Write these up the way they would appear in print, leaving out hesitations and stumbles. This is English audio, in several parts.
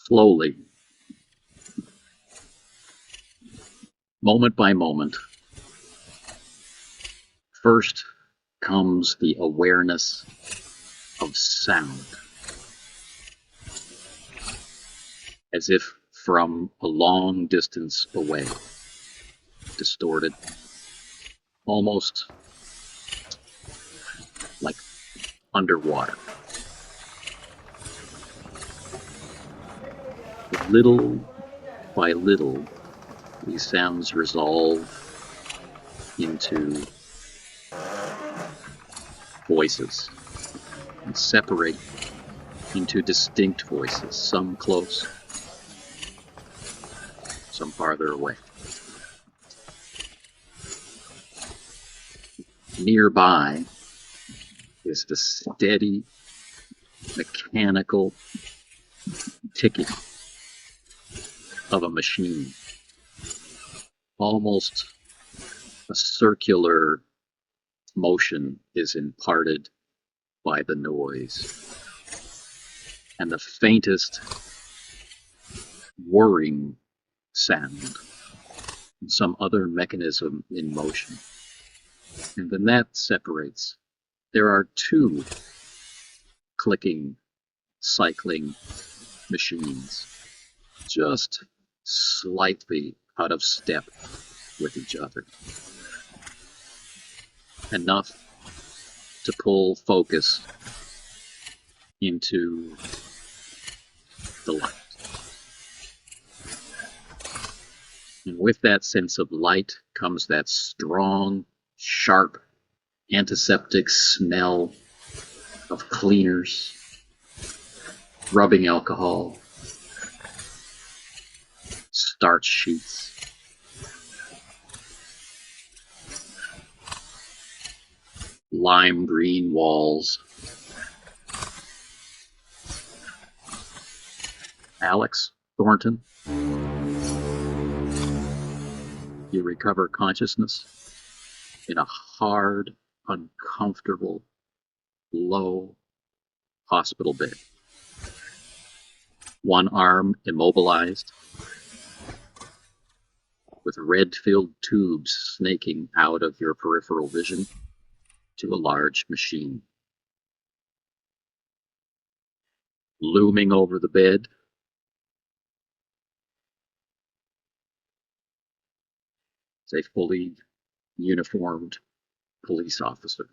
Slowly, moment by moment, first comes the awareness of sound, as if from a long distance away, distorted, almost like underwater. Little by little, these sounds resolve into voices and separate into distinct voices, some close, some farther away. Nearby is the steady, mechanical ticking of a machine, almost a circular motion is imparted by the noise, and the faintest whirring sound, some other mechanism in motion. And then that separates. There are two clicking, cycling machines, just slightly out of step with each other. Enough to pull focus into the light. And with that sense of light comes that strong, sharp, antiseptic smell of cleaners, rubbing alcohol, starch sheets. Lime green walls. Alex Thornton, you recover consciousness in a hard, uncomfortable, low hospital bed. One arm immobilized, with red-filled tubes snaking out of your peripheral vision to a large machine. Looming over the bed, is a fully uniformed police officer.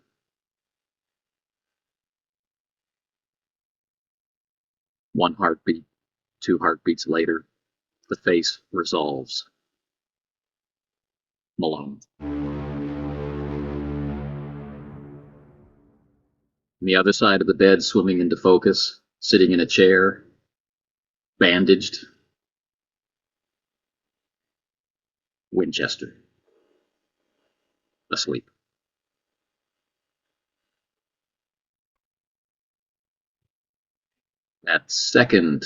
One heartbeat, two heartbeats later, the face resolves. Malone. On the other side of the bed, swimming into focus, sitting in a chair, bandaged, Winchester, asleep. That second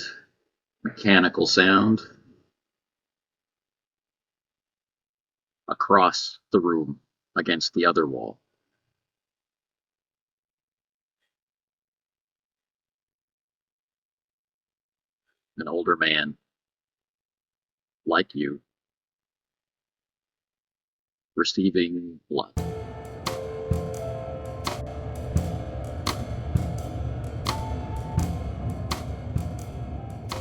mechanical sound across the room against the other wall. An older man, like you, receiving blood.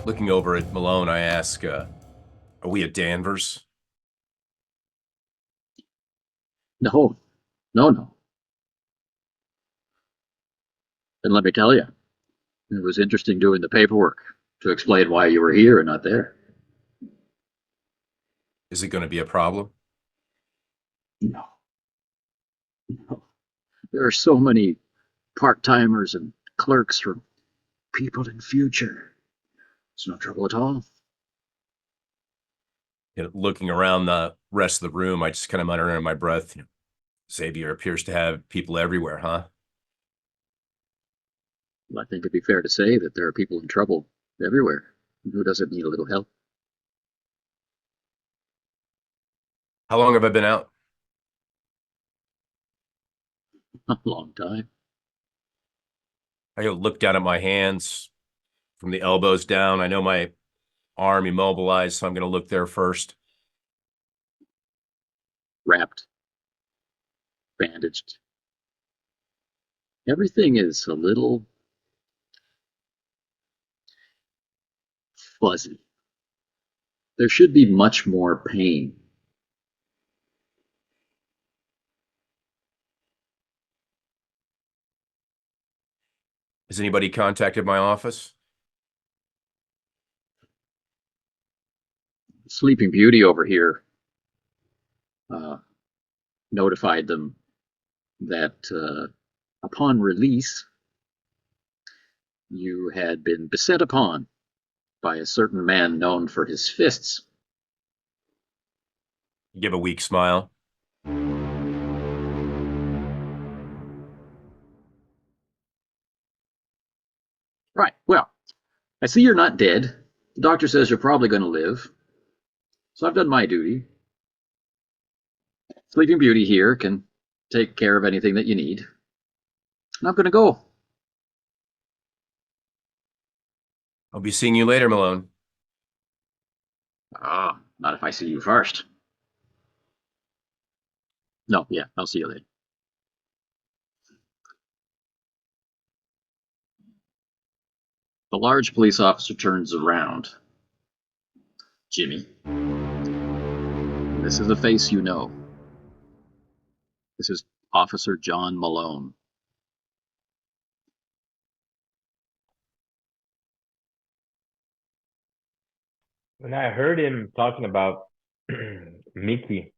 Looking over at Malone, I ask, are we at Danvers? No. And let me tell you, it was interesting doing the paperwork to explain why you were here and not there. Is it going to be a problem? No. There are so many part-timers and clerks from people in future. It's no trouble at all. Looking around the rest of the room, I just kind of mutter under my breath, Xavier appears to have people everywhere, huh? Well, I think it'd be fair to say that there are people in trouble everywhere. Who doesn't need a little help? How long have I been out? A long time. I look down at my hands from the elbows down. I know my arm immobilized, so I'm going to look there first. Wrapped, bandaged. Everything is a little fuzzy. There should be much more pain. Has anybody contacted my office? Sleeping Beauty over here notified them that upon release, you had been beset upon by a certain man known for his fists. Give a weak smile. Right. Well, I see you're not dead. The doctor says you're probably going to live. So I've done my duty. Sleeping Beauty here can take care of anything that you need. And I'm going to go. I'll be seeing you later, Malone. Not if I see you first. No, yeah, I'll see you later. The large police officer turns around. Jimmy. This is a face you know. This is Officer John Malone. When I heard him talking about Mickey,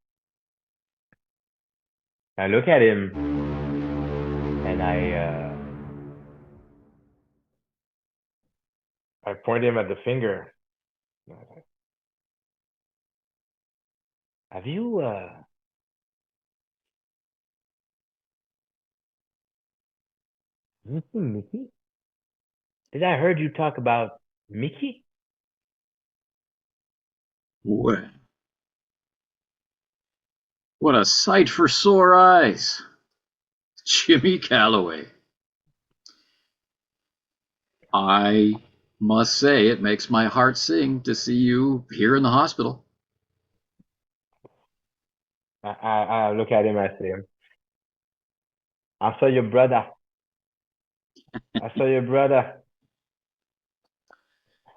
I look at him and I point him at the finger. Have you seen Mickey? Did I heard you talk about Mickey? What a sight for sore eyes. Jimmy Calloway. I must say it makes my heart sing to see you here in the hospital. I look at him, I say, I saw your brother. I saw your brother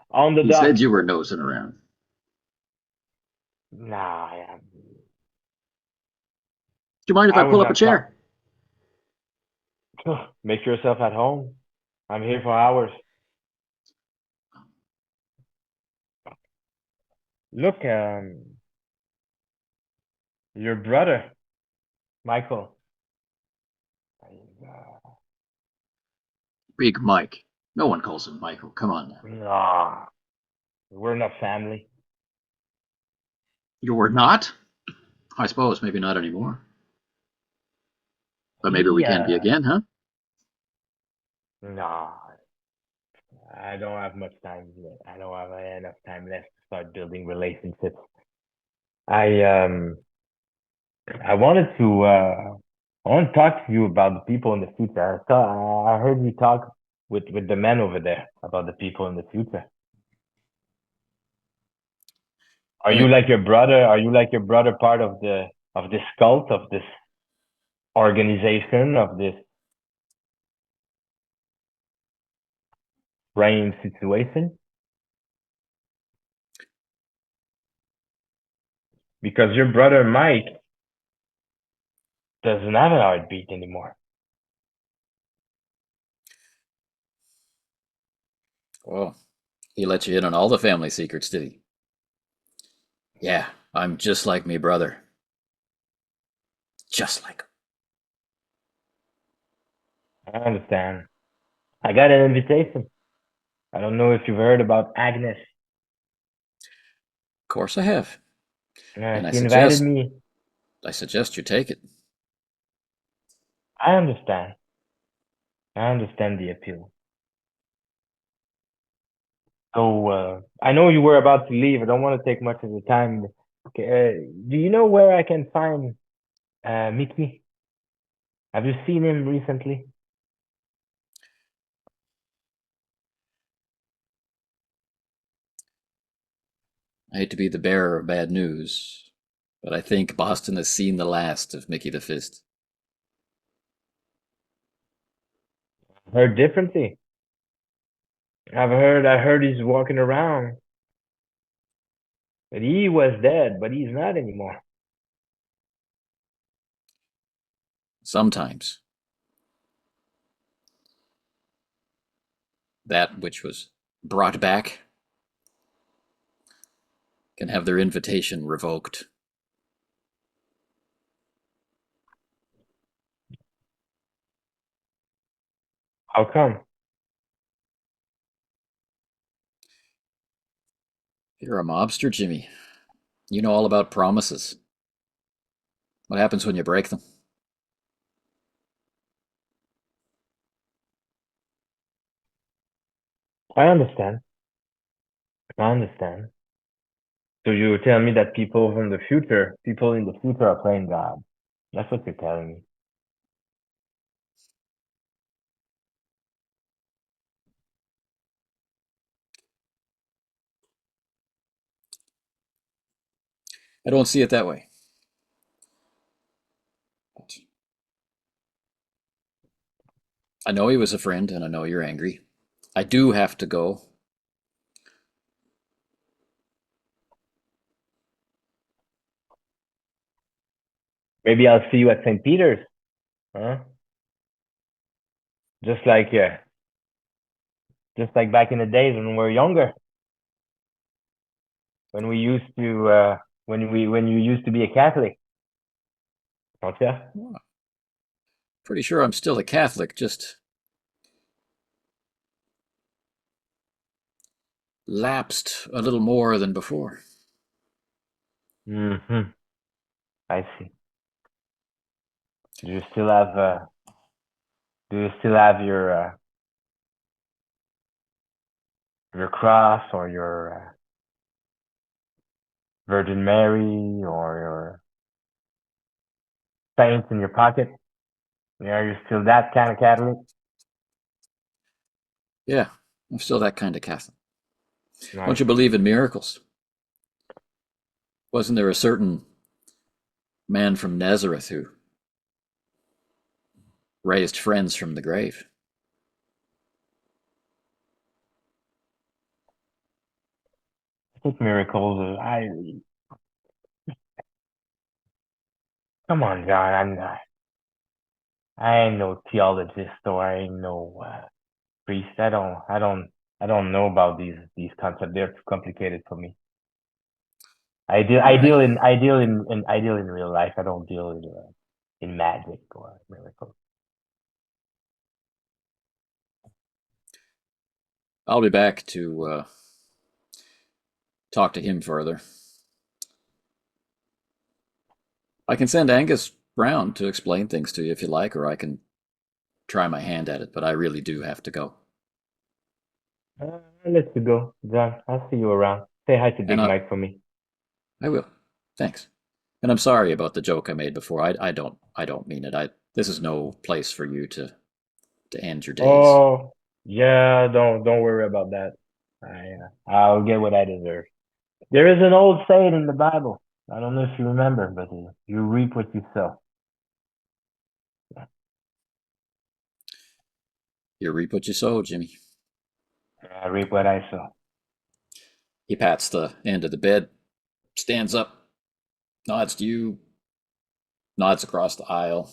on the He dock. said you were nosing around. Nah, Do you mind if I pull up a chair? Make yourself at home. I'm here for hours. Look, your brother, Michael. Big Mike. No one calls him Michael. Come on now. Nah, we're not family. You were not? I suppose maybe not anymore. But maybe we can be again, huh? Nah, I don't have much time. I don't have enough time left to start building relationships. I wanted to talk to you about the people in the future. I heard you talk with the men over there about the people in the future. Are you like your brother? Are you like your brother part of this cult, of this organization, of this brain situation? Because your brother Mike doesn't have a heartbeat anymore. Oh, he let you in on all the family secrets, did he? Yeah, I'm just like me brother. Just like him. I understand. I got an invitation. I don't know if you've heard about Agnes. Of course I have. And She invited me. I suggest you take it. I understand. I understand the appeal. So I know you were about to leave. I don't want to take much of the time. Okay, do you know where I can find Mickey? Have you seen him recently? I hate to be the bearer of bad news, but I think Boston has seen the last of Mickey the Fist. Heard differently. I heard he's walking around. But he was dead, but he's not anymore. Sometimes that which was brought back can have their invitation revoked. How come? You're a mobster, Jimmy. You know all about promises. What happens when you break them? I understand. I understand. So you tell me that people in the future are playing God. That's what you're telling me. I don't see it that way. But I know he was a friend, and I know you're angry. I do have to go. Maybe I'll see you at St. Peter's, huh? Just like back in the days when we were younger, when we used to when you used to be a Catholic, don't you? Well, pretty sure I'm still a Catholic, just lapsed a little more than before. Mm-hmm. I see. Do you still have your cross or your Virgin Mary or your saints in your pocket? Yeah, are you still that kind of Catholic? Yeah, I'm still that kind of Catholic. I Don't you see. believe in miracles? Wasn't there a certain man from Nazareth who raised friends from the grave? I think miracles. Come on, John. I ain't no theologist or I ain't no priest. I don't know about these concepts. They're too complicated for me. All right, I deal in real life. I don't deal in magic or miracles. I'll be back to talk to him further. I can send Angus round to explain things to you if you like, or I can try my hand at it, but I really do have to go. I'll let you go, John. I'll see you around. Say hi to And Big Mike for me. I will. Thanks. And I'm sorry about the joke I made before. I don't mean it. This is no place for you to end your days. Oh, yeah. Don't worry about that. I'll get what I deserve. There is an old saying in the Bible. I don't know if you remember, but you reap what you sow. You reap what you sow, Jimmy. I reap what I sow. He pats the end of the bed, stands up, nods to you, nods across the aisle,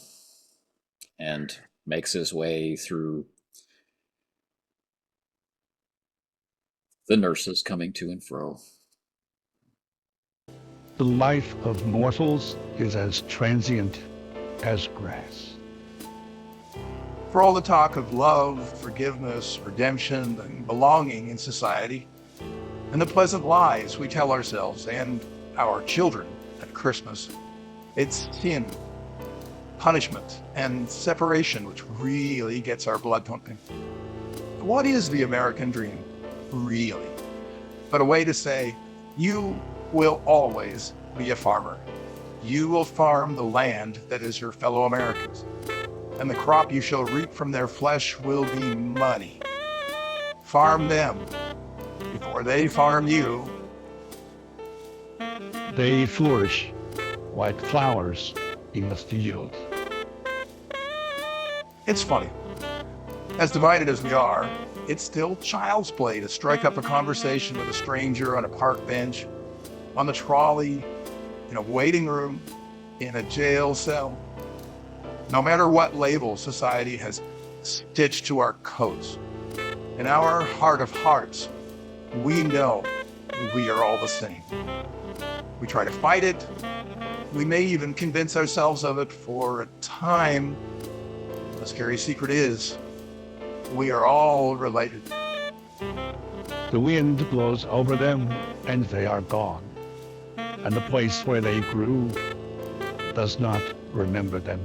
and makes his way through the nurses coming to and fro. The life of mortals is as transient as grass. For all the talk of love, forgiveness, redemption, and belonging in society, and the pleasant lies we tell ourselves and our children at Christmas, it's sin, punishment, and separation which really gets our blood pumping. What is the American dream, really? But a way to say, you will always be a farmer. You will farm the land that is your fellow Americans, and the crop you shall reap from their flesh will be money. Farm them before they farm you. They flourish like flowers in the field. It's funny. As divided as we are, it's still child's play to strike up a conversation with a stranger on a park bench, on the trolley, in a waiting room, in a jail cell. No matter what label society has stitched to our coats, in our heart of hearts, we know we are all the same. We try to fight it. We may even convince ourselves of it for a time. The scary secret is, we are all related. The wind blows over them and they are gone. And the place where they grew does not remember them.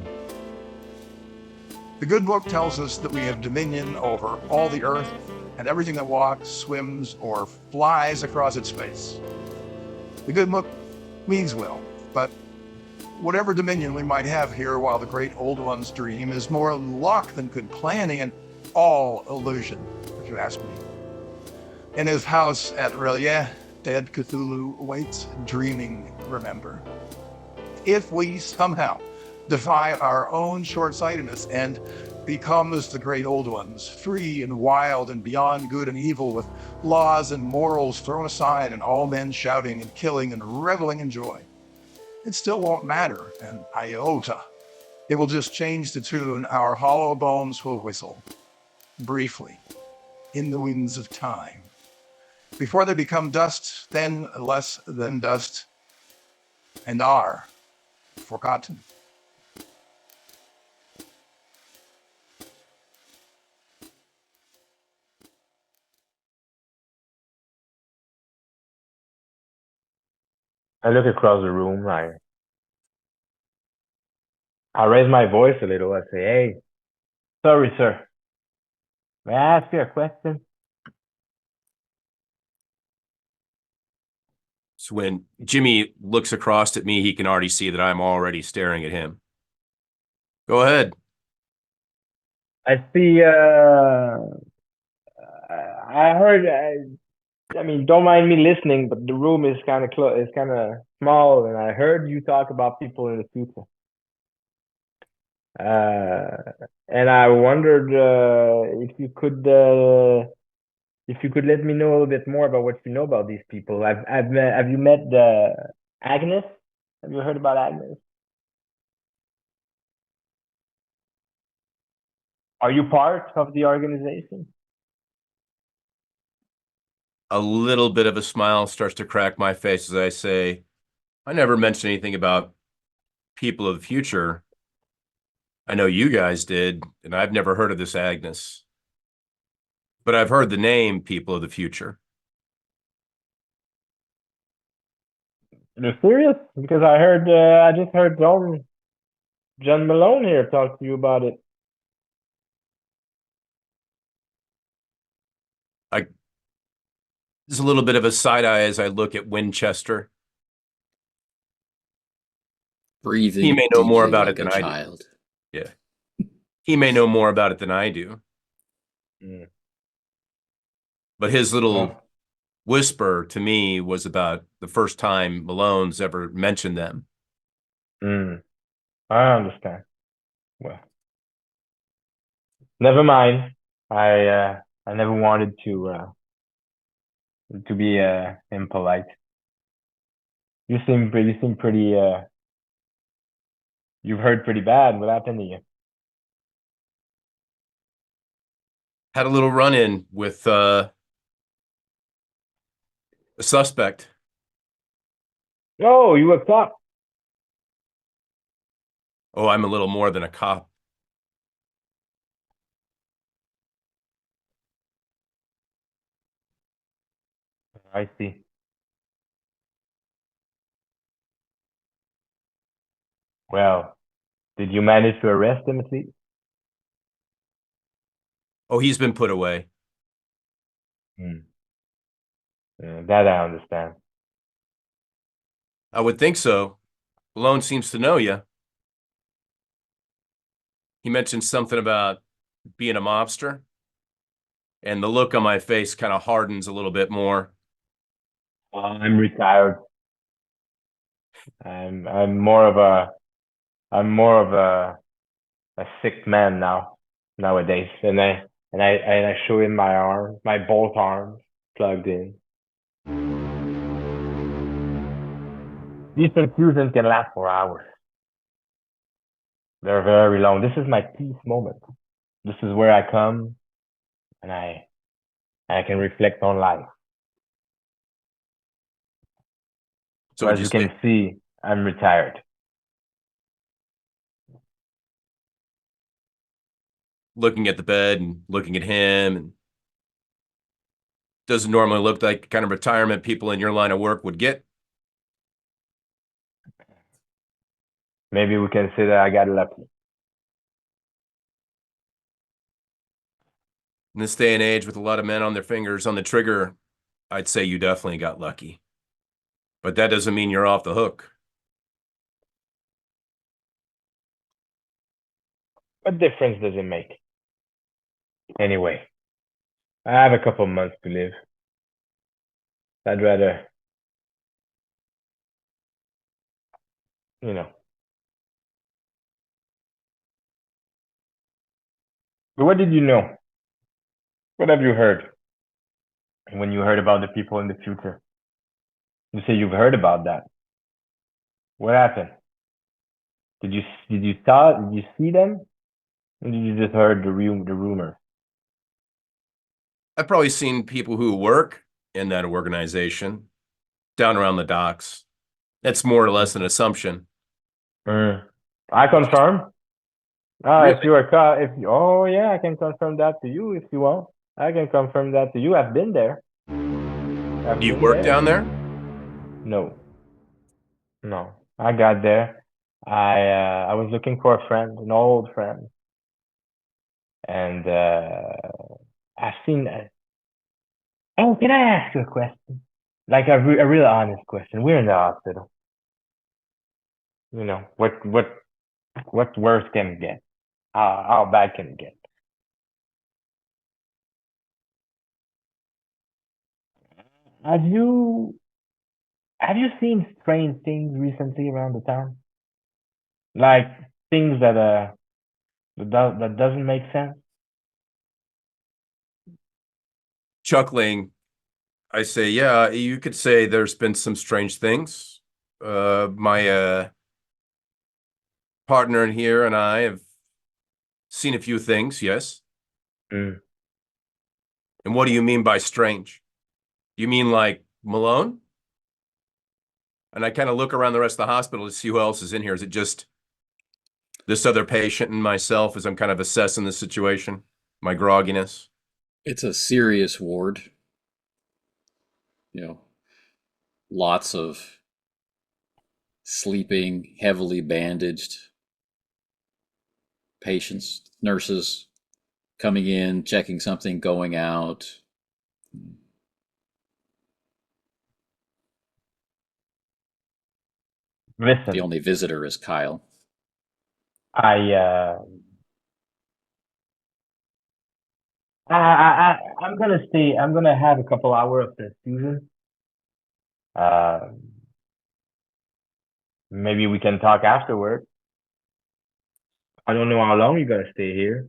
The good book tells us that we have dominion over all the earth and everything that walks, swims, or flies across its face. The good book means well, but whatever dominion we might have here while the great old ones dream is more luck than good planning and all illusion, if you ask me. In his house at Relia, dead Cthulhu waits, dreaming, remember. If we somehow defy our own short-sightedness and become as the great old ones, free and wild and beyond good and evil, with laws and morals thrown aside and all men shouting and killing and reveling in joy, it still won't matter an iota. It will just change the tune our hollow bones will whistle, briefly, in the winds of time. Before they become dust, then less than dust, and are forgotten. I look across the room. I raise my voice a little. I say, "Hey, sorry, sir. May I ask you a question?" So when Jimmy looks across at me, he can already see that I'm already staring at him. Go ahead. I see. I heard. I mean, don't mind me listening, but the room is kind of it's kind of small, and I heard you talk about people in the future. And I wondered if you could let me know a little bit more about what you know about these people. Have you met Agnes? Have you heard about Agnes? Are you part of the organization? A little bit of a smile starts to crack my face as I say, I never mentioned anything about people of the future. I know you guys did, and I've never heard of this Agnes. But I've heard the name people of the future. You're serious? Because I just heard John Malone here talk to you about it. There's a little bit of a side eye as I look at Winchester. Breathing He may know more deeply about like it than a I do. child. Yeah. He may know more about it than I do. But his little whisper to me was about the first time Malone's ever mentioned them. I understand. Well, never mind. I never wanted to be impolite. You seem pretty you've heard pretty bad. What happened to you? Had a little run-in with a suspect. Oh, you were caught. Oh, I'm a little more than a cop. I see. Well, did you manage to arrest him at least? Oh, he's been put away. Yeah, that I understand. I would think so. Malone seems to know you. He mentioned something about being a mobster, and the look on my face kind of hardens a little bit more. I'm retired. I'm more of a sick man nowadays, and I show him my arm, my both arms plugged in. These confusions can last for hours. They're very long. This is my peace moment. This is where I come and I can reflect on life. So So would as you you say, can see, I'm retired. looking at the bed and looking at him, and doesn't normally look like the kind of retirement people in your line of work would get? Maybe we can say that I got lucky. In this day and age, with a lot of men on their fingers on the trigger, I'd say you definitely got lucky. But that doesn't mean you're off the hook. What difference does it make? Anyway, I have a couple months to live. I'd rather, you know. But what did you know? What have you heard when you heard about the people in the future? You say you've heard about that. What happened? Did you see them? Or did you just heard the rumor? I've probably seen people who work in that organization down around the docks. That's more or less an assumption. I confirm. Really? Oh yeah, I can confirm that to you if you want. I can confirm that to you. I've been there. I've Do you been work there. down there? No, no. I got there. I was looking for a friend, an old friend, and I've seen. Oh, can I ask you a question? Like a real honest question. We're in the hospital. You know what worse can it get? How bad can it get? Have you have you seen strange things recently around the town? Like things that doesn't make sense? Chuckling, I say, yeah, you could say there's been some strange things. My partner in here and I have seen a few things, yes. Mm. And what do you mean by strange? You mean like Malone? And I kind of look around the rest of the hospital to see who else is in here. Is it just this other patient and myself as I'm kind of assessing the situation, my grogginess? It's a serious ward. You know, lots of sleeping, heavily bandaged patients, nurses coming in, checking something, going out. The Listen, only visitor is Kyle. I uh I'm gonna stay. I'm gonna have a couple hours of transfusion. Uh, maybe we can talk afterward. I don't know how long you're gonna stay here.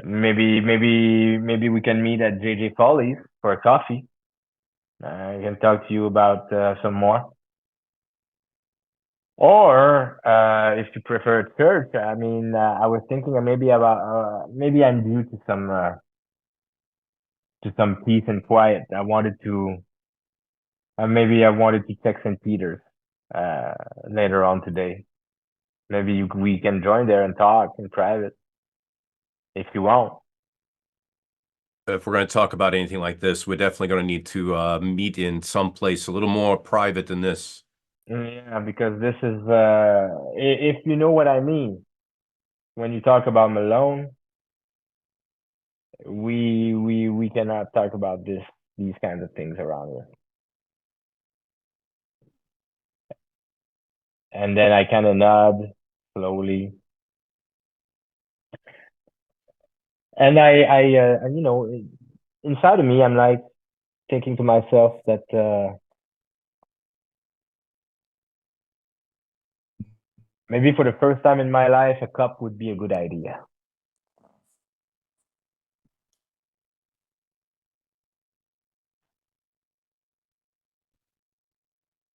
Maybe we can meet at JJ Follies for a coffee. I can talk to you about some more. Or if you prefer church, I mean, I was thinking maybe I'm due to some peace and quiet. Maybe I wanted to check St. Peter's uh, later on today. We can join there and talk in private if you want. If we're going to talk about anything like this, we're definitely going to need to meet in some place a little more private than this. Yeah, because this is if you know what I mean. When you talk about Malone, we cannot talk about these kinds of things around here. And then I kind of nod slowly, and inside of me, I'm like thinking to myself that Maybe for the first time in my life, a cup would be a good idea.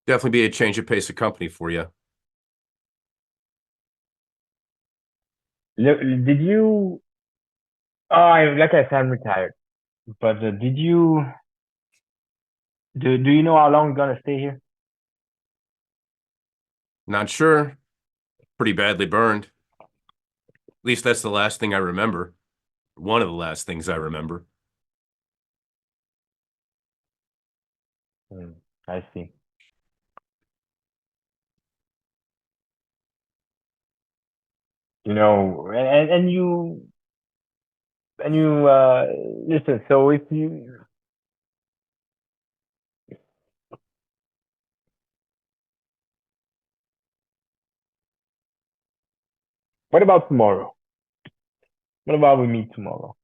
Definitely be a change of pace of company for you. Did you? Like I said, I'm retired. But did you? Do you know how long you're gonna stay here? Not sure. Pretty badly burned. At least that's the last thing I remember. One of the last things I remember. I see. You know, and you listen. So if you, what about tomorrow? What about we meet tomorrow?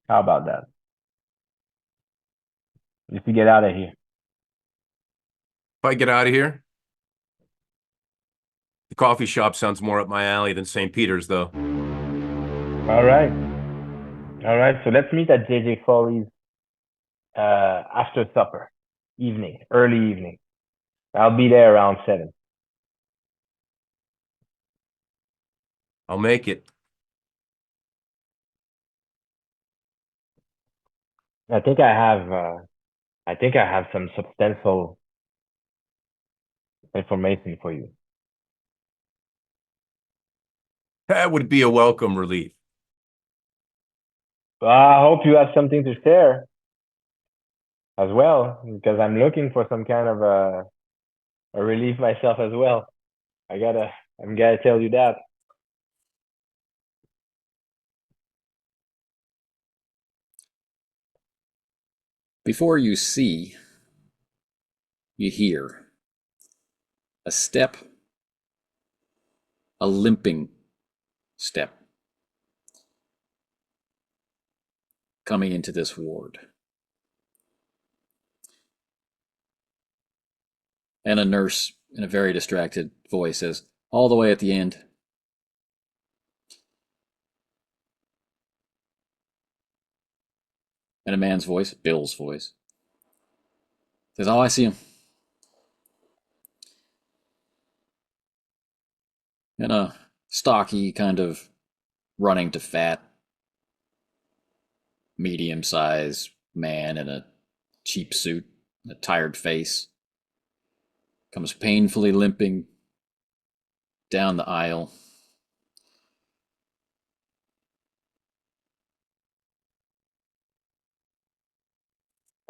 How about that? Just to get out of here. If I get out of here, the coffee shop sounds more up my alley than St. Peter's, though. All right. All right. So let's meet at JJ Foley's after supper, early evening. I'll be there around 7. I'll make it. I think I have some substantial information for you. That would be a welcome relief. I hope you have something to share as well, because I'm looking for some kind of a relief myself as well. I'm gotta tell you that. Before you see, you hear a step, a limping step, coming into this ward. And a nurse in a very distracted voice says, all the way at the end, and a man's voice, Bill's voice, says, oh, I see him. And a stocky, kind of running to fat, medium-sized man in a cheap suit, a tired face, comes painfully limping down the aisle.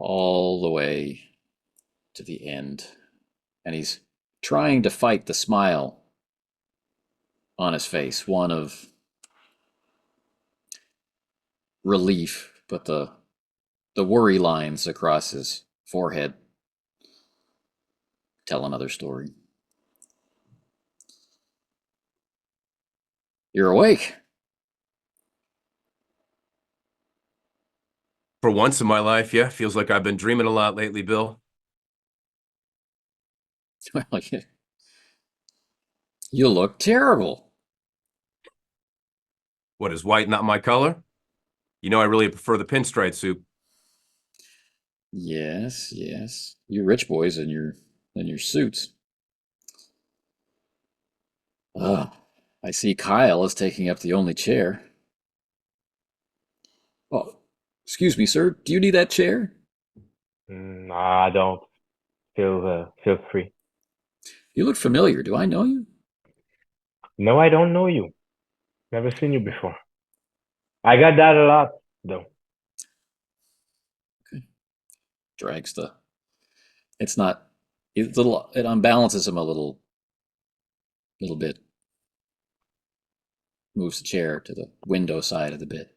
All the way to the end. And he's trying to fight the smile on his face, one of relief, but the worry lines across his forehead tell another story. You're awake. For once in my life, yeah, feels like I've been dreaming a lot lately, Bill. Well, you look terrible. What, is white not my color? You know I really prefer the pinstripe suit. Yes, yes. You rich boys in your suits. Ah, I see Kyle is taking up the only chair. Oh, excuse me, sir. Do you need that chair? I don't. Feel free. You look familiar. Do I know you? No, I don't know you. Never seen you before. I got that a lot, though. Okay. Drags the. It's not. It unbalances him a little bit. Moves the chair to the window side of the bed.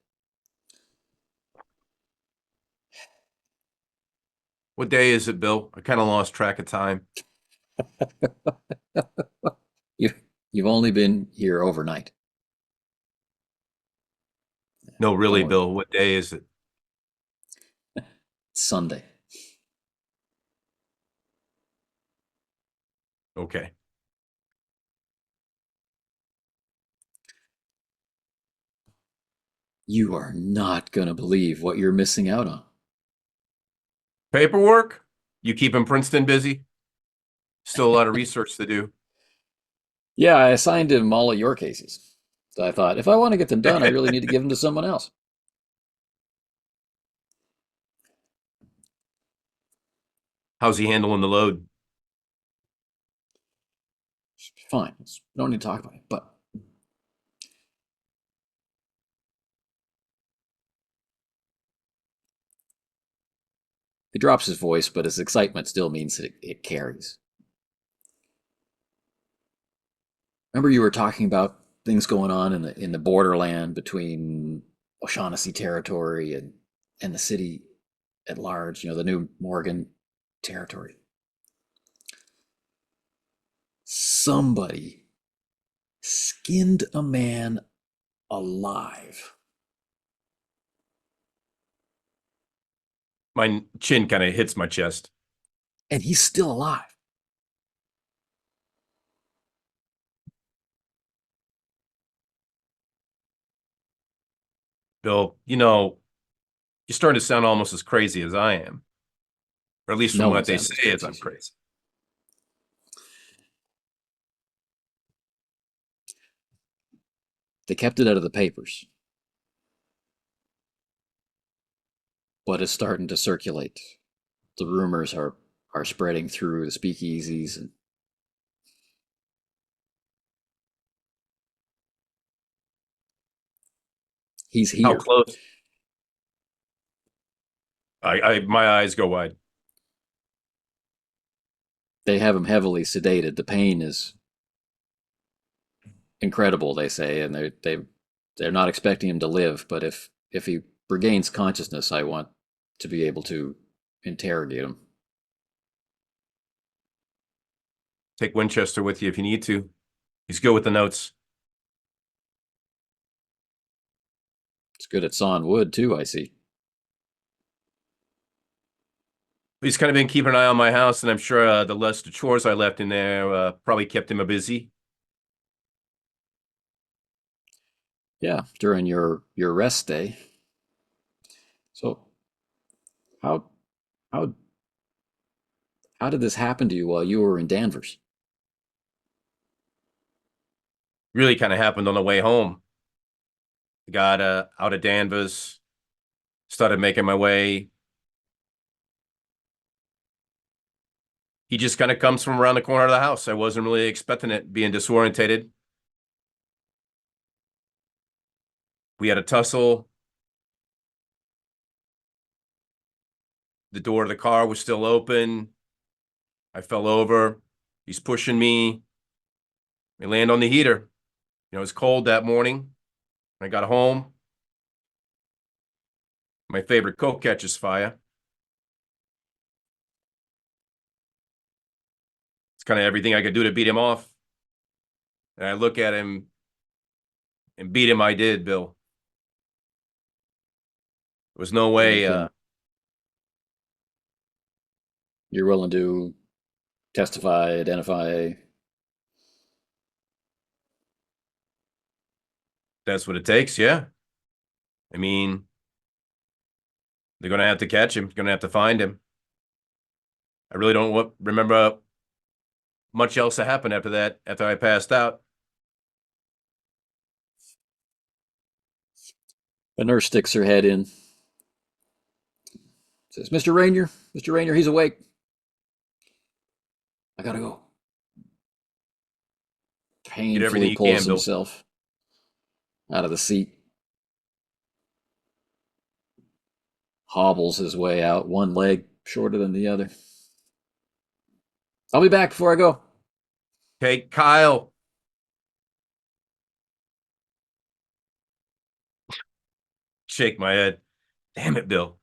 What day is it, Bill? I kind of lost track of time. You've only been here overnight. No, really, Don't worry. Bill, what day is it? It's Sunday. Okay. You are not going to believe what you're missing out on. Paperwork? You keeping Princeton busy? Still a lot of research to do. Yeah, I assigned him all of your cases. So I thought, if I want to get them done, I really need to give them to someone else. How's he handling the load? Fine. We don't need to talk about it, but he drops his voice, but his excitement still means that it carries. Remember you were talking about things going on in the borderland between O'Shaughnessy territory and the city at large, the new Morgan territory. Somebody skinned a man alive. My chin kind of hits my chest. And he's still alive. Bill, you're starting to sound almost as crazy as I am. Or at least from No what one they sounds as say is crazy I'm as you. crazy. They kept it out of the papers. But it's starting to circulate. The rumors are spreading through the speakeasies, and he's How here. close? My eyes go wide. They have him heavily sedated. The pain is incredible, they say, and they're not expecting him to live. But if he regains consciousness, I want to be able to interrogate him. Take Winchester with you if you need to. He's good with the notes. It's good at sawing wood too, I see. He's kind of been keeping an eye on my house, and I'm sure the list of chores I left in there probably kept him busy. Yeah, during your rest day. So how did this happen to you while you were in Danvers? Really kind of happened on the way home. Got out of Danvers, started making my way. He just kind of comes from around the corner of the house. I wasn't really expecting it, being disorientated. We had a tussle. The door of the car was still open. I fell over. He's pushing me. We land on the heater. It was cold that morning. I got home. My favorite coke catches fire. It's kind of everything I could do to beat him off. And I look at him and beat him. I did, Bill. There was no way. You're willing to testify, identify? That's what it takes, yeah. I mean, they're going to have to catch him. Going to have to find him. I really don't remember much else that happened after that, after I passed out. A nurse sticks her head in. Says, Mr. Rainier, he's awake. I gotta go. Painfully pulls himself out of the seat. Hobbles his way out, one leg shorter than the other. I'll be back before I go. Okay, Kyle. Shake my head. Damn it, Bill.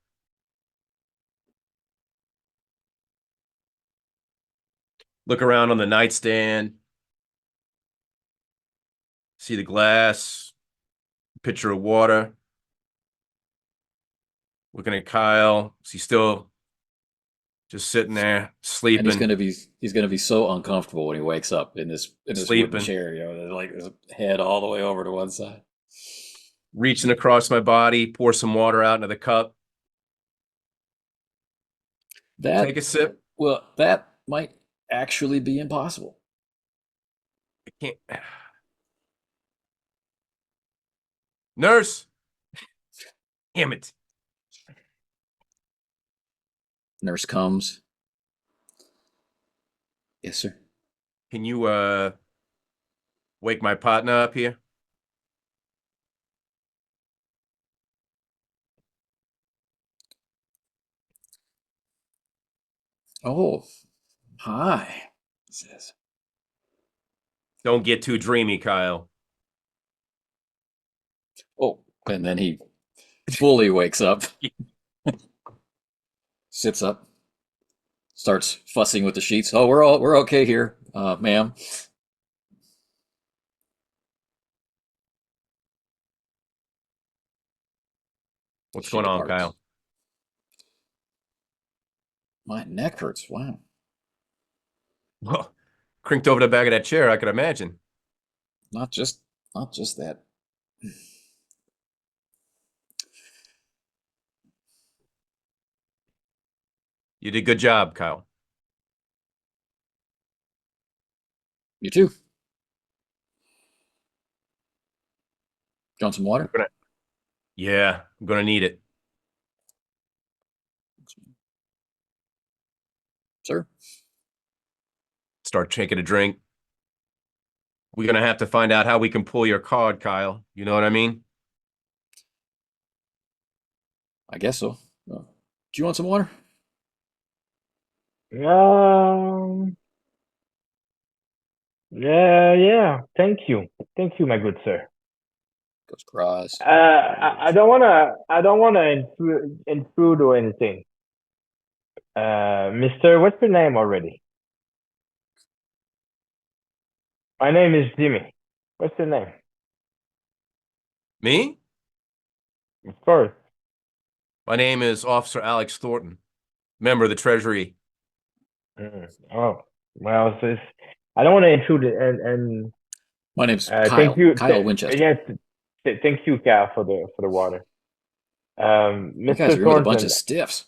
Look around on the nightstand. See the glass. Pitcher of water. Looking at Kyle. Is he still just sitting there sleeping? And he's gonna be so uncomfortable when he wakes up in this wooden chair, like his head all the way over to one side. reaching across my body, pour some water out into the cup, That take a sip. well, that might actually be impossible. I can't. Nurse! Damn it. Nurse comes. Yes, sir. Can you wake my partner up here? Oh, hi. He says. Don't get too dreamy, Kyle. Oh, and then he fully wakes up, sits up, starts fussing with the sheets. Oh, we're okay here, ma'am. What's She going on, departs. Kyle? My neck hurts. Wow. Well, crinked over the back of that chair, I could imagine. Not just that. You did a good job, Kyle. You too. You want some water? Yeah, I'm gonna need it. Sir? Start taking a drink. We're gonna have to find out how we can pull your card, Kyle. You know what I mean? I guess so. Do you want some water? Yeah. Thank you, my good sir. Goes across. I don't wanna intrude or anything. Mister, what's your name already? My name is Jimmy. What's your name? Me? Of course. My name is Officer Alex Thornton, member of the Treasury. Oh, well, I don't want to intrude and My name's thank Kyle. you. Kyle Winchester. Yes, thank you, Cal, for the water. You guys Mr. are with a bunch Thornton. of stiffs.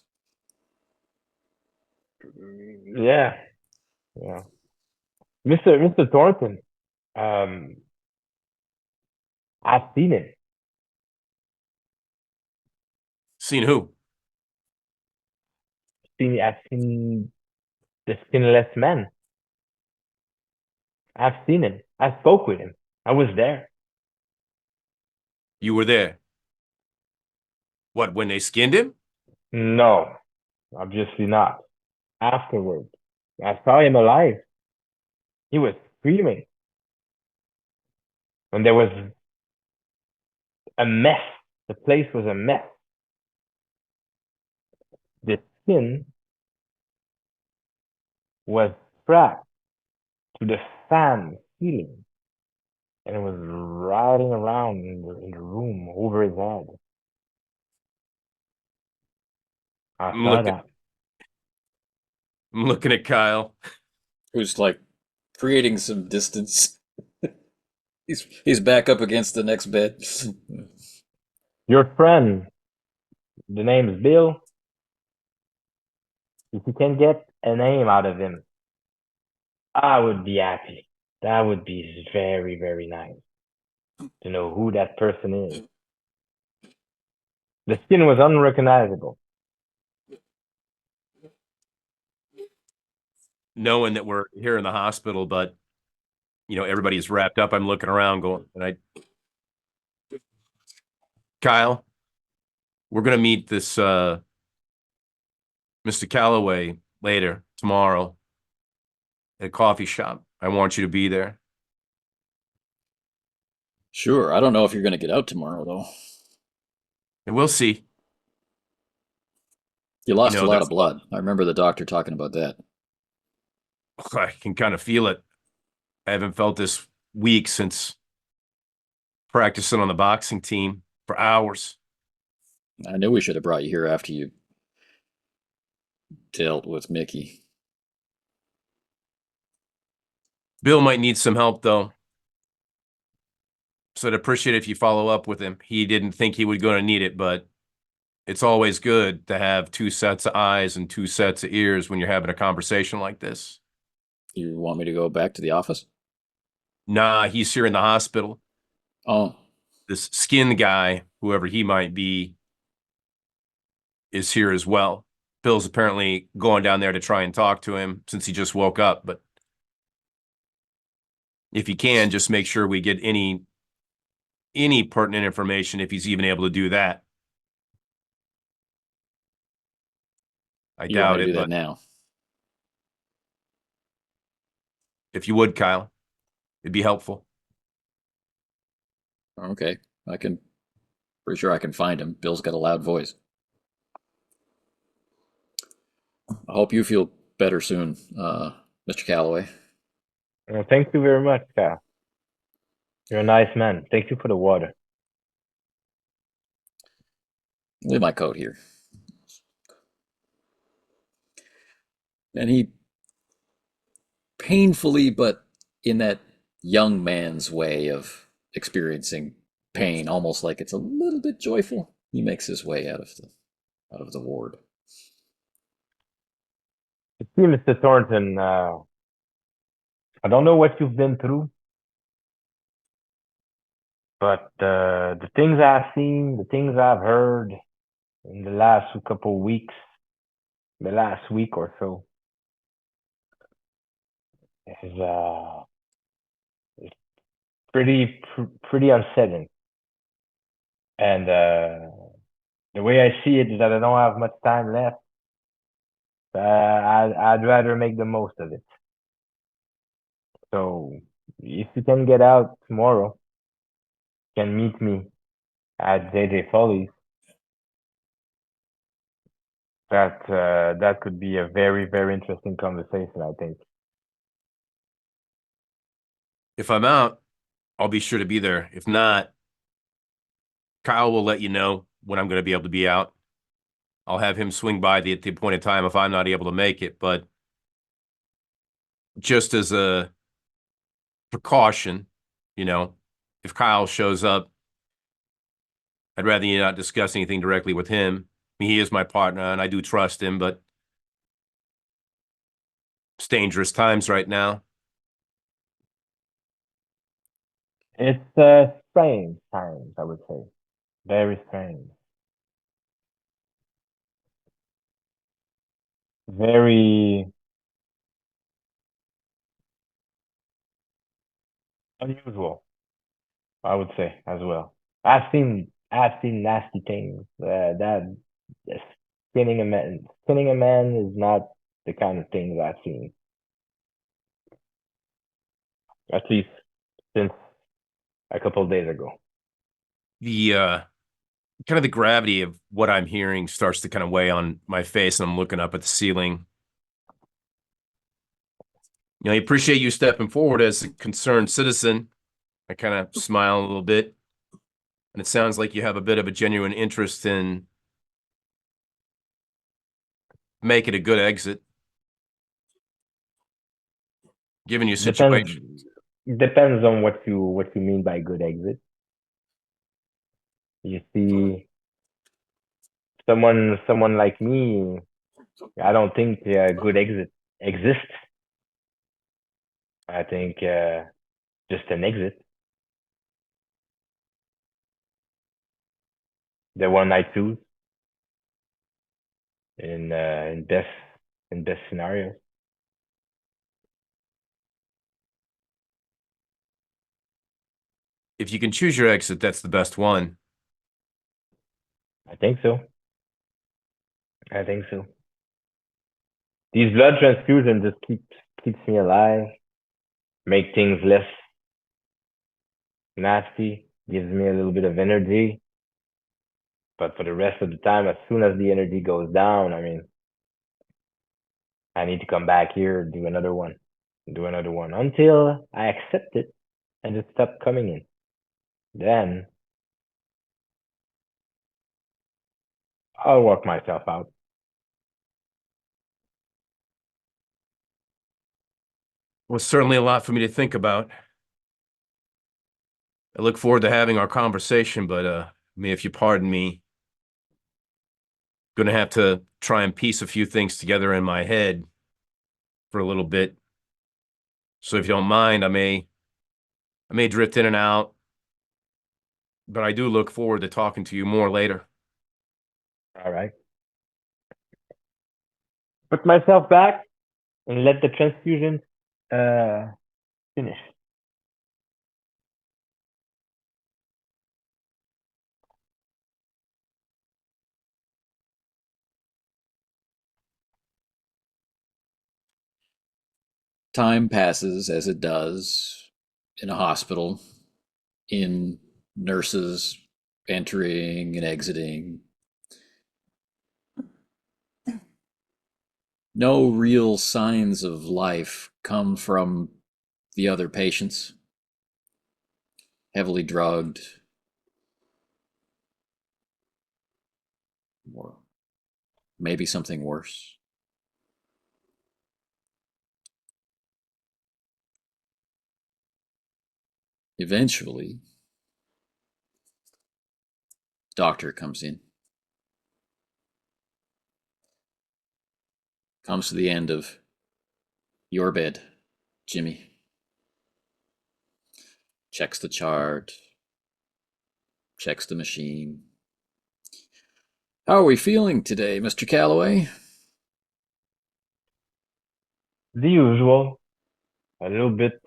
Yeah. Mr. Thornton. I've seen him. Seen who? I've seen the Skinless Man. I've seen him. I spoke with him. I was there. You were there. What, when they skinned him? No, obviously not. Afterwards, I saw him alive. He was screaming. And there was a mess. The place was a mess. The skin was strapped to the fan ceiling, and it was riding around in the room over his head. I saw that. I'm looking at Kyle. Who's like creating some distance. He's back up against the next bed. Your friend, the name is Bill. If you can get a name out of him, I would be happy. That would be very, very nice to know who that person is. The skin was unrecognizable. Knowing that we're here in the hospital, but everybody's wrapped up. I'm looking around going, Kyle, we're gonna meet this Mr. Calloway later tomorrow at a coffee shop. I want you to be there. Sure. I don't know if you're going to get out tomorrow, though. And we'll see. You lost a lot there's- of blood. I remember the doctor talking about that. I can kind of feel it. I haven't felt this week since practicing on the boxing team for hours. I knew we should have brought you here after you dealt with Mickey. Bill might need some help, though. So I'd appreciate it if you follow up with him. He didn't think he would going to need it, but it's always good to have two sets of eyes and two sets of ears when you're having a conversation like this. You want me to go back to the office? Nah, he's here in the hospital. Oh, This skin guy, whoever he might be, is here as well. Bill's apparently going down there to try and talk to him since he just woke up. But if you can, just make sure we get any pertinent information if he's even able to do that. I you want doubt me to it, do that but now? if you would, Kyle, it'd be helpful. Okay, I can. Pretty sure I can find him. Bill's got a loud voice. I hope you feel better soon, Mr. Calloway. Well, thank you very much, Kyle. You're a nice man. Thank you for the water. Leave my coat here. And he painfully, but in that young man's way of experiencing pain, almost like it's a little bit joyful, he makes his way out of the ward. See, Mr. Thornton, I don't know what you've been through, but the things I've seen, the things I've heard in the last couple of weeks, the last week or so, is pretty unsettling. And the way I see it is that I don't have much time left. I'd rather make the most of it. So if you can get out tomorrow, you can meet me at JJ Follies. That could be a very, very interesting conversation, I think. If I'm out, I'll be sure to be there. If not, Kyle will let you know when I'm going to be able to be out. I'll have him swing by at the appointed time if I'm not able to make it. But just as a precaution, if Kyle shows up, I'd rather you not discuss anything directly with him. I mean, he is my partner, and I do trust him, but it's dangerous times right now. It's strange times, I would say. Very strange. Very unusual, I would say, as well. I've seen nasty things. That skinning a man is not the kind of things I've seen. At least since a couple of days ago. The kind of the gravity of what I'm hearing starts to kind of weigh on my face, and I'm looking up at the ceiling. I appreciate you stepping forward as a concerned citizen. I kind of smile a little bit, and it sounds like you have a bit of a genuine interest in making a good exit, given your situation. Depends on what you mean by good exit. You see, someone like me, I don't think a good exit exists. I think just an exit. The one I choose in best scenarios. If you can choose your exit, that's the best one. I think so. I think so. These blood transfusions just keeps me alive, make things less nasty, gives me a little bit of energy. But for the rest of the time, as soon as the energy goes down, I mean, I need to come back here, do another one until I accept it and just stop coming in. Then I'll work myself out. Well, certainly a lot for me to think about. I look forward to having our conversation, but if you pardon me, gonna have to try and piece a few things together in my head for a little bit. So if you don't mind, I may drift in and out, but I do look forward to talking to you more later. All right. Put myself back and let the transfusion finish. Time passes as it does in a hospital, in nurses entering and exiting. No real signs of life come from the other patients. Heavily drugged, or maybe something worse. Eventually, doctor comes in. Comes to the end of your bed, Jimmy. Checks the chart. Checks the machine. How are we feeling today, Mr. Calloway? The usual. A little bit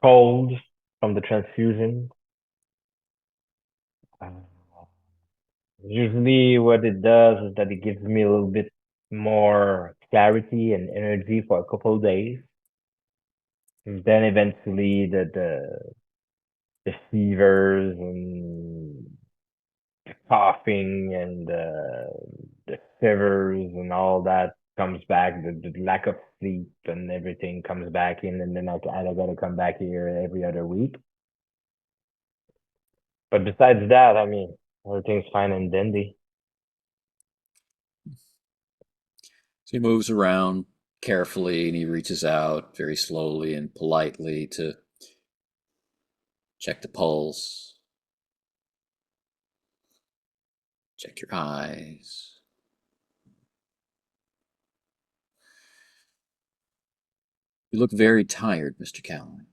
cold from the transfusion. Usually what it does is that it gives me a little bit more clarity and energy for a couple of days. And then eventually the fevers and the coughing and the shivers and all that comes back, the lack of sleep and everything comes back in, and then I gotta come back here every other week. But besides that, I mean, everything's fine and dandy. So he moves around carefully and he reaches out very slowly and politely to check the pulse, check your eyes. You look very tired, Mr. Calloway.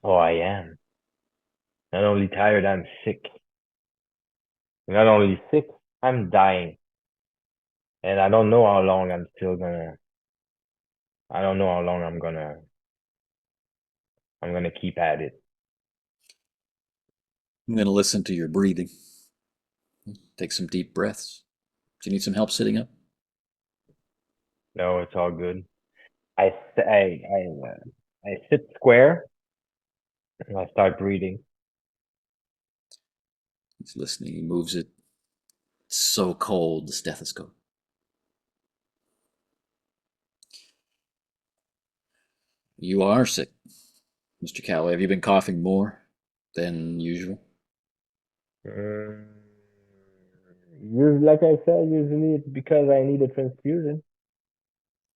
Oh, I am. Not only tired, I'm sick. Not only sick, I'm dying. And I don't know how long I'm still gonna, I don't know how long I'm gonna keep at it. I'm going to listen to your breathing. Take some deep breaths. Do you need some help sitting up? No, it's all good. I sit square and I start breathing. He's listening. He moves it. It's so cold, the stethoscope. You are sick, Mr. Calloway. Have you been coughing more than usual? Like I said, usually it's because I need a transfusion.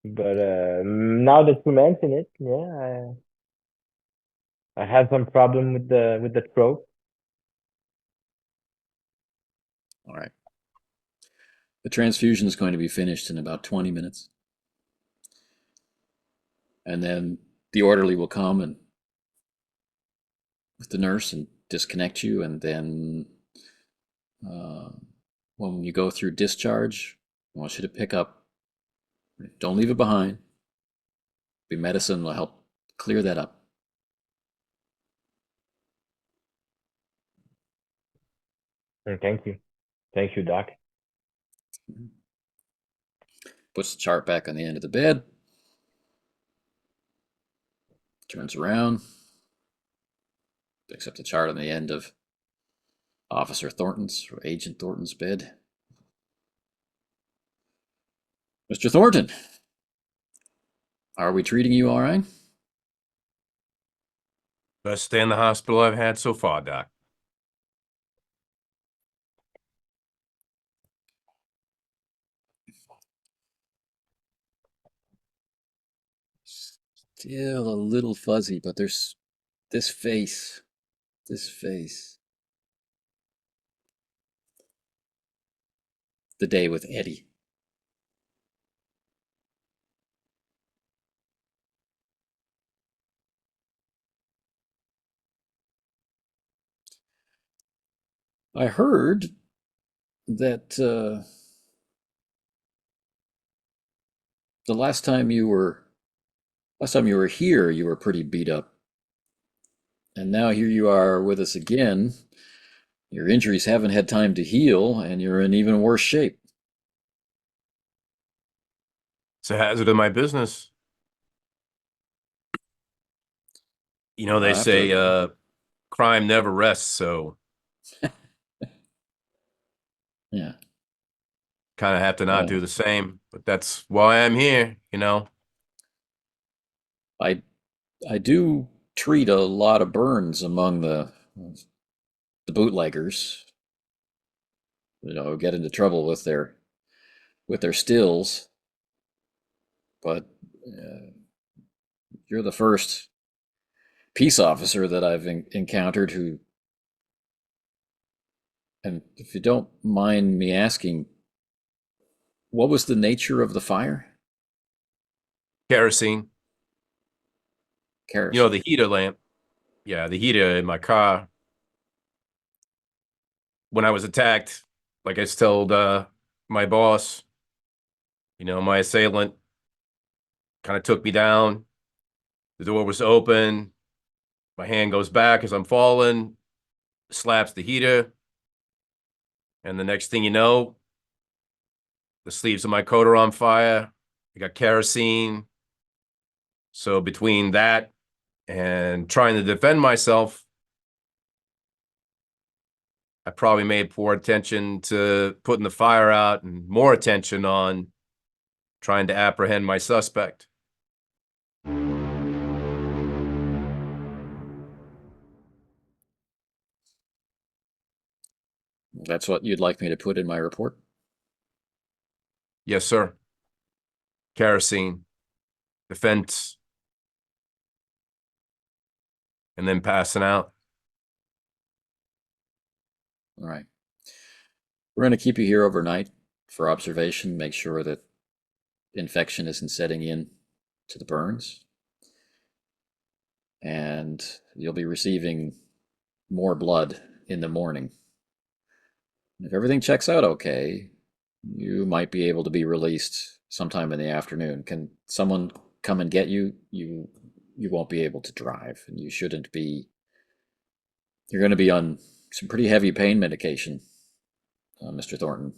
But now that you mention it, yeah, I had some problem with the throat. All right. The transfusion is going to be finished in about 20 minutes. And then the orderly will come and with the nurse and disconnect you. And then when you go through discharge, I want you to pick up. Don't leave it behind. The medicine will help clear that up. Thank you, Doc. Puts the chart back on the end of the bed. Turns around. Picks up the chart on the end of Officer Thornton's or Agent Thornton's bed. Mr. Thornton, are we treating you all right? Best stay in the hospital I've had so far, Doc. Still a little fuzzy, but there's this face. This face. The day with Eddie. I heard that the last time you were here, you were pretty beat up, and now here you are with us again. Your injuries haven't had time to heal, and you're in even worse shape. It's a hazard of my business. You know, they I'll have say to- crime never rests, so Yeah. kind of have to not do Well, the same. But that's why I'm here, you know. I do treat a lot of burns among the bootleggers. You know, get into trouble with their stills, but you're the first peace officer that I've encountered who, and if you don't mind me asking, what was the nature of the fire? Kerosene. Kerosene. You know, the heater lamp. Yeah, the heater in my car. When I was attacked, like I told my boss, you know, my assailant kind of took me down. The door was open. My hand goes back as I'm falling, slaps the heater. And the next thing you know, the sleeves of my coat are on fire. I got kerosene. So between that and trying to defend myself, I probably made poor attention to putting the fire out and more attention on trying to apprehend my suspect. That's what you'd like me to put in my report? Yes, sir. Kerosene, defense, and then passing out. All right. We're going to keep you here overnight for observation, make sure that infection isn't setting in to the burns. And you'll be receiving more blood in the morning. If everything checks out okay, you might be able to be released sometime in the afternoon. Can someone come and get you? You won't be able to drive, and you shouldn't be. You're going to be on some pretty heavy pain medication, Mr. Thornton,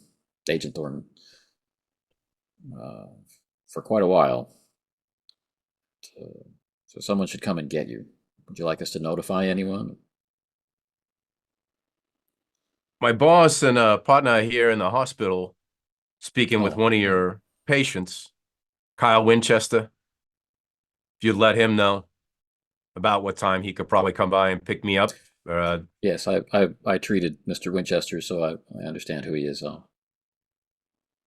Agent Thornton, for quite a while. So someone should come and get you. Would you like us to notify anyone? My boss and a partner here in the hospital speaking with Oh. one of your patients, Kyle Winchester. If you'd let him know about what time he could probably come by and pick me up. Yes, I treated Mr. Winchester, so I understand who he is.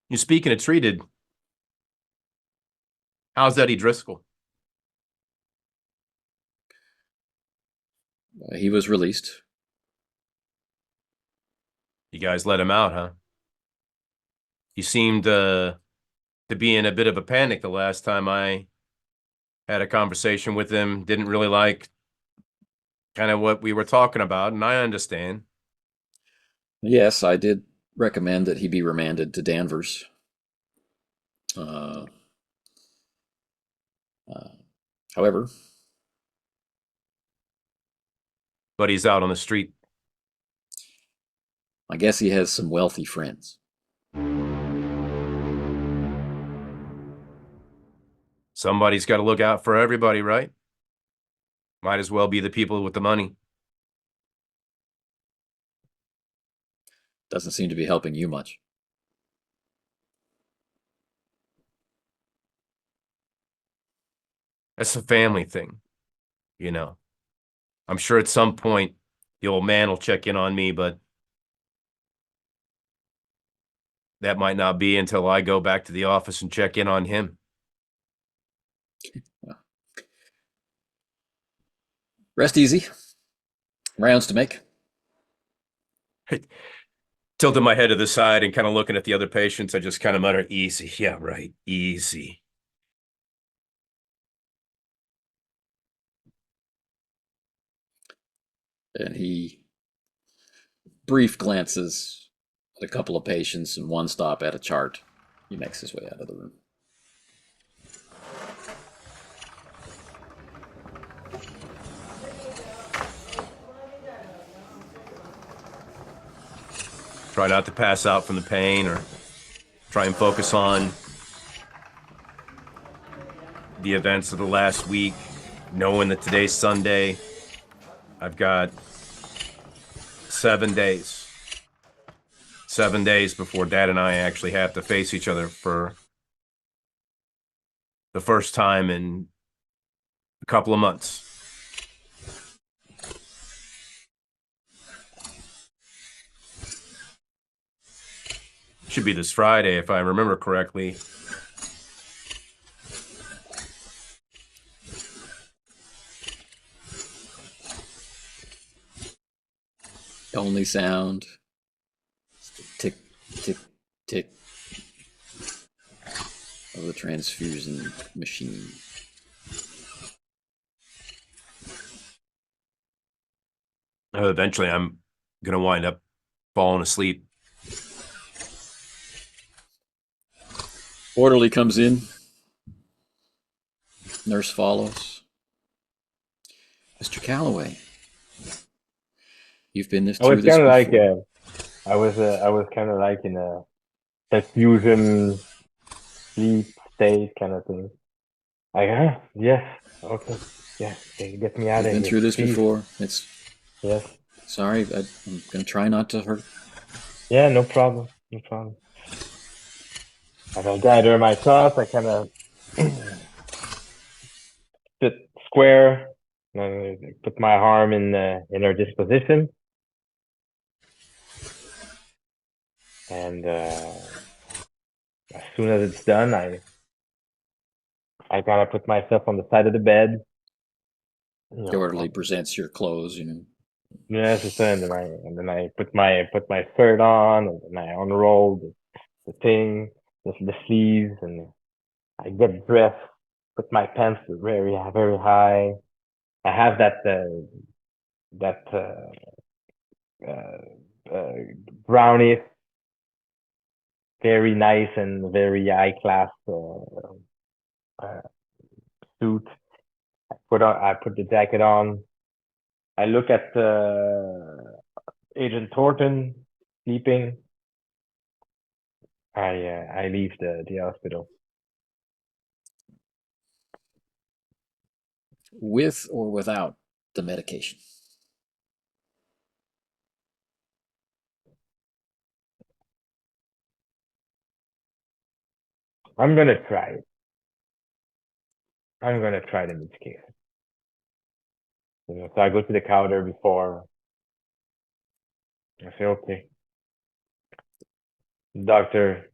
You're speaking of treated. How's Eddie Driscoll? He was released. You guys let him out, huh? He seemed to be in a bit of a panic the last time I had a conversation with him. Didn't really like kind of what we were talking about, and I understand. Yes, I did recommend that he be remanded to Danvers. However, But he's out on the street. I guess he has some wealthy friends. Somebody's got to look out for everybody, right? Might as well be the people with the money. Doesn't seem to be helping you much. That's a family thing, you know. I'm sure at some point the old man will check in on me, but that might not be until I go back to the office and check in on him. Rest easy. Rounds to make. Tilting my head to the side and kind of looking at the other patients, I just kind of mutter, easy. Yeah, right. Easy. And he brief glances at a couple of patients and one stop at a chart. He makes his way out of the room. Try not to pass out from the pain or try and focus on the events of the last week, knowing that today's Sunday. I've got 7 days. 7 days before Dad and I actually have to face each other for the first time in a couple of months. Should be this Friday, if I remember correctly. The only sound is the tick, tick, tick of the transfusion machine. Eventually, I'm going to wind up falling asleep. Orderly comes in. Nurse follows. Mr. Calloway, you've been I through was this kind of before. like, I was kind of like in a confusion sleep state kind of thing. Like, yes, okay, yes, get me out You've of been here, through this please. before. It's Yes, sorry. I'm gonna try not to hurt. yeah, no problem, no problem. As I gather my thoughts, I kind of sit square, put my arm in her disposition, and as soon as it's done, I kind of put myself on the side of the bed. The orderly presents your clothes. Yes, it's and then I put my shirt on, and then I unroll the thing, the sleeves, and I get dressed, put my pants very very high. I have that brownish, very nice and very high class uh, suit. I put the jacket on. I look at Agent Thornton sleeping. I leave the hospital. With or without the medication. I'm gonna try it. I'm gonna try it in this case. So I go to the counter before. I say, okay, doctor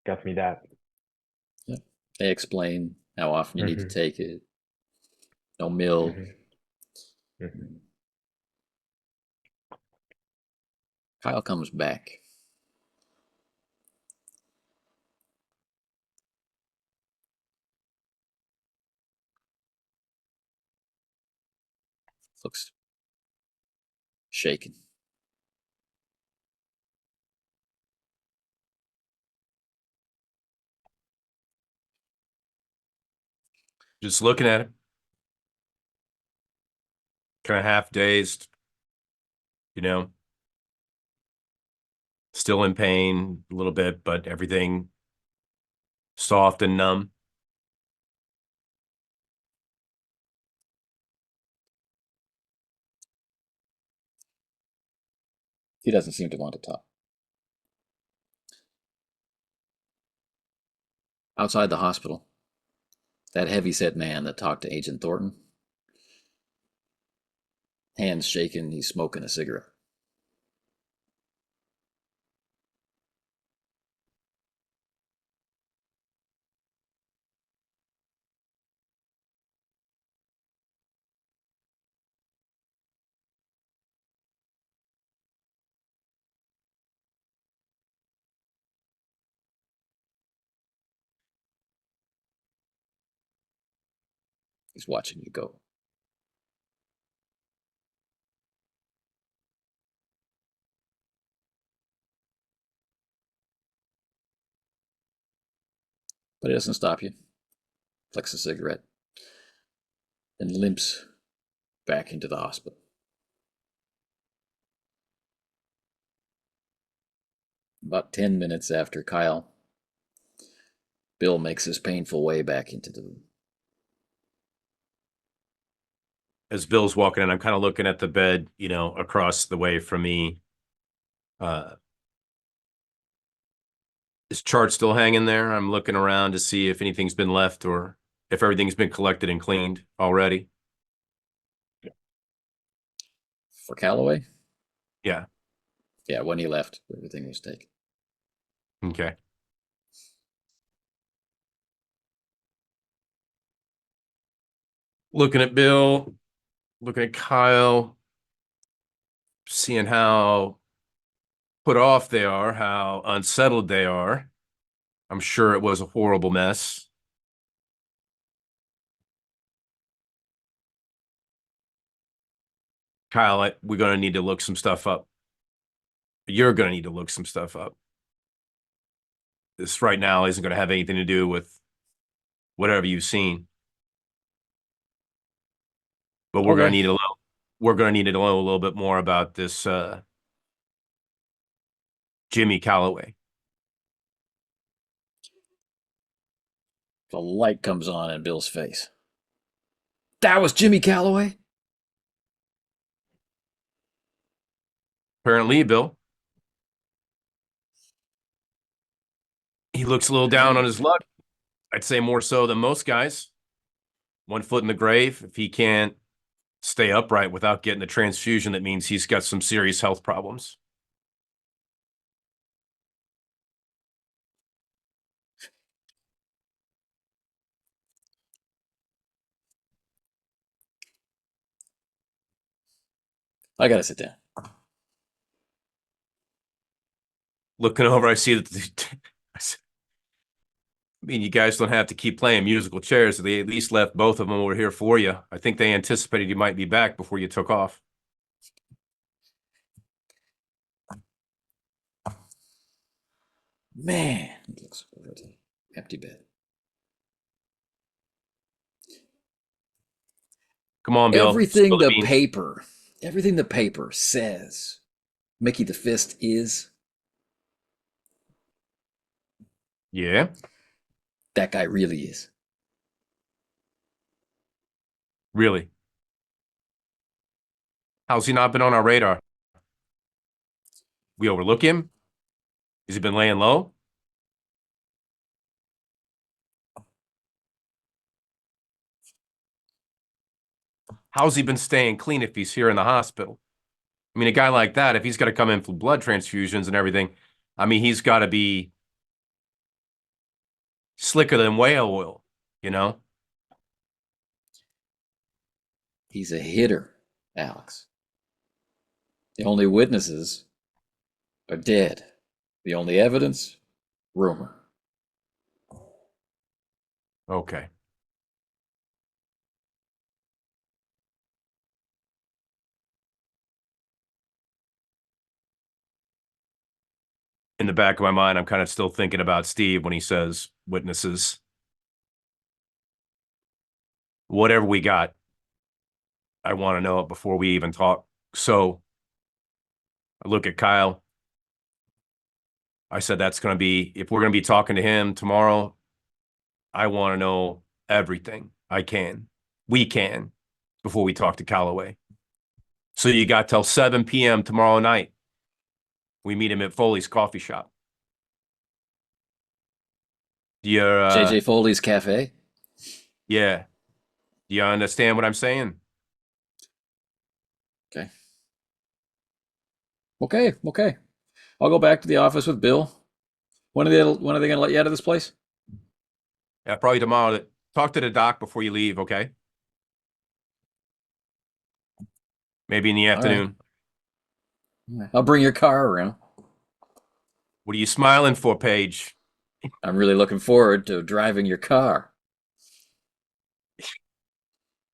got me that. Yeah. They explain how often you need to Mhm. take it. No mill. Mhm. Mhm. Kyle comes back. Looks shaken. Just looking at it, kind of half dazed, still in pain a little bit, but everything soft and numb. He doesn't seem to want to talk. Outside the hospital, that heavy-set man that talked to Agent Thornton, hands shaking, he's smoking a cigarette. He's watching you go. But it doesn't stop you. Flicks a cigarette and limps back into the hospital. About 10 minutes after Kyle, Bill makes his painful way back into the room. As Bill's walking in, I'm kind of looking at the bed, across the way from me. Is chart still hanging there? I'm looking around to see if anything's been left or if everything's been collected and cleaned already. For Calloway? Yeah. Yeah, when he left, everything was taken. Okay. Looking at Bill, looking at Kyle, seeing how put off they are, how unsettled they are. I'm sure it was a horrible mess. Kyle, we're going to need to look some stuff up. You're going to need to look some stuff up. This right now isn't going to have anything to do with whatever you've seen. But we're going to need to know a little bit more about this Jimmy Calloway. The light comes on in Bill's face. That was Jimmy Calloway? Apparently, Bill. He looks a little down on his luck. I'd say more so than most guys. 1 foot in the grave. If he can't stay upright without getting the transfusion, that means he's got some serious health problems. I gotta sit down. Looking over, I see that I mean, you guys don't have to keep playing musical chairs. They at least left both of them over here for you. I think they anticipated you might be back before you took off. Man, it looks over the empty bed. Come on, Bill. Everything the paper says Mickey the Fist is. Yeah. That guy really is. Really? How's he not been on our radar? We overlook him? Has he been laying low? How's he been staying clean if he's here in the hospital? I mean, a guy like that, if he's got to come in for blood transfusions and everything, I mean, he's got to be slicker than whale oil, He's a hitter, Alex. The only witnesses are dead. The only evidence, rumor. Okay. In the back of my mind, I'm kind of still thinking about Steve when he says witnesses. Whatever we got, I want to know it before we even talk. So I look at Kyle. I said, that's going to be, if we're going to be talking to him tomorrow, I want to know everything we can, before we talk to Calloway. So you got till 7 p.m. tomorrow night. We meet him at Foley's coffee shop. JJ Foley's Cafe? Yeah. Do you understand what I'm saying? Okay. I'll go back to the office with Bill. When are they going to let you out of this place? Yeah, probably tomorrow. Talk to the doc before you leave, okay? Maybe in the afternoon. Right. I'll bring your car around. What are you smiling for, Paige? I'm really looking forward to driving your car.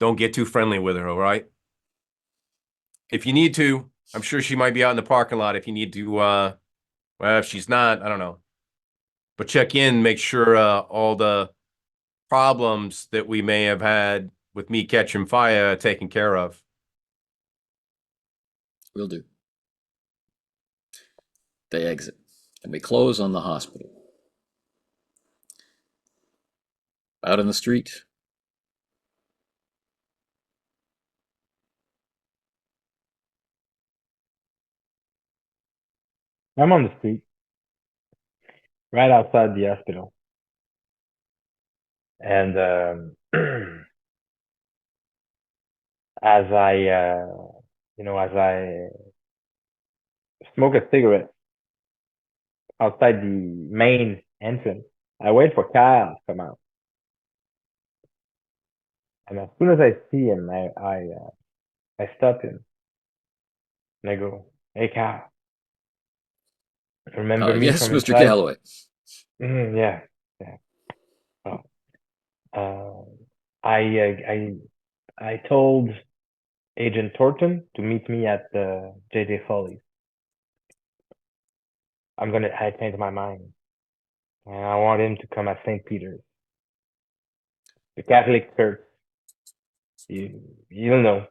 Don't get too friendly with her, all right? If you need to, I'm sure she might be out in the parking lot if you need to, well, if she's not, I don't know. But check in, make sure all the problems that we may have had with me catching fire are taken care of. Will do. They exit, and we close on the hospital. Out in the street, I'm on the street, right outside the hospital. And as as I smoke a cigarette outside the main entrance, I wait for Kyle to come out. And as soon as I see him, I stop him and I go, "Hey, Kyle, remember me yes, from Mr. inside?" Calloway. Yeah, yeah. Oh. I told Agent Thornton to meet me at the JJ Follies. I changed my mind. And I want him to come at St. Peter's. The Catholic Church. You'll know.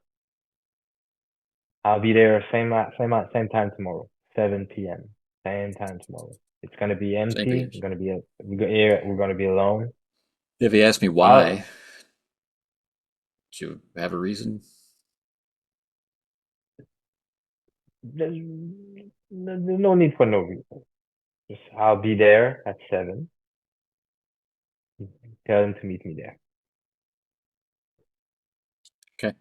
I'll be there same time tomorrow. 7 p.m. Same time tomorrow. It's gonna be St. empty. Peter's. We're gonna be alone. If he asked me I'll, why, do you have a reason? there's, there's no need for no reason. Just I'll be there at 7. Tell him to meet me there. Okay.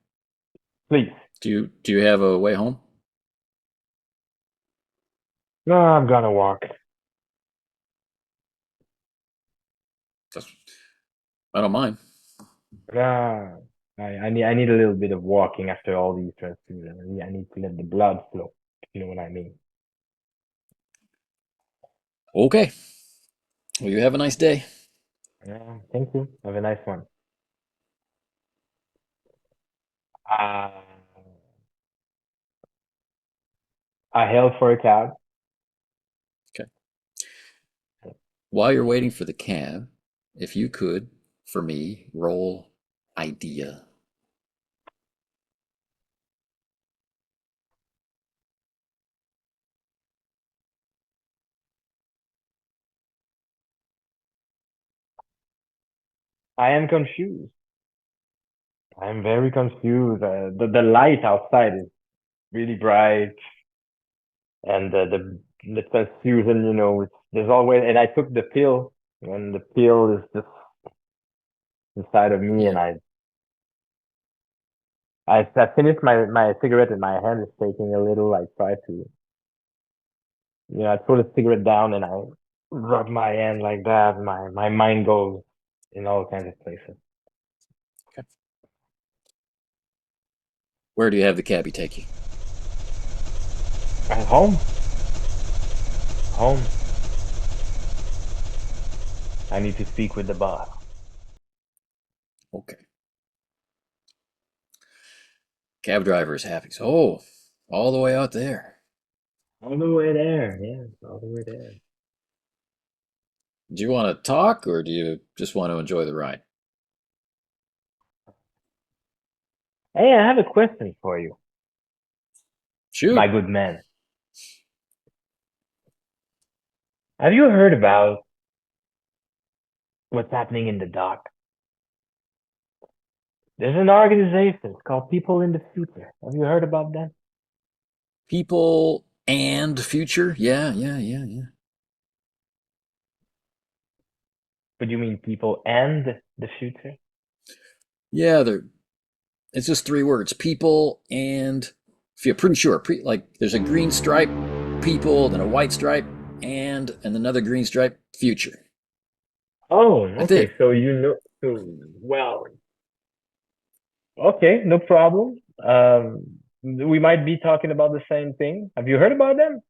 Please. Do you have a way home? No, I'm gonna walk. I don't mind. Ah, I need a little bit of walking after all these transfusions. I need to let the blood flow. You know what I mean? Okay. Well, you have a nice day. Yeah, thank you. Have a nice one. Uh, I hailed for a cab. Okay. While you're waiting for the cab, if you could, for me, roll idea. I am confused. I am very confused. The light outside is really bright, and the transfusion, there's always. And I took the pill, and the pill is just inside of me, and Yeah. I finished my cigarette and my hand is shaking a little. I try to, I throw the cigarette down and I rub my hand like that. My mind goes in all kinds of places. Okay. Where do you have the cabbie take you? At home. Home. I need to speak with the boss. Okay. Cab driver is happy. So, oh, all the way out there. All the way there. Yeah, all the way there. Do you want to talk or do you just want to enjoy the ride? Hey, I have a question for you, Shoot. my good man. Have you heard about what's happening in the dock? There's an organization called People in the Future. Have you heard about that? People and future? Yeah. But you mean people and the future? Yeah, it's just 3 words. People and feel pretty sure. Like there's a green stripe, people, then a white stripe, and another green stripe, future. Oh, I okay. think. So well, okay, no problem. We might be talking about the same thing. Have you heard about them?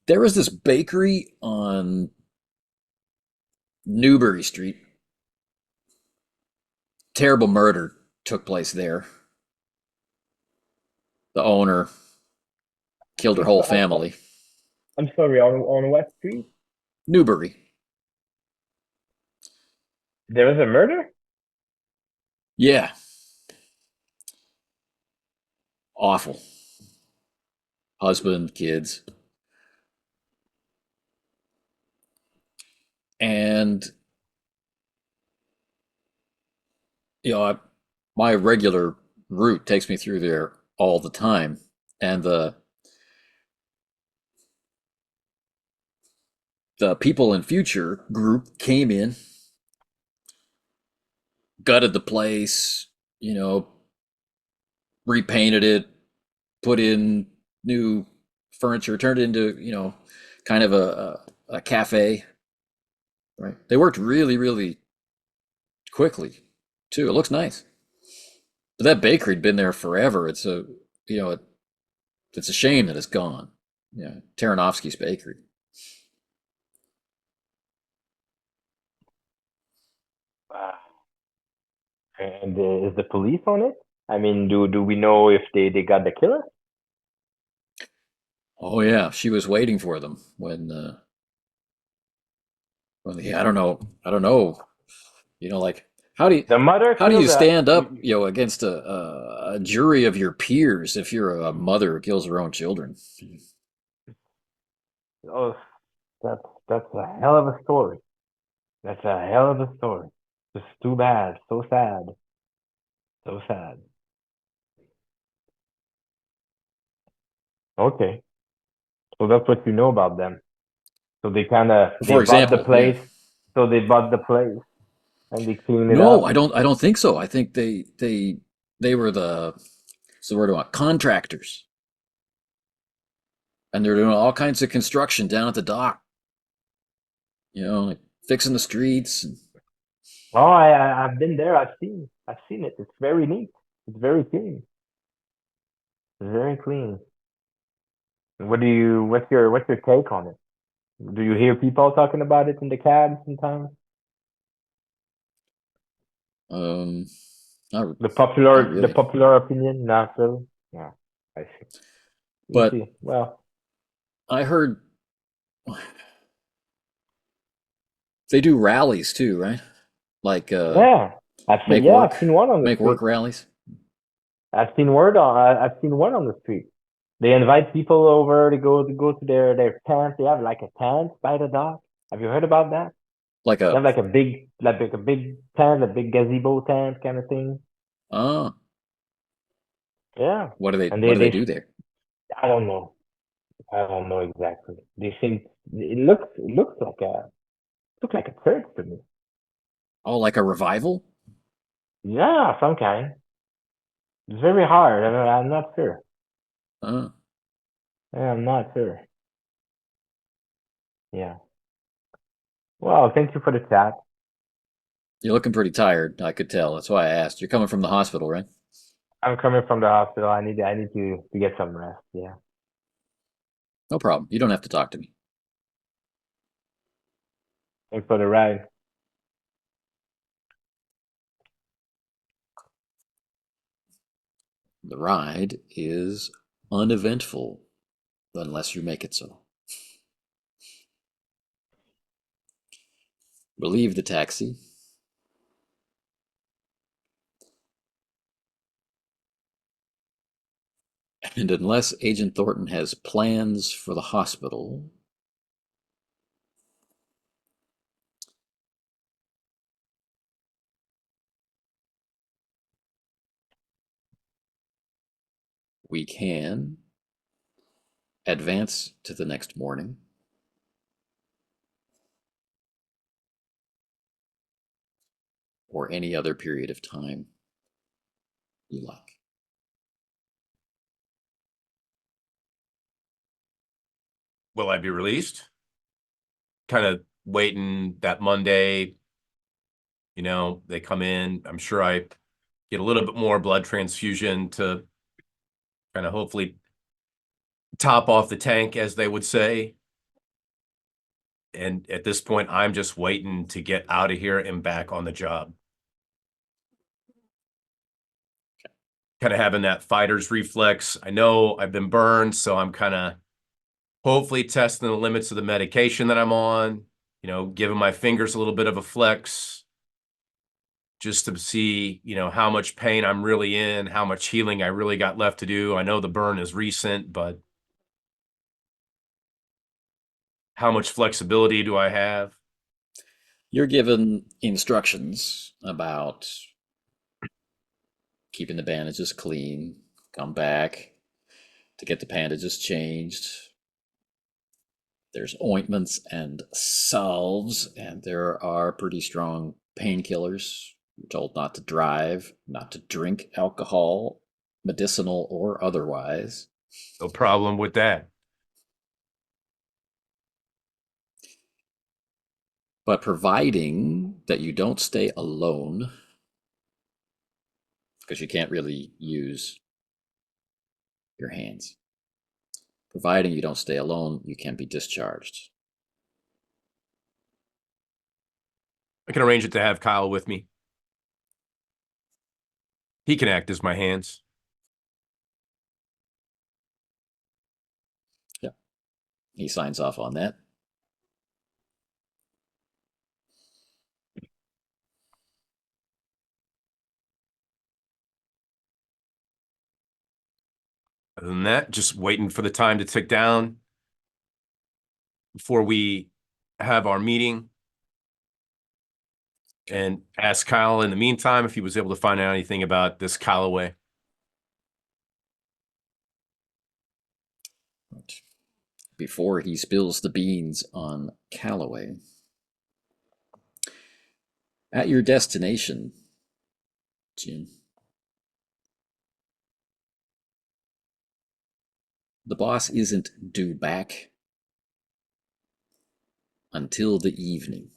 There was this bakery on Newbury Street. terrible murder took place there. The owner killed her whole family. I'm sorry, on what street? Newbury. There was a murder? Yeah. Awful. Husband, kids. And, my regular route takes me through there all the time. And the people in future group came in, gutted the place, repainted it, put in new furniture, turned it into, kind of a cafe. Right. They worked really, really quickly too. It looks nice. But that bakery'd been there forever. It's it's a shame that it's gone. Yeah. Taranovsky's bakery. Wow. And is the police on it? I mean, do we know if they got the killer? Oh yeah. She was waiting for them I don't know. Like The mother how do killed you stand up, the. against a jury of your peers if you're a mother who kills her own children? Oh, that's a hell of a story. That's a hell of a story. Just too bad. So sad. So sad. Okay. So that's what you know about them. So they For bought the example, yeah. place. So they bought the place and they cleaned it No, up. I don't think so. I think they were what's the word I want, contractors. And they're doing all kinds of construction down at the dock. Like fixing the streets. Oh, I've been there. I've seen it. It's very neat. It's very clean. It's very clean. What's your take on it? Do you hear people talking about it in the cabs sometimes? Um not, The not popular the really. popular opinion, not really. Yeah, I see. You But see. Well, I heard they do rallies too, right? Like yeah. make I've work seen one on the make street. work rallies. I've seen one on the street. They invite people over to go to their tent. They have like a tent by the dock. Have you heard about that? Like They a have like a big tent, a big gazebo tent kind of thing. uh Yeah. And what do they do there? I don't know. I don't know exactly. They seem it looks like a church to me. Oh, like a revival? Yeah, some kind. It's very hard. I'm not sure. Uh Yeah, I'm not sure. Yeah. Well, thank you for the chat. You're looking pretty tired, I could tell. That's why I asked. You're coming from the hospital, right? I'm coming from the hospital. I need to get some rest. Yeah. No problem. You don't have to talk to me. Thanks for the ride. The ride is uneventful unless you make it so. We leave the taxi. And unless Agent Thornton has plans for the hospital, we can advance to the next morning or any other period of time you like. Will I be released? Kind of waiting that Monday. They come in. I'm sure I get a little bit more blood transfusion to kind of hopefully top off the tank, as they would say. And at this point, I'm just waiting to get out of here and back on the job. kind of having that fighter's reflex. I know I've been burned, so I'm kind of hopefully testing the limits of the medication that I'm on, you know, giving my fingers a little bit of a flex just to see, you know, how much pain I'm really in, how much healing I really got left to do. I know the burn is recent, but how much flexibility do I have? You're given instructions about keeping the bandages clean, come back to get the bandages changed. There's ointments and salves, and there are pretty strong painkillers. You're told not to drive, not to drink alcohol, medicinal or otherwise. No problem with that. But providing that you don't stay alone, because you can't really use your hands. Providing you don't stay alone, you can be discharged. I can arrange it to have Kyle with me. He can act as my hands. Yeah. He signs off on that. Other than that, just waiting for the time to tick down before we have our meeting, and ask Kyle in the meantime if he was able to find out anything about this Calloway. Before he spills the beans on Calloway. At your destination, Jim, the boss isn't due back until the evening.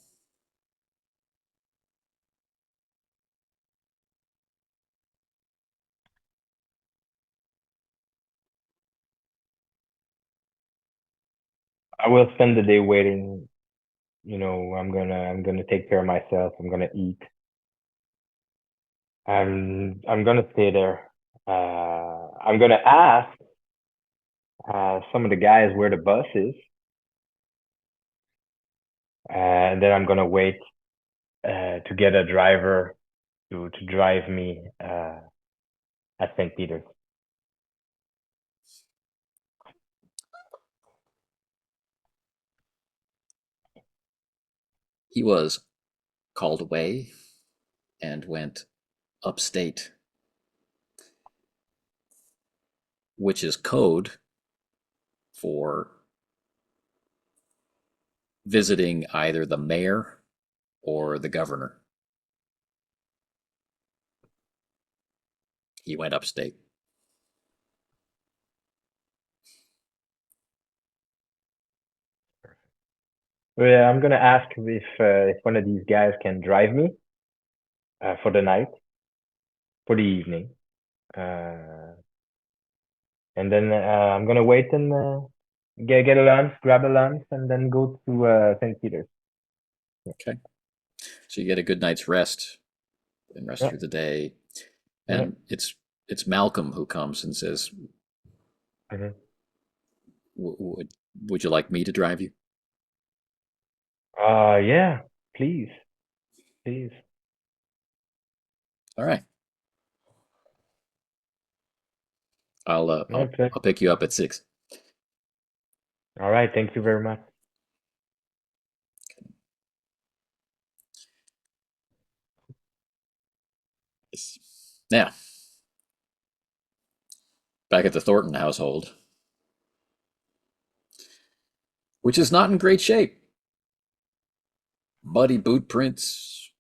I will spend the day waiting. You know, I'm gonna take care of myself. I'm gonna eat. I'm gonna stay there. I'm gonna ask some of the guys where the bus is, and then I'm gonna wait to get a driver to drive me at St. Peter's. He was called away and went upstate, which is code for visiting either the mayor or the governor. He went upstate. So yeah, I'm gonna ask if one of these guys can drive me for the night, for the evening, and then I'm gonna wait and get a lunch, grab a lunch, and then go to St. Peter's. Okay. So you get a good night's rest and rest Yeah. through the day. Yeah. And it's Malcolm who comes and says, Mhm. would you like me to drive you? Yeah, please, please. All right. I'll Okay. I'll pick you up at 6. All right, thank you very much. Now, back at the Thornton household, which is not in great shape. Muddy boot prints,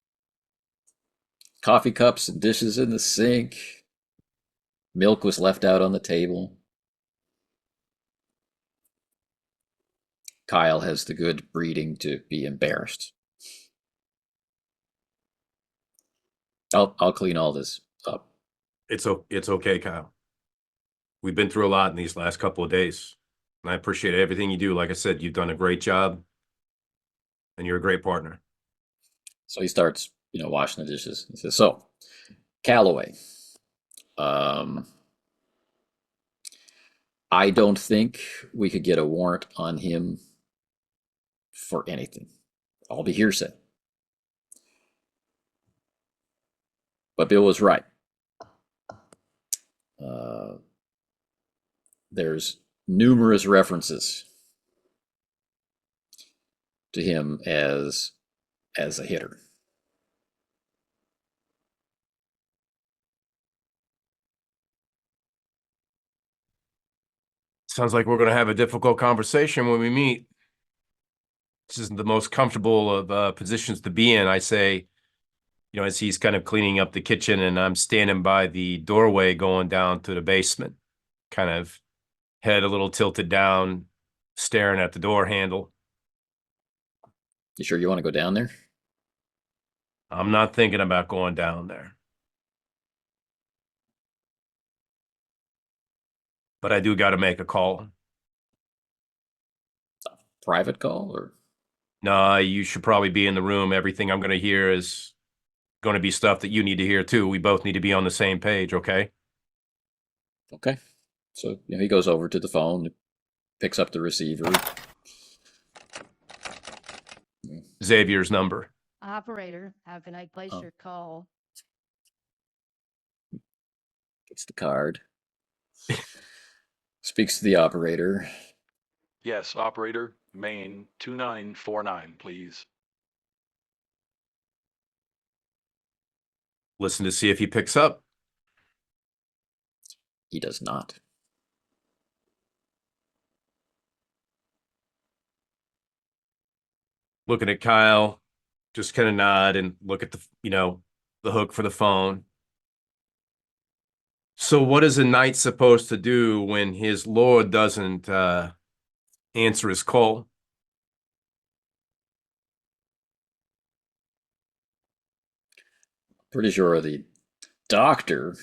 coffee cups and dishes in the sink. Milk was left out on the table. Kyle has the good breeding to be embarrassed. I'll clean all this up. It's okay, Kyle. We've been through a lot in these last couple of days, and I appreciate everything you do. Like I said, you've done a great job, and you're a great partner. So he starts, washing the dishes. He says, "So, Calloway, Um, I don't think we could get a warrant on him for anything. All be hearsay. But Bill was right. There's numerous references to him as a hitter. Sounds like we're going to have a difficult conversation when we meet. This isn't the most comfortable of positions to be in. I say, as he's kind of cleaning up the kitchen and I'm standing by the doorway going down to the basement, kind of head a little tilted down, staring at the door handle. You sure you want to go down there? I'm not thinking about going down there. But I do got to make a call. Private call or? Nah, you should probably be in the room. Everything I'm going to hear is going to be stuff that you need to hear too. We both need to be on the same page, okay? Okay. So he goes over to the phone, picks up the receiver. Xavier's number. Operator, how can I place your call? Gets the card. Speaks to the operator. Yes, operator, Maine 2949, please. Listen to see if he picks up. He does not. Looking at Kyle, just kind of nod and look at the hook for the phone. So what is a knight supposed to do when his lord doesn't answer his call? Pretty sure the doctor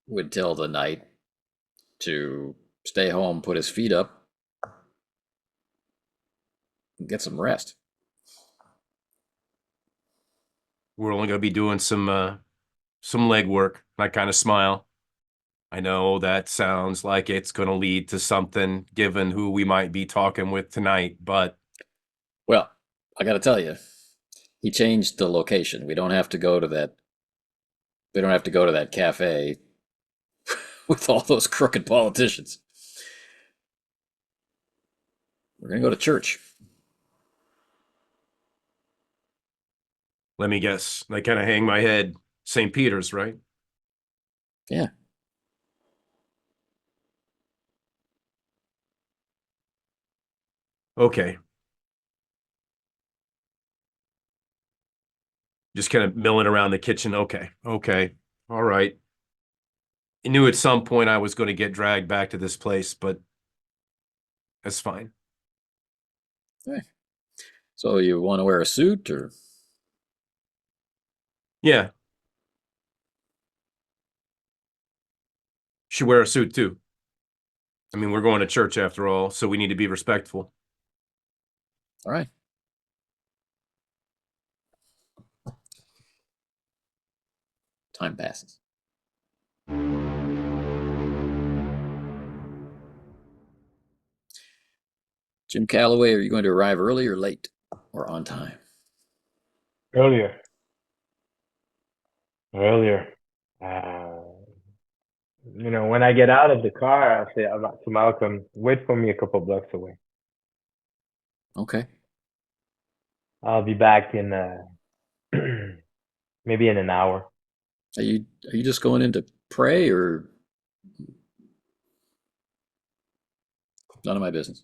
would tell the knight to stay home, put his feet up, and get some rest. We're only going to be doing some leg work. I kind of smile. I know that sounds like it's going to lead to something given who we might be talking with tonight, but... Well, I got to tell you, he changed the location. We don't have to go to that. We don't have to go to that cafe with all those crooked politicians. We're going to go to church. Let me guess. I kind of hang my head. St. Peter's, right? Yeah. Okay. Just kind of milling around the kitchen. Okay. All right. I knew at some point I was going to get dragged back to this place, but that's fine. Okay. So you want to wear a suit or? Yeah. Should wear a suit too. I mean, we're going to church after all, so we need to be respectful. All right. Time passes. Jim Calloway, are you going to arrive early or late or on time? Earlier. When I get out of the car, I'll say to Malcolm, wait for me a couple blocks away. Okay. I'll be back in maybe in an hour. Are you just going in to pray or? None of my business.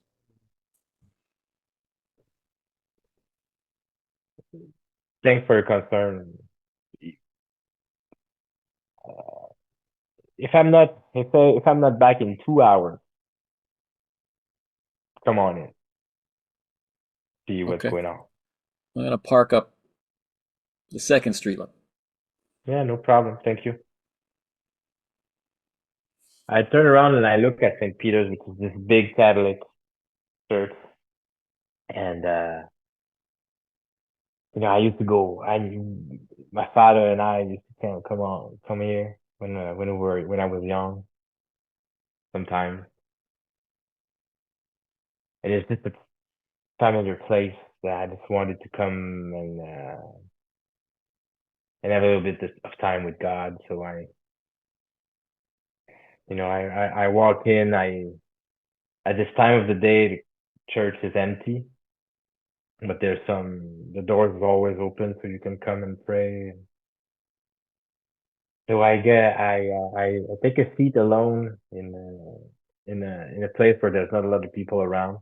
Thanks for your concern. If I'm not back in 2 hours, come on in. See what's Okay. going on. I'm going to park up the 2nd Street lot. Yeah, no problem. Thank you. I turn around and I look at St. Peter's, which is this big Catholic church. And, I used to go, my father and I used to come here. when I was young. Sometimes it is just a familiar place that I just wanted to come and have a little bit of time with God. So I walk in. At this time of the day, the church is empty, but the doors are always open, so you can come and pray. So I take a seat alone in a place where there's not a lot of people around,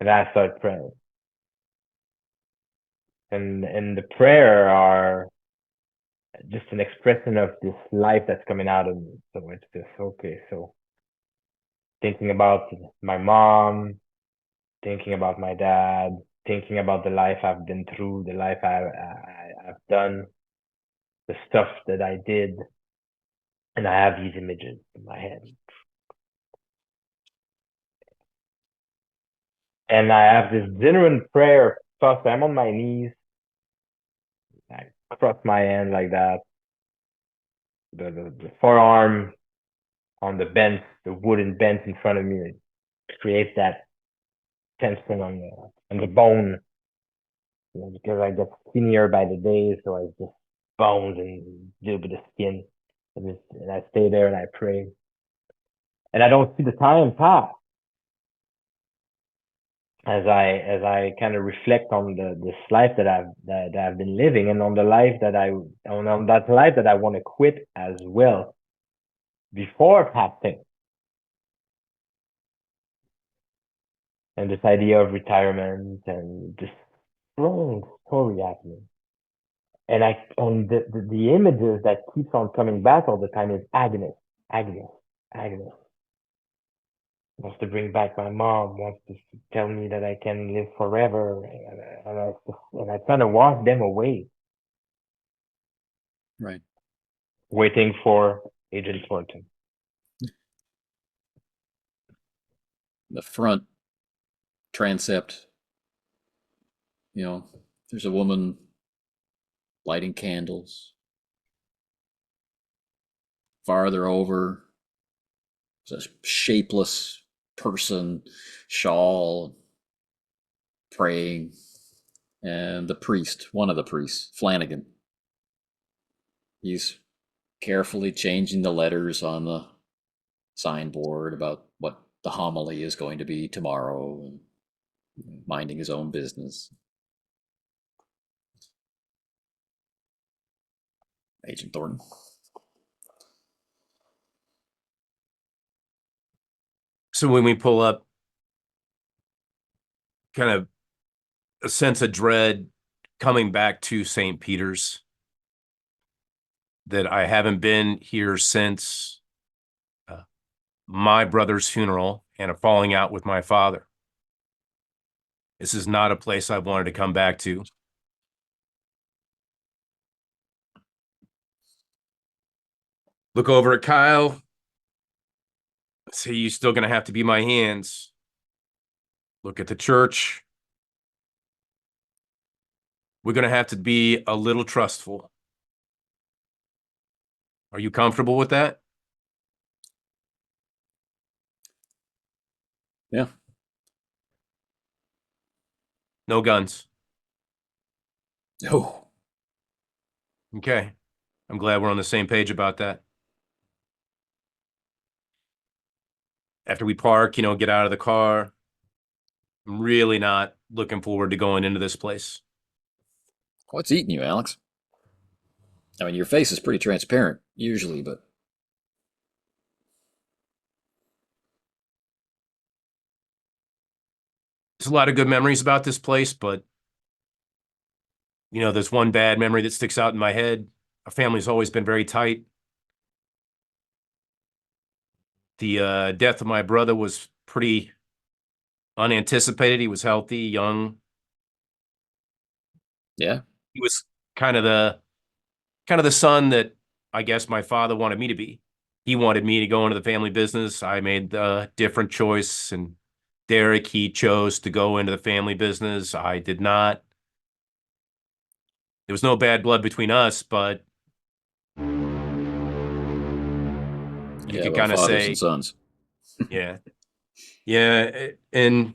and I start praying. And the prayer are just an expression of this life that's coming out of me. So it's just okay. So thinking about my mom, thinking about my dad, thinking about the life I've been through, the life I've done, the stuff that I did, and I have these images in my head. And I have this genuine prayer. First, I'm on my knees. I cross my hand like that. The forearm on the bench, the wooden bench in front of me, it creates that tension on the bone. Because I get skinnier by the day, so I just bones and a little bit of skin. And I stay there and I pray. And I don't see the time pass as I kind of reflect on this life that I've been living, and on that life that I want to quit as well before passing. And this idea of retirement and just throwing story at me. And the images that keeps on coming back all the time is agony. Wants to bring back my mom, wants to tell me that I can live forever, and I kind of wash them away. Right. Waiting for Agent Thornton. The front transept, there's a woman lighting candles. Farther over, there's a shapeless person, shawl, praying. And the priest, one of the priests, Flanagan, he's carefully changing the letters on the signboard about what the homily is going to be tomorrow, and minding his own business. Agent Thornton. So when we pull up, kind of a sense of dread coming back to St. Peter's, that I haven't been here since my brother's funeral and a falling out with my father. This is not a place I wanted to come back to. Look over at Kyle. Say, you're still going to have to be my hands. Look at the church. We're going to have to be a little trustful. Are you comfortable with that? Yeah. No guns. Oh. Okay. I'm glad we're on the same page about that. After we park, get out of the car, I'm really not looking forward to going into this place. What's eating you, Alex? I mean, your face is pretty transparent usually, but there's a lot of good memories about this place, but there's one bad memory that sticks out in my head. Our family's always been very tight. The death of my brother was pretty unanticipated. He was healthy, young. yeah. He was kind of the son that I guess my father wanted me to be. He wanted me to go into the family business. I made a different choice, and Derek, he chose to go into the family business. I did not. There was no bad blood between us, but You Yeah, could well, kind of fathers say, and sons. yeah, yeah, and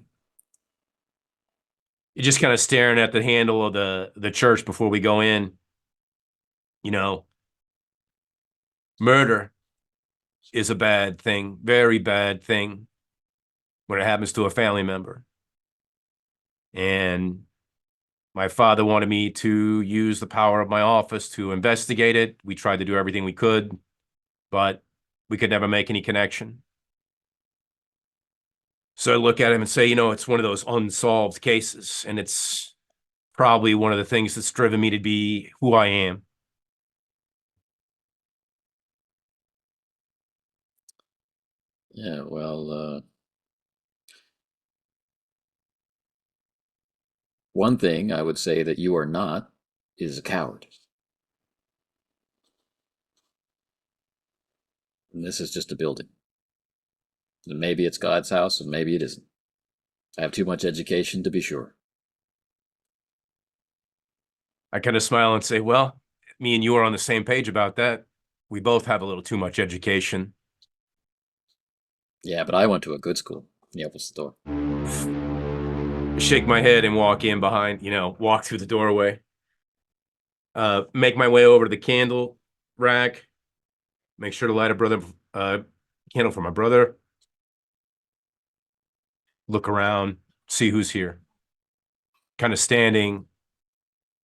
you're just kind of staring at the handle of the church before we go in. You know, murder is a bad thing, very bad thing when it happens to a family member. And my father wanted me to use the power of my office to investigate it. We tried to do everything we could, but we could never make any connection. So I look at him and say, it's one of those unsolved cases, and it's probably one of the things that's driven me to be who I am. Yeah, well, one thing I would say that you are not is a coward. And this is just a building. And maybe it's God's house, and maybe it isn't. I have too much education to be sure. I kind of smile and say, well, me and you are on the same page about that. We both have a little too much education. Yeah, but I went to a good school. He opens the door. Shake my head and walk in behind, walk through the doorway. Make my way over to the candle rack. Make sure to light a candle for my brother. Look around, see who's here. Kind of standing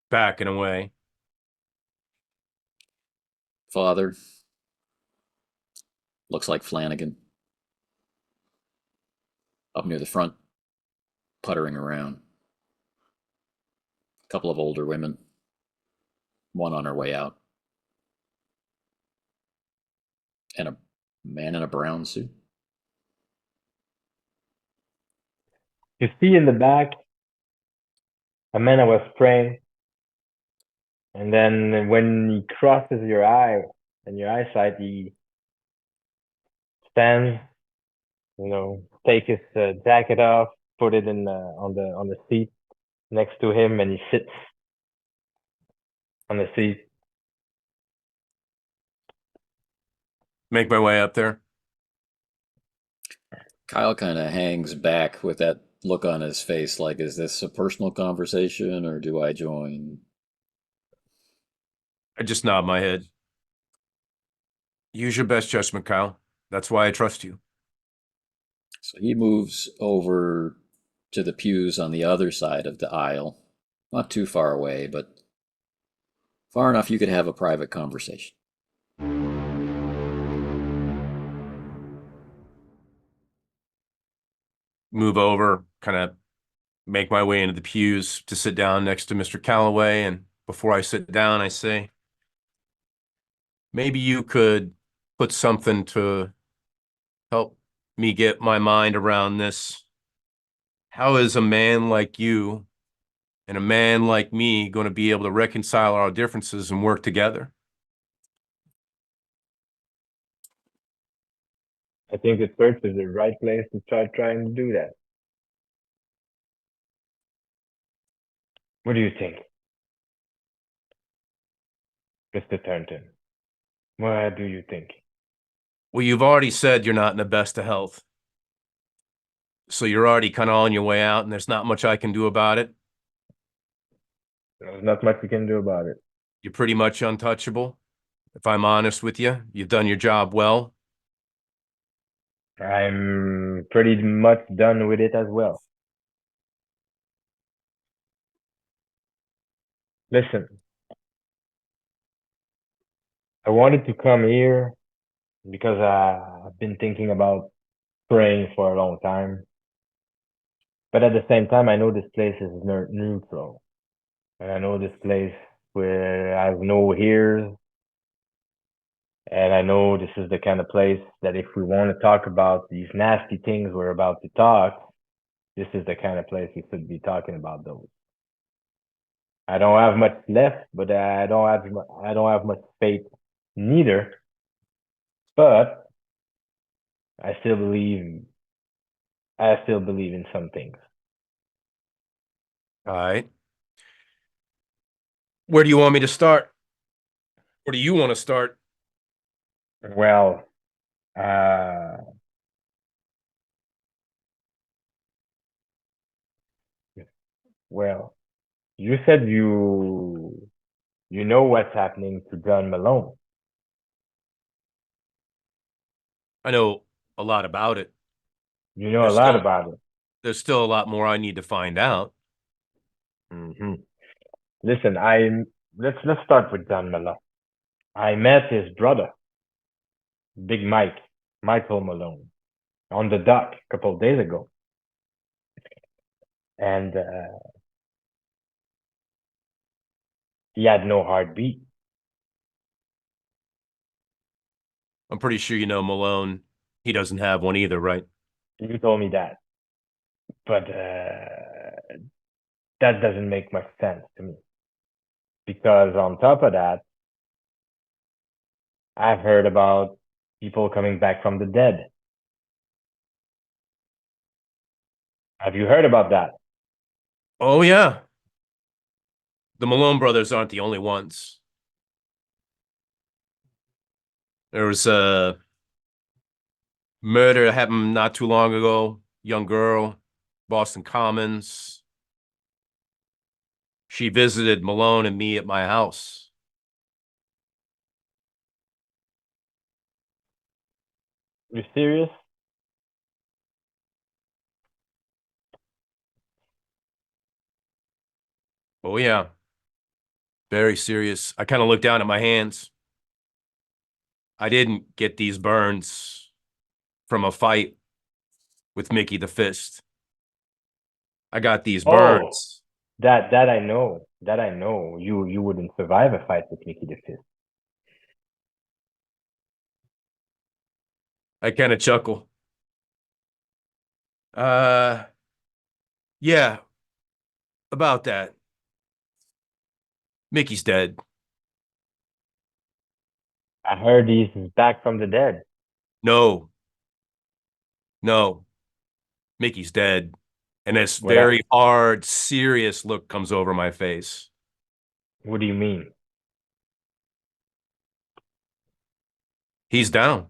back and away. Father. Looks like Flanagan. Up near the front, puttering around. A couple of older women. One on her way out. And a man in a brown suit. You see in the back a man I was praying, and then when he crosses your eye and your eyesight, he stands, take his jacket off, put it in on the seat next to him, and he sits on the seat. Make my way up there. Kyle kind of hangs back with that look on his face like, is this a personal conversation or do I join? I just nod my head. Use your best judgment, Kyle. That's why I trust you. So he moves over to the pews on the other side of the aisle. Not too far away, but far enough you could have a private conversation. Move over, kind of make my way into the pews to sit down next to Mr. Calloway. And before I sit down, I say, maybe you could put something to help me get my mind around this. How is a man like you and a man like me going to be able to reconcile our differences and work together? I think the church is the right place to start trying to do that. What do you think, Mr. Thornton? What do you think? Well, you've already said you're not in the best of health. So you're already kind of on your way out, and there's not much I can do about it. There's not much you can do about it. You're pretty much untouchable. If I'm honest with you, you've done your job well. I'm pretty much done with it as well. Listen, I wanted to come here because I've been thinking about praying for a long time. But at the same time, I know this place is neutral. And I know this place where I have no ears. And I know this is the kind of place that if we want to talk about these nasty things we're about to talk, this is the kind of place we should be talking about those. I don't have much left, but I don't have much faith neither. But I still believe in some things. All right. Where do you want me to start? Where do you want to start? Well, Uh, well, you said you know what's happening to John Malone. I know a lot about it. You know a There's lot still about it. there's still a lot more I need to find out. Hmm. Listen, let's start with John Malone. I met his brother, Big Mike, Michael Malone, on the dock a couple of days ago, and he had no heartbeat. I'm pretty sure you know Malone. He doesn't have one either, right? You told me that, but that doesn't make much sense to me because on top of that, I've heard about people coming back from the dead. Have you heard about that? Oh yeah. The Malone brothers aren't the only ones. There was a murder that happened not too long ago. Young girl, Boston Commons. She visited Malone and me at my house. You serious? Oh yeah. Very serious. I kind of looked down at my hands. I didn't get these burns from a fight with Mickey the Fist. I got these Oh, burns. that I know. That I know. You wouldn't survive a fight with Mickey the Fist. I kind of chuckle. Uh, yeah, about that. Mickey's dead. I heard he's back from the dead. No, no, Mickey's dead. And this What I, very hard, serious look comes over my face. what do you mean? He's down.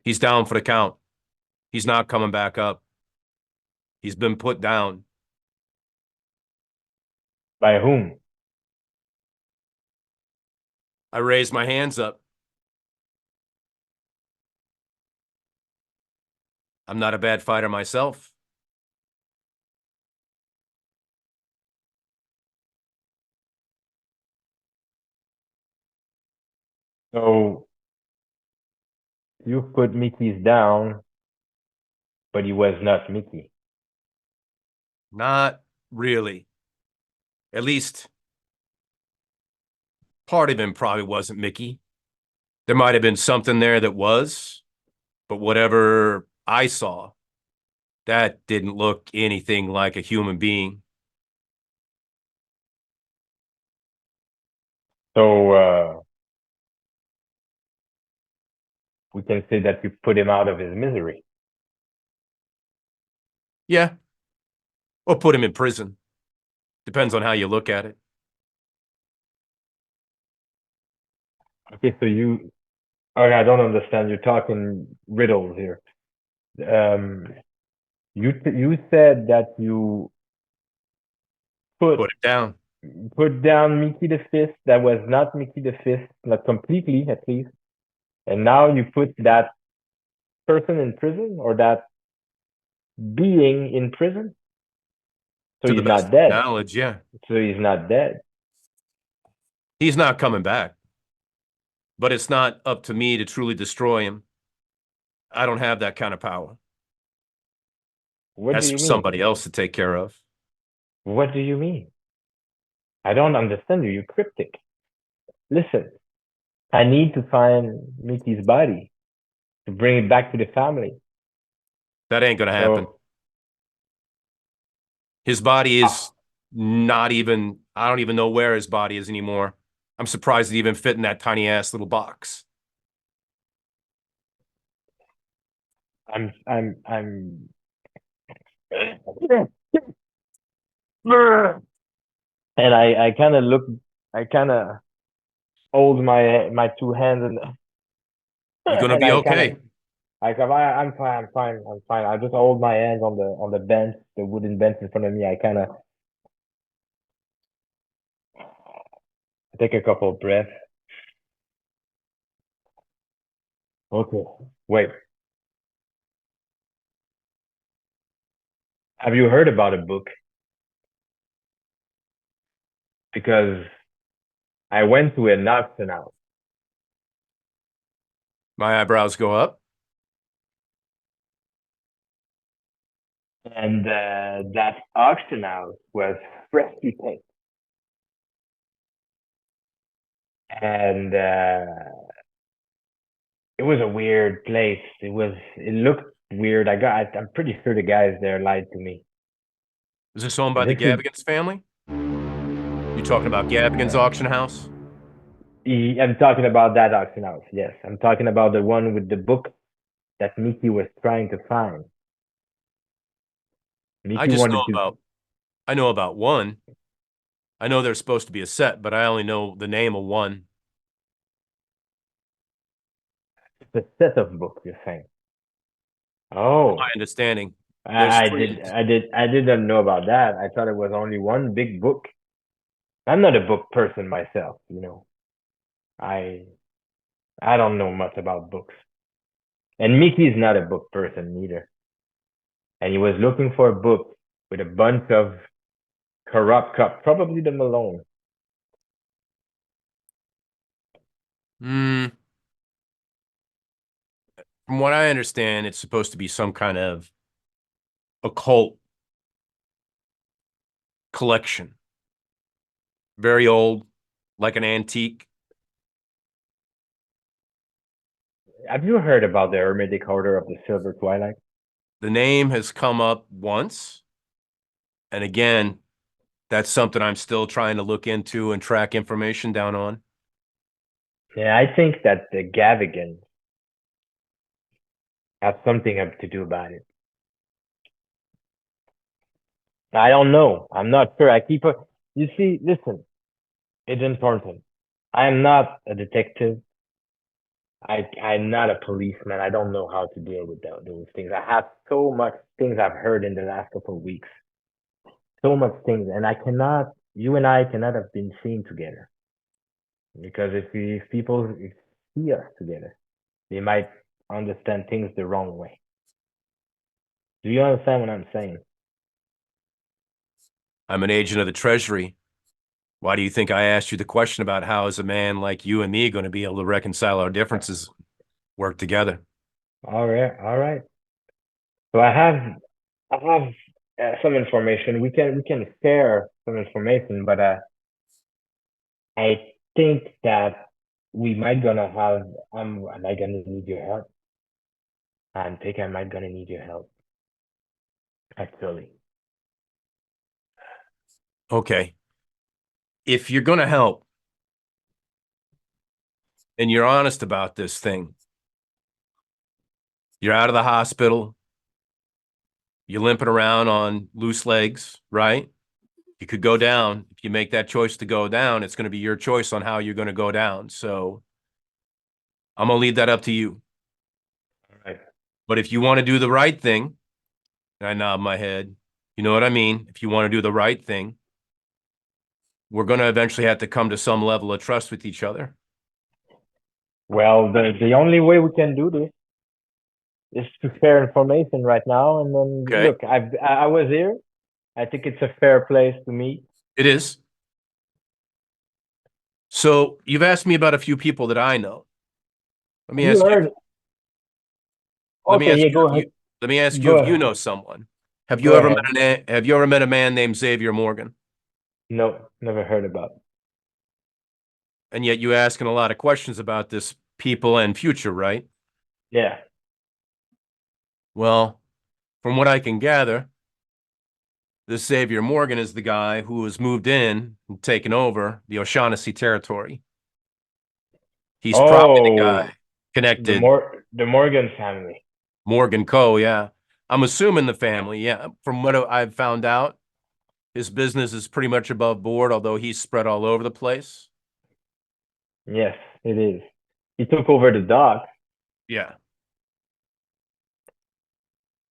He's down for the count. He's not coming back up. He's been put down. By whom? I raised my hands up. I'm not a bad fighter myself. So you put Mickey's down, but he was not Mickey. Not really. At least part of him probably wasn't Mickey. There might have been something there that was, but whatever I saw, that didn't look anything like a human being. So we can say that you put him out of his misery. Yeah, or put him in prison. Depends on how you look at it. Okay, so you. Okay, I don't understand. You're talking riddles here. Um, you said that you put Put it down put down Mickey the Fist. That was not Mickey the Fist, not completely at least. And now you put that person in prison or that being in prison. So to the he's best not of my dead. knowledge. Yeah, So he's not dead. he's not coming back, but it's not up to me to truly destroy him. I don't have that kind of power. What do That's you for mean? somebody else to take care of. What do you mean? I don't understand you. You're cryptic. Listen, I need to find Mickey's body to bring it back to the family. That ain't gonna happen. So His body ah, is not even, I don't even know where his body is anymore. I'm surprised it even fit in that tiny ass little box. I'm and I kind of look. I kind of hold my two hands and You're gonna and be I kind of okay. I'm fine. I'm fine. I'm fine. I just hold my hands on the bench, the wooden bench in front of me. I kind of take a couple of breaths. Okay. Wait. Have you heard about a book? Because I went to an auction house, My eyebrows go up. and that auction house was freshly painted, and it was a weird place. It looked weird. I'm pretty sure the guys there lied to me. Is this owned by the This is Gavigans family? You talking about Gavigan's auction house? I'm talking about that auction house. Yes, I'm talking about the one with the book that Mickey was trying to find. I Mickey just wanted know to. about I know about one. I know there's supposed to be a set, but I only know the name of one. It's a set of books. You're saying? Oh, My understanding. There's three. I didn't know about that. I thought it was only one big book. I'm not a book person myself. I I don't know much about books, and Mickey's not a book person either. And he was looking for a book with a bunch of corrupt cops, probably the Malone. Hmm. From what I understand, it's supposed to be some kind of occult collection. Very old, like an antique. Have you heard about the Hermetic Order of the Silver Twilight? The name has come up once. And again, that's something I'm still trying to look into and track information down on. Yeah, I think that the Gavigan has something to do about it. I don't know. I'm not sure. You see, listen, Agent Thornton. I am not a detective. I'm not a policeman. I don't know how to deal with those things. I have so much things I've heard in the last couple of weeks. So much things, and you and I cannot have been seen together because if people see us together, they might understand things the wrong way. Do you understand what I'm saying? I'm an agent of the Treasury. Why do you think I asked you the question about how is a man like you and me going to be able to reconcile our differences, work together? All right, all right. So I have some information. We can share some information, but I think that we might gonna have. Am I gonna need your help? I think I might gonna need your help. Actually, Okay. If you're going to help and you're honest about this thing, you're out of the hospital, you're limping around on loose legs, right? You could go down. If you make that choice to go down, it's going to be your choice on how you're going to go down. So I'm going to leave that up to you. all right. But if you want to do the right thing, and I nod my head, you know what I mean? If you want to do the right thing, we're going to eventually have to come to some level of trust with each other. Well, the only way we can do this is to share information right now, and then Okay. look. I was here. I think it's a fair place to meet. It is. So you've asked me about a few people that I know. Let me You ask you. heard? Let me Okay, ask yeah, you. go ahead. Let me ask you Go if you ahead. know someone. Go ahead. Have you ever met a man named Xavier Morgan? No, never heard about it. And yet you asking a lot of questions about this people and future, right? Yeah. Well, from what I can gather, this Xavier Morgan is the guy who has moved in and taken over the O'Shaughnessy territory. He's probably the Oh, guy connected. the Morgan family. Morgan Co. Yeah, I'm assuming the family. Yeah, from what I've found out, his business is pretty much above board, although he's spread all over the place. Yes, it is. He took over the dock. Yeah.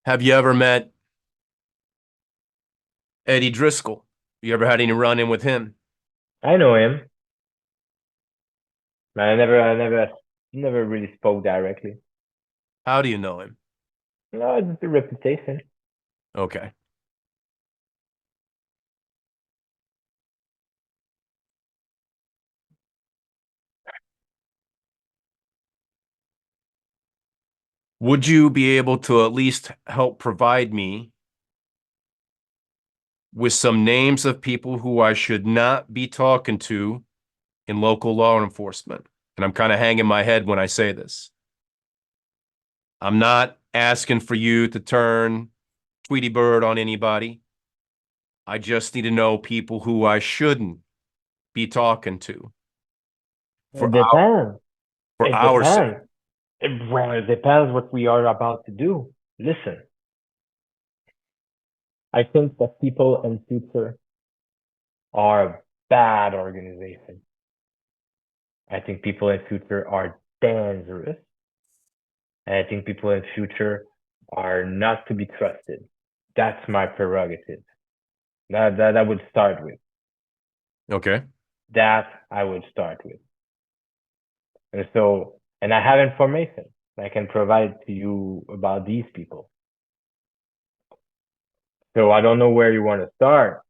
Have you ever met Eddie Driscoll? You ever had any run-in with him? I know him. I never really spoke directly. How do you know him? No, it's just a reputation. Okay. Would you be able to at least help provide me with some names of people who I should not be talking to in local law enforcement? And I'm kind of hanging my head when I say this. I'm not asking for you to turn Tweety Bird on anybody. I just need to know people who I shouldn't be talking to for It depends. It our sake. depends. Well, it depends what we are about to do. Listen, I think that people in future are a bad organization. I think people in future are dangerous. And I think people in future are not to be trusted. That's my prerogative. That I would start with. Okay. That I would start with. And I have information I can provide to you about these people. So I don't know where you want to start,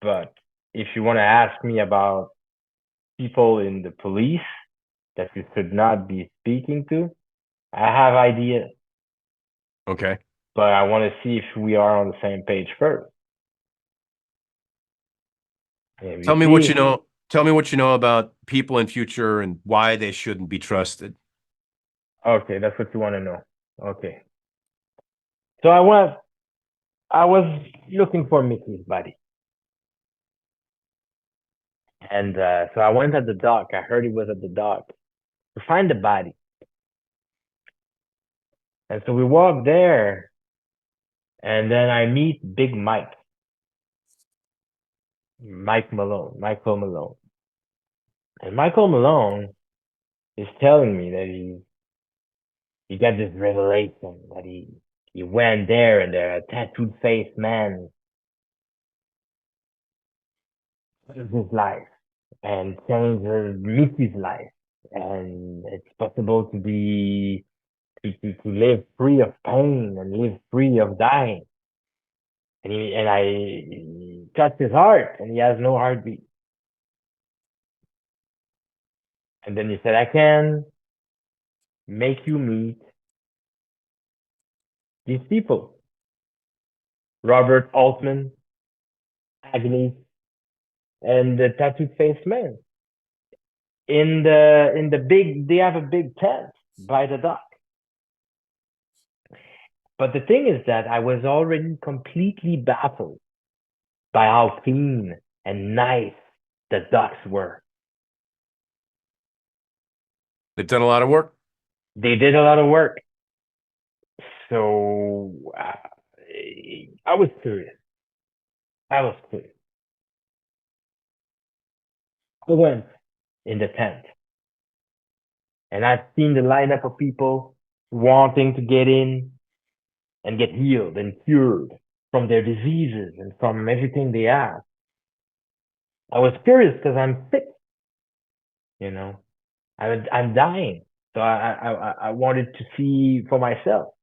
but if you want to ask me about people in the police that you should not be speaking to, I have ideas, Okay. but I want to see if we are on the same page first. Tell me what you know. Tell me what you know about people in future and why they shouldn't be trusted. Okay, that's what you want to know. Okay. So I was looking for Mickey's body. And so I went at the dock. I heard he was at the dock to find the body. And so we walked there, and then I meet Big Mike, Michael Malone. And Michael Malone is telling me that he got this revelation that he went there and a tattooed faced man changed his life and changed Mickey's life. And it's possible to be to live free of pain and live free of dying. And I touched his heart, and he has no heartbeat. And then he said, I can make you meet these people. Robert Altman, Agony, and the tattooed faced man. In the big, they have a big tent by the dock. But the thing is that I was already completely baffled by how clean and nice the docks were. They've done a lot of work. They did a lot of work. So I was curious. I went in the tent, and I've seen the lineup of people wanting to get in and get healed and cured from their diseases and from everything they have. I was curious because I'm sick, you know. I'm dying, so I wanted to see for myself.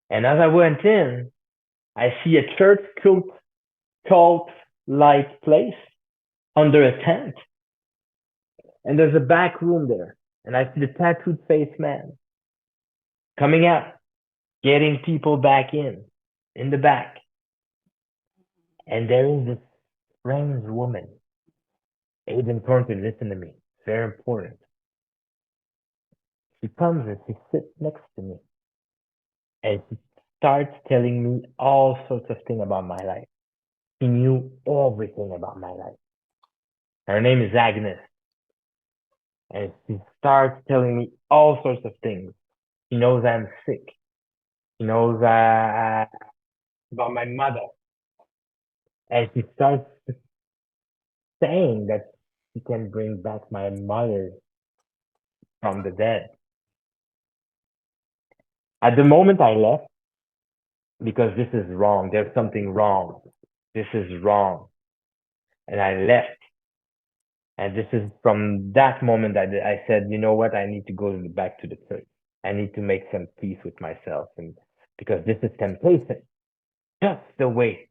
And as I went in, I see a church cult-like place under a tent. And there's a back room there. And I see the tattooed faced man coming out, getting people back in the back. And there is this strange woman. Agent Thornton, listen to me. It's very important. She comes and she sits next to me. And she starts telling me all sorts of things about my life. She knew everything about my life. Her name is Agnes. And she starts telling me all sorts of things. She knows I'm sick. She knows about my mother. And she starts saying that she can bring back my mother from the dead. At the moment I left, because this is wrong. There's something wrong. This is wrong. And I left. And this is from that moment that I said, you know what? I need to go back to the church. I need to make some peace with myself. And because this is temptation, just the way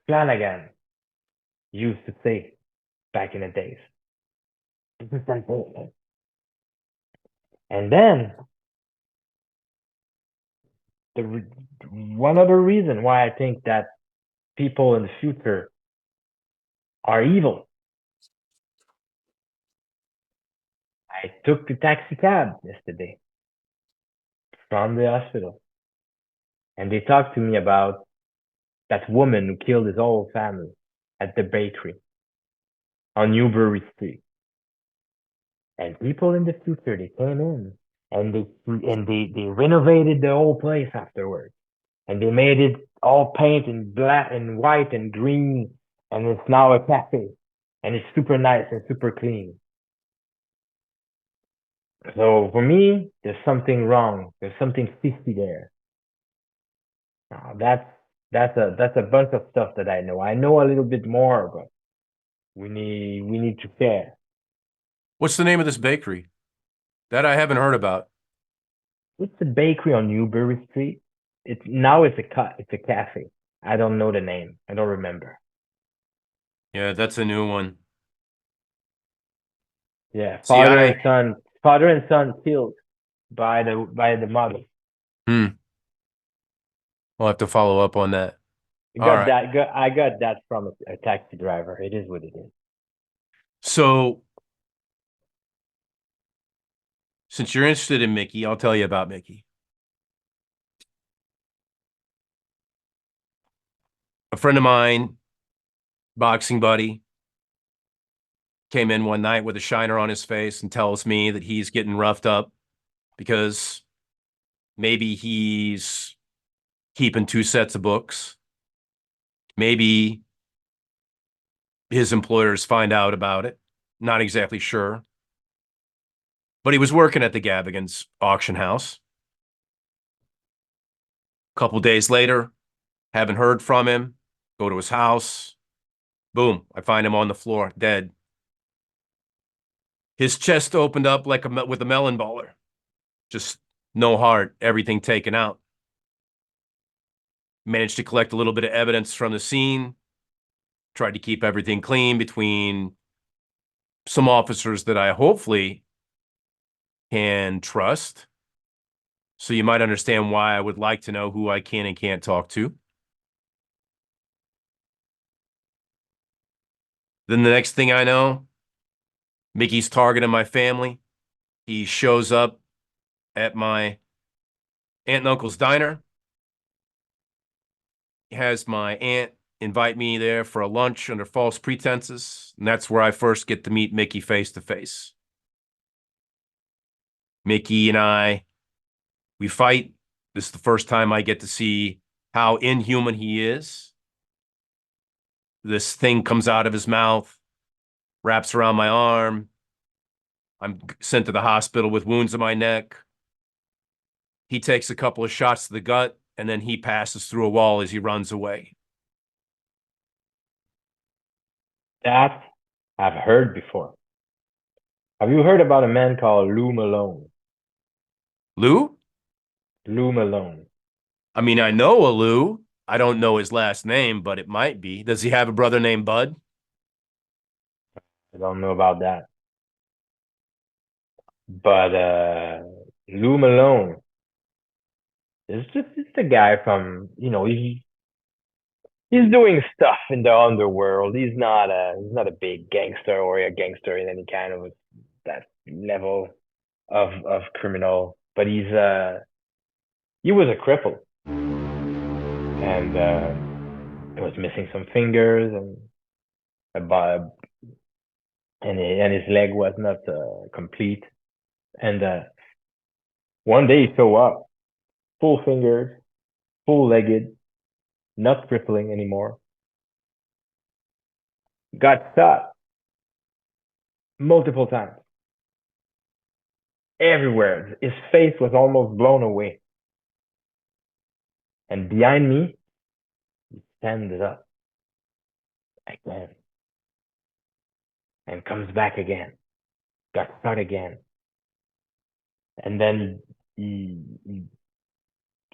Flanagan used to say back in the days. This is temptation. And then one other reason why I think that people in the future are evil. I took the taxi cab yesterday from the hospital, and they talked to me about that woman who killed his whole family at the bakery on Newbury Street. And people in the future, they came in and they renovated the whole place afterwards, and they made it all paint in black and white and green, and it's now a cafe, and it's super nice and super clean. So for me, there's something wrong. There's something fishy there. That's a bunch of stuff that I know. I know a little bit more, but we need to share. What's the name of this bakery? That I haven't heard about. It's a bakery on Newbury Street. It's a cafe. I don't know the name. I don't remember. Yeah, that's a new one. Yeah, See, father and son killed by the mother. I'll have to follow up on that. I got that from a taxi driver. It is what it is. So, since you're interested in Mickey, I'll tell you about Mickey. A friend of mine, boxing buddy, came in one night with a shiner on his face and tells me that he's getting roughed up because maybe he's keeping 2 sets of books. Maybe his employers find out about it. Not exactly sure. But he was working at the Gavigans' auction house. A couple days later, haven't heard from him. Go to his house. Boom, I find him on the floor, dead. His chest opened up like with a melon baller. Just no heart, everything taken out. Managed to collect a little bit of evidence from the scene. Tried to keep everything clean between some officers that I hopefully can trust. So you might understand why I would like to know who I can and can't talk to. Then the next thing I know, Mickey's targeting my family. He shows up at my aunt and uncle's diner. He has my aunt invite me there for a lunch under false pretenses. And that's where I first get to meet Mickey face to face. Mickey and we fight. This is the first time I get to see how inhuman he is. This thing comes out of his mouth, wraps around my arm. I'm sent to the hospital with wounds in my neck. He takes a couple of shots to the gut, and then he passes through a wall as he runs away. That I've heard before. Have you heard about a man called Lou Malone? Lou? Lou Malone. I mean, I know a Lou. I don't know his last name, but it might be. Does he have a brother named Bud? I don't know about that. But Lou Malone is just a guy from, he's doing stuff in the underworld. He's not a big gangster or a gangster in any kind of that level of criminal, but he was a cripple, and he was missing some fingers and and his leg was not complete. And one day he showed up, full fingers, full legged, not crippling anymore. Got shot multiple times. Everywhere. His face was almost blown away. And behind me, he stands up again and comes back again. Got start again. And then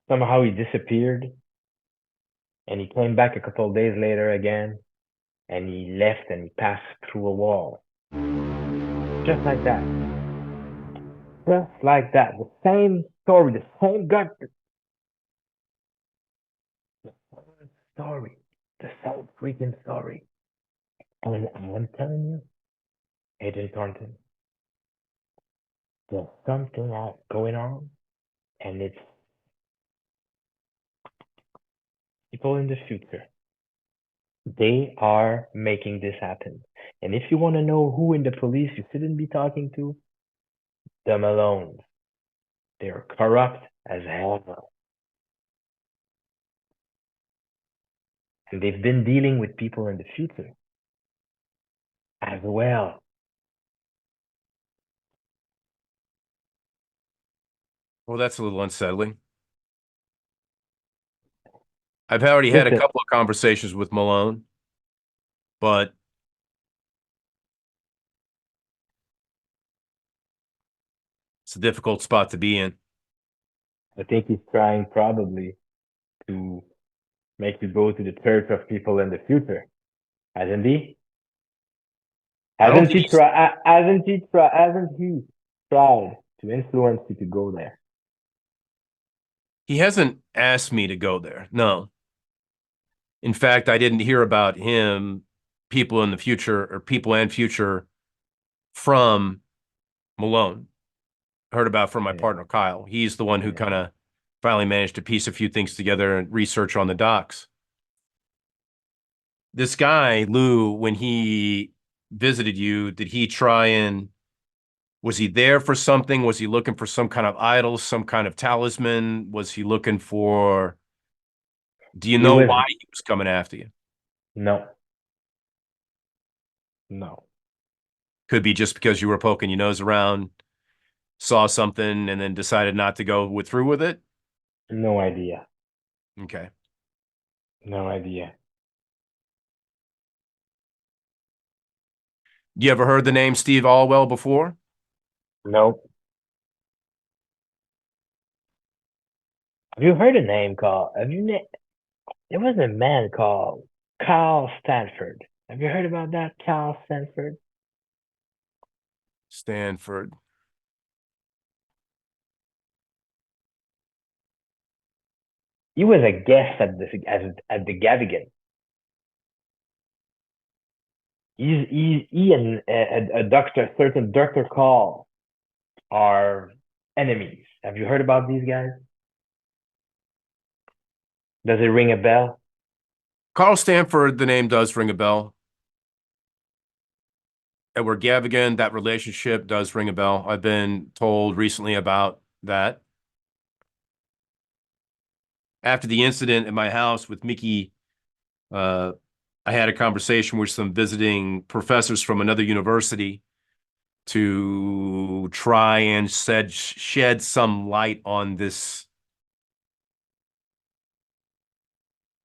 somehow he disappeared. And he came back a couple of days later again. And he left and he passed through a wall. Just like that. Just like that. The same story, the same gut. The same story. The same freaking story. And I'm telling you, Agent Thornton, there's something else going on, and it's people in the future. They are making this happen. And if you want to know who in the police you shouldn't be talking to, them alone. They're corrupt as hell. And they've been dealing with people in the future as well. Well, that's a little unsettling. I've already had a Listen, couple of conversations with Malone, but it's a difficult spot to be in. I think he's trying probably to make you go to the church of people in the future. Hasn't he? I don't Hasn't think he tried? Hasn't he tried to influence you to go there? he hasn't asked me to go there. No. In fact, I didn't hear about him, people in the future or people and future from Malone. I heard about from my partner, Kyle. He's the one who kind of finally managed to piece a few things together and research on the docs. This guy, Lou, when he visited you, did he try and was he there for something? Was he looking for some kind of idol, some kind of talisman? Was he looking for, do you know why he was coming after you? No. No. Could be just because you were poking your nose around, saw something, and then decided not to go through with it? No idea. Okay. No idea. You ever heard the name Steve Allwell before? Nope. Have you heard a name called? There was a man called Carl Stanford. Have you heard about that, Carl Stanford? Stanford. He was a guest at the Gavigan. He and a certain Dr. Call are enemies. Have you heard about these guys? Does it ring a bell? Carl Stanford, the name does ring a bell. Edward Gavigan, that relationship does ring a bell. I've been told recently about that. After the incident at my house with Mickey, I had a conversation with some visiting professors from another university to try and shed some light on this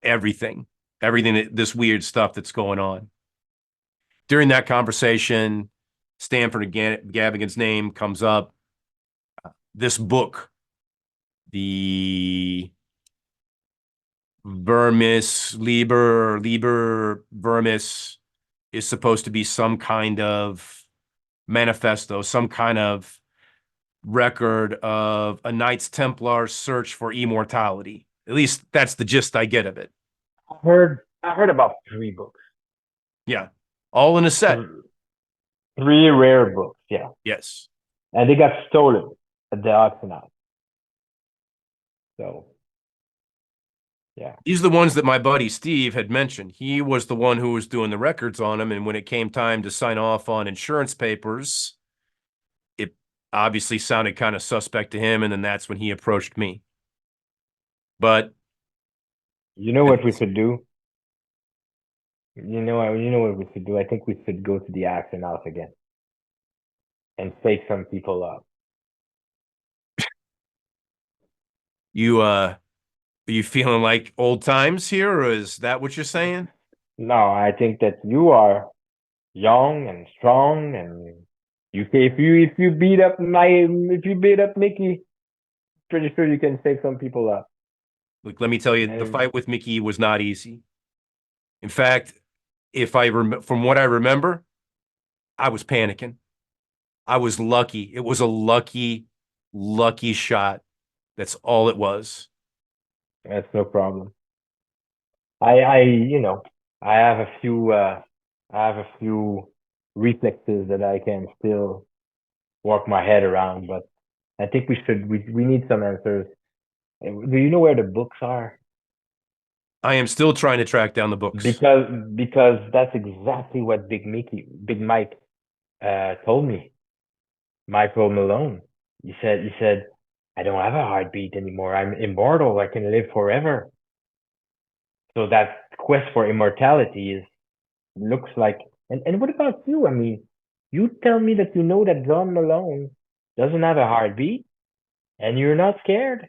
everything, this weird stuff that's going on. During that conversation, Stanford and Gavigan's name comes up. This book, the Liber Vermis, is supposed to be some kind of manifesto, some kind of record of a Knights Templar search for immortality. At least that's the gist I get of it. I heard about 3 books. Yeah. All in a set. 3 rare books, yeah. Yes. And they got stolen at the auction house. So, yeah. These are the ones that my buddy Steve had mentioned. He was the one who was doing the records on them. And when it came time to sign off on insurance papers, it obviously sounded kind of suspect to him. And then that's when he approached me. But you know what we should do? You know what we should do? I think we should go to the auction house again and fake some people up. you Are you feeling like old times here, or is that what you're saying? No, I think that you are young and strong, and if you beat up Mickey, pretty sure you can save some people up. Look, let me tell you, the And fight with Mickey was not easy. In fact, if I from what I remember, I was panicking. I was lucky. It was a lucky shot. That's all it was. that's no problem. I I have a few reflexes that I can still work my head around, but I think we need some answers. Do you know where the books are? I am still trying to track down the books. Because that's exactly what Big Mike told me. Michael Malone. He said I don't have a heartbeat anymore. I'm immortal. I can live forever. So that quest for immortality is looks like. And what about you? I mean, you tell me that you know that John Malone doesn't have a heartbeat, and you're not scared.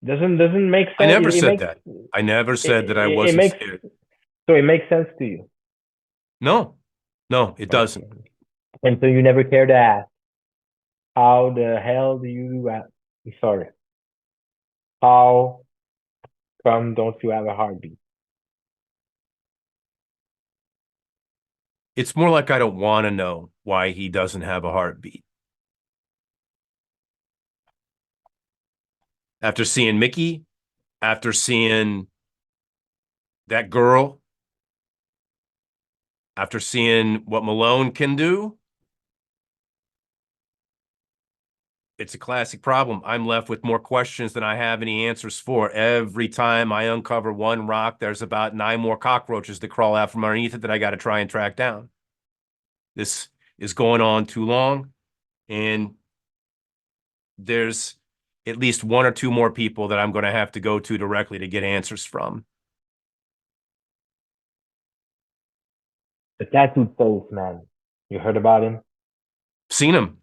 Doesn't make I sense. never It said makes that. I never said that I it wasn't makes scared. so it makes sense to you. No, no, it doesn't. Okay. And so you never care to ask, how the hell do you? Sorry, how come don't you have a heartbeat? It's more like I don't want to know why he doesn't have a heartbeat. After seeing Mickey, after seeing that girl, after seeing what Malone can do, it's a classic problem. I'm left with more questions than I have any answers for. Every time I uncover one rock, there's about 9 more cockroaches that crawl out from underneath it that I got to try and track down. This is going on too long, and there's at least 1 or 2 more people that I'm going to have to go to directly to get answers from. The tattooed face man. You heard about him? Seen him.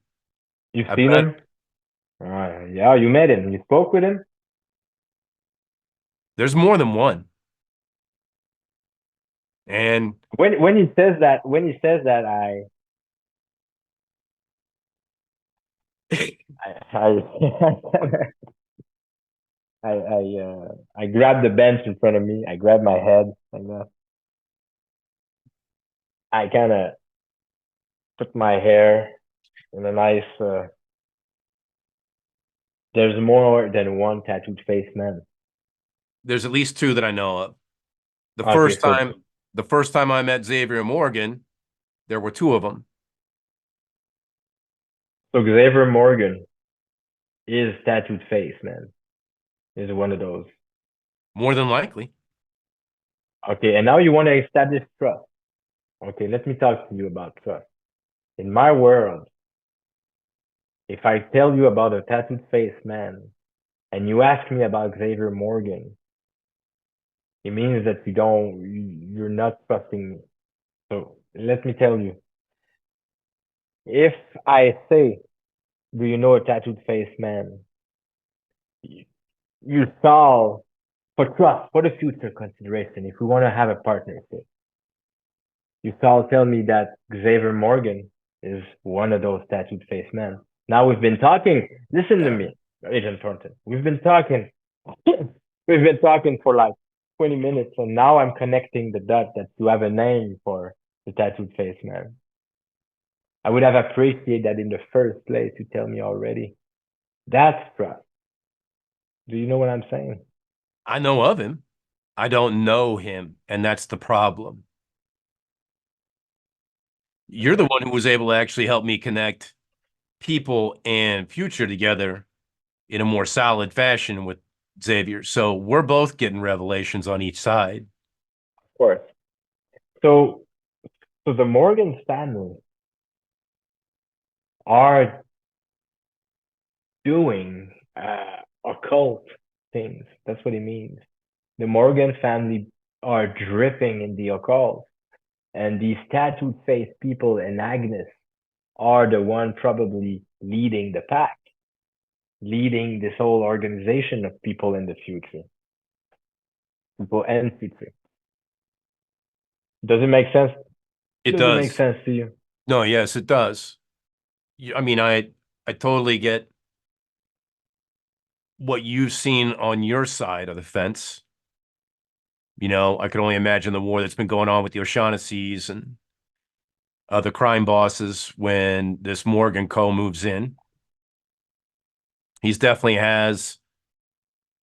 You've I seen bet. him? Yeah, you met him. You spoke with him. There's more than one. And When he says that, I I grabbed the bench in front of me. I grabbed my head like that. I kind of put my hair in a nice. There's more than one tattooed face man. there's at least 2 that I know of. The Okay, first time I met Xavier Morgan, there were 2 of them. so Xavier Morgan is tattooed face man. Is one of those. More than likely. Okay, and now you want to establish trust. Okay, let me talk to you about trust. In my world, if I tell you about a tattooed face man and you ask me about Xavier Morgan, it means that you're not trusting me. So let me tell you, if I say, do you know a tattooed face man? You solve for trust, for the future consideration, if we want to have a partnership. You all tell me that Xavier Morgan is one of those tattooed face men. Now we've been talking. Listen to me, Agent Thornton. We've been talking. We've been talking for like 20 minutes, and now I'm connecting the dot that you have a name for the tattooed face man. I would have appreciated that in the first place to tell me already. That's trust. Do you know what I'm saying? I know of him. I don't know him, and that's the problem. You're the one who was able to actually help me connect people and future together in a more solid fashion with Xavier. So we're both getting revelations on each side. Of course. So, so the Morgan family are doing occult things. That's what it means. The Morgan family are dripping in the occult, and these tattooed face people and Agnes are the one probably leading the pack. leading this whole organization of people in the future. People and future. Does it make sense? It Does it make does. sense to you? No, yes, it does. I mean, I totally get what you've seen on your side of the fence. You know, I can only imagine the war that's been going on with the O'Shaughnessy's and the crime bosses when this Morgan Co. moves in. He's definitely has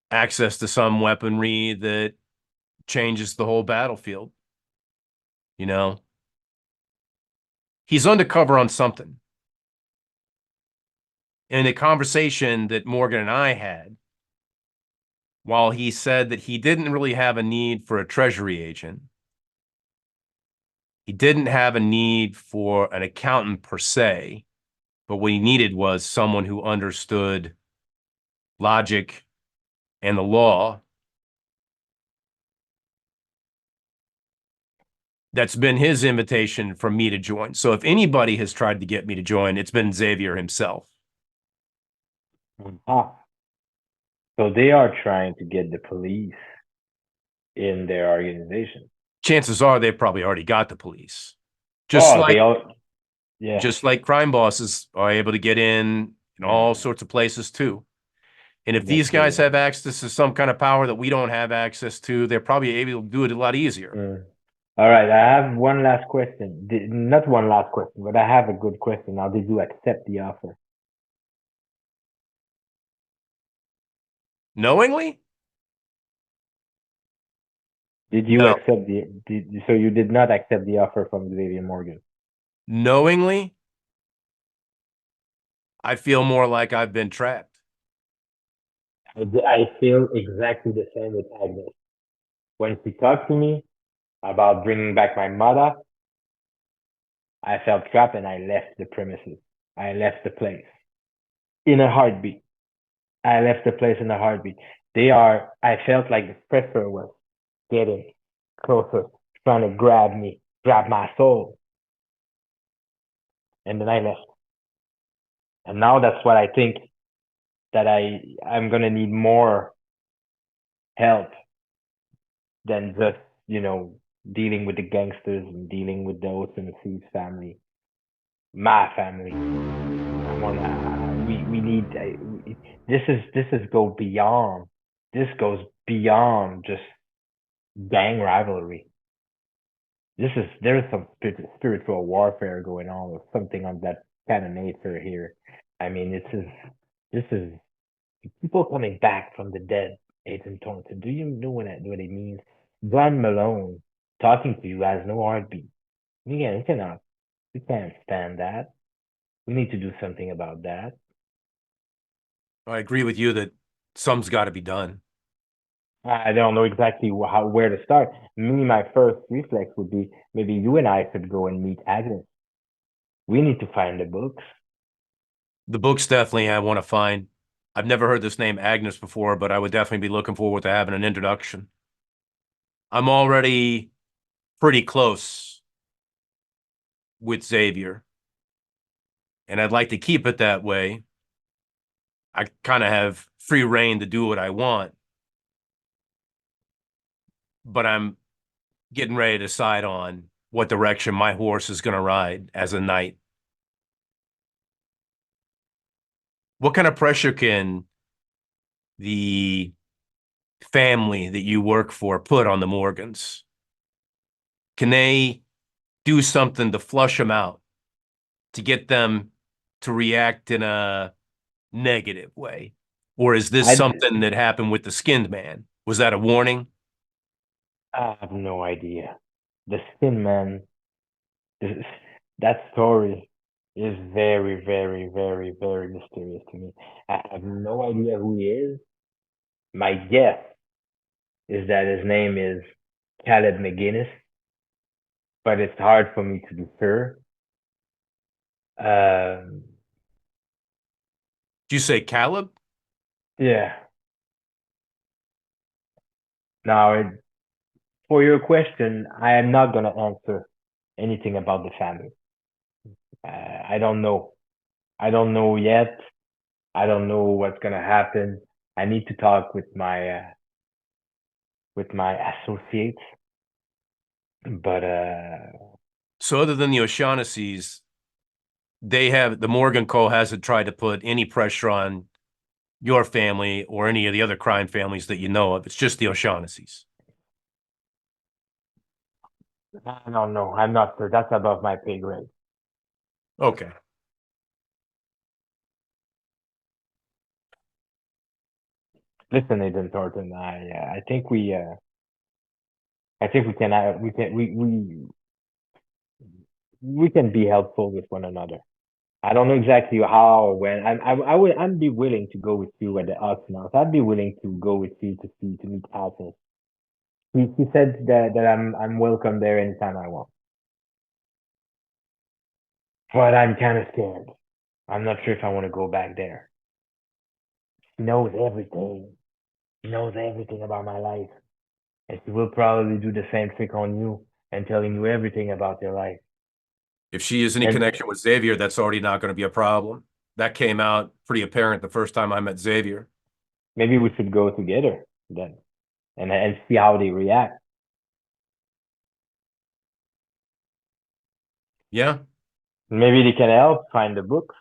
access to some weaponry that changes the whole battlefield. You know, he's undercover on something. In the conversation that Morgan and I had, while he said that he didn't really have a need for a treasury agent, he didn't have a need for an accountant per se, but what he needed was someone who understood logic and the law. That's been his invitation for me to join. So if anybody has tried to get me to join, it's been Xavier himself. Ah. So they are trying to get the police in their organization. Chances are they've probably already got the police. Just like yeah. just like crime bosses are able to get in all sorts of places too. And if these guys have access to some kind of power that we don't have access to, they're probably able to do it a lot easier. All right, I have one last question. Not one last question, but I have a good question. Now, did you accept the offer? Knowingly? Did you No. accept so you did not accept the offer from Xavier Morgan? Knowingly? I feel more like I've been trapped. I feel exactly the same with Agnes. When she talked to me about bringing back my mother, I felt trapped and I left the premises. I left the place in a heartbeat. I left the place in a heartbeat. I felt like the pressure was getting closer, trying to grab my soul. And then I left. And now that's what I think that I'm gonna need more help than just, dealing with the gangsters and dealing with the Ocean Seas family. My family. We need this go beyond. This goes beyond just gang rivalry. There is some spiritual warfare going on or something on that kind of nature here. I mean, this is people coming back from the dead. Agent Thornton, do you know what it means? John Malone talking to you has no heartbeat. We can't stand that. We need to do something about that. I agree with you that some's got to be done. I don't know exactly where to start. My first reflex would be maybe you and I could go and meet Agnes. We need to find the books. The books definitely I want to find. I've never heard this name Agnes before, but I would definitely be looking forward to having an introduction. I'm already pretty close with Xavier, and I'd like to keep it that way. I kind of have free reign to do what I want, but I'm getting ready to decide on what direction my horse is going to ride as a knight. What kind of pressure can the family that you work for put on the Morgans? Can they do something to flush them out, to get them to react in a negative way? Or is this something that happened with the Skinned Man? Was that a warning? I have no idea. The Skin Man, that story is very, very, very, very mysterious to me. I have no idea who he is. My guess is that his name is Caleb McGinnis, but it's hard for me to be sure. Did you say Caleb? Yeah. Now, for your question, I am not going to answer anything about the family. I don't know. I don't know yet. I don't know what's gonna happen. I need to talk with my associates, but So other than the O'Shaughnessy's, the Morgan Co. hasn't tried to put any pressure on your family or any of the other crime families that you know of. It's just the O'Shaughnessy's. I don't know. I'm not sure. That's above my pay grade. Okay. Listen, Agent Thornton, I think I think we can be helpful with one another. I don't know exactly how or when. I'd be willing to go with you at the auction house. I'd be willing to go with you to meet Alphonse. He said that I'm welcome there anytime I want. But I'm kind of scared. I'm not sure if I want to go back there. She knows everything. She knows everything about my life. And she will probably do the same trick on you and telling you everything about your life. If she has any And connection with Xavier, that's already not going to be a problem. That came out pretty apparent the first time I met Xavier. maybe we should go together then and see how they react. Yeah. Maybe they can help find the books.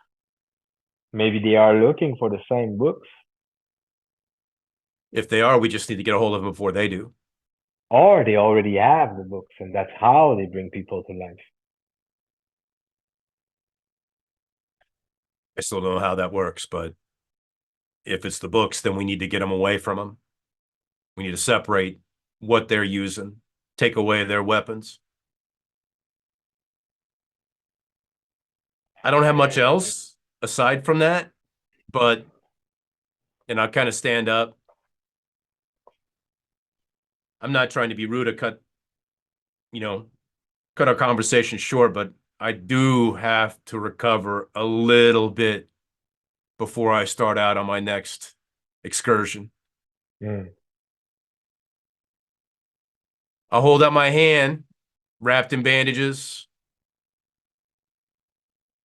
Maybe they are looking for the same books. If they are, we just need to get a hold of them before they do. Or they already have the books and that's how they bring people to life. I still don't know how that works, but if it's the books, then we need to get them away from them. We need to separate what they're using, take away their weapons. I don't have much else aside from that, but, and I'll kind of stand up. I'm not trying to be rude or cut our conversation short, but I do have to recover a little bit before I start out on my next excursion. I'll hold out my hand, wrapped in bandages.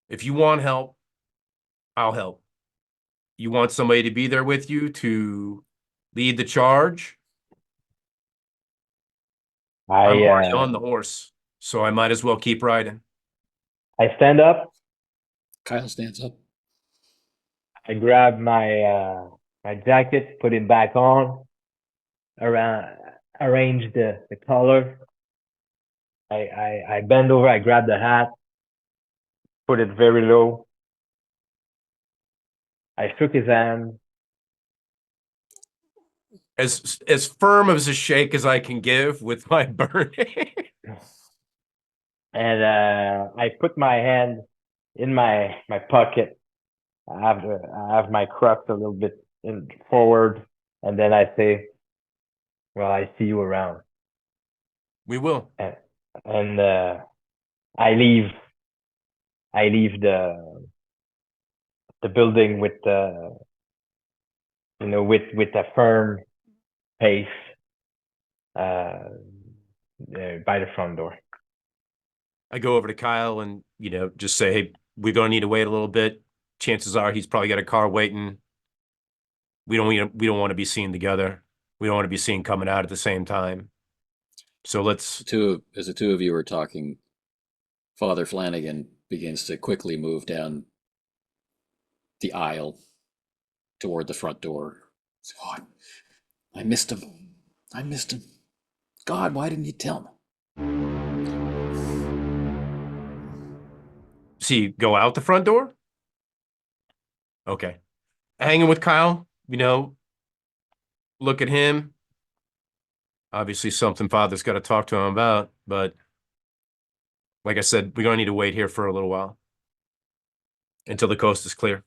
If you want help, I'll help. You want somebody to be there with you to lead the charge? I'm already on the horse, so I might as well keep riding. I stand up. Kyle stands up. I grab my jacket, put it back on, arrange the collar. I bend over, I grab the hat, put it very low. I shook his hand. As firm as a shake as I can give with my burning. And I put my hand in my pocket. I have my crux a little bit forward, and then I say, "Well, I see you around." We will. And I leave the building with with a firm pace by the front door. I go over to Kyle and, just say, hey, we're going to need to wait a little bit. Chances are he's probably got a car waiting. We don't want to be seen together. We don't want to be seen coming out at the same time. So let's. As the two of you are talking, Father Flanagan begins to quickly move down the aisle toward the front door. God, I missed him. God, why didn't you tell me? See, go out the front door? Okay. Hanging with Kyle, look at him. Obviously something Father's got to talk to him about, but like I said, we're going to need to wait here for a little while until the coast is clear.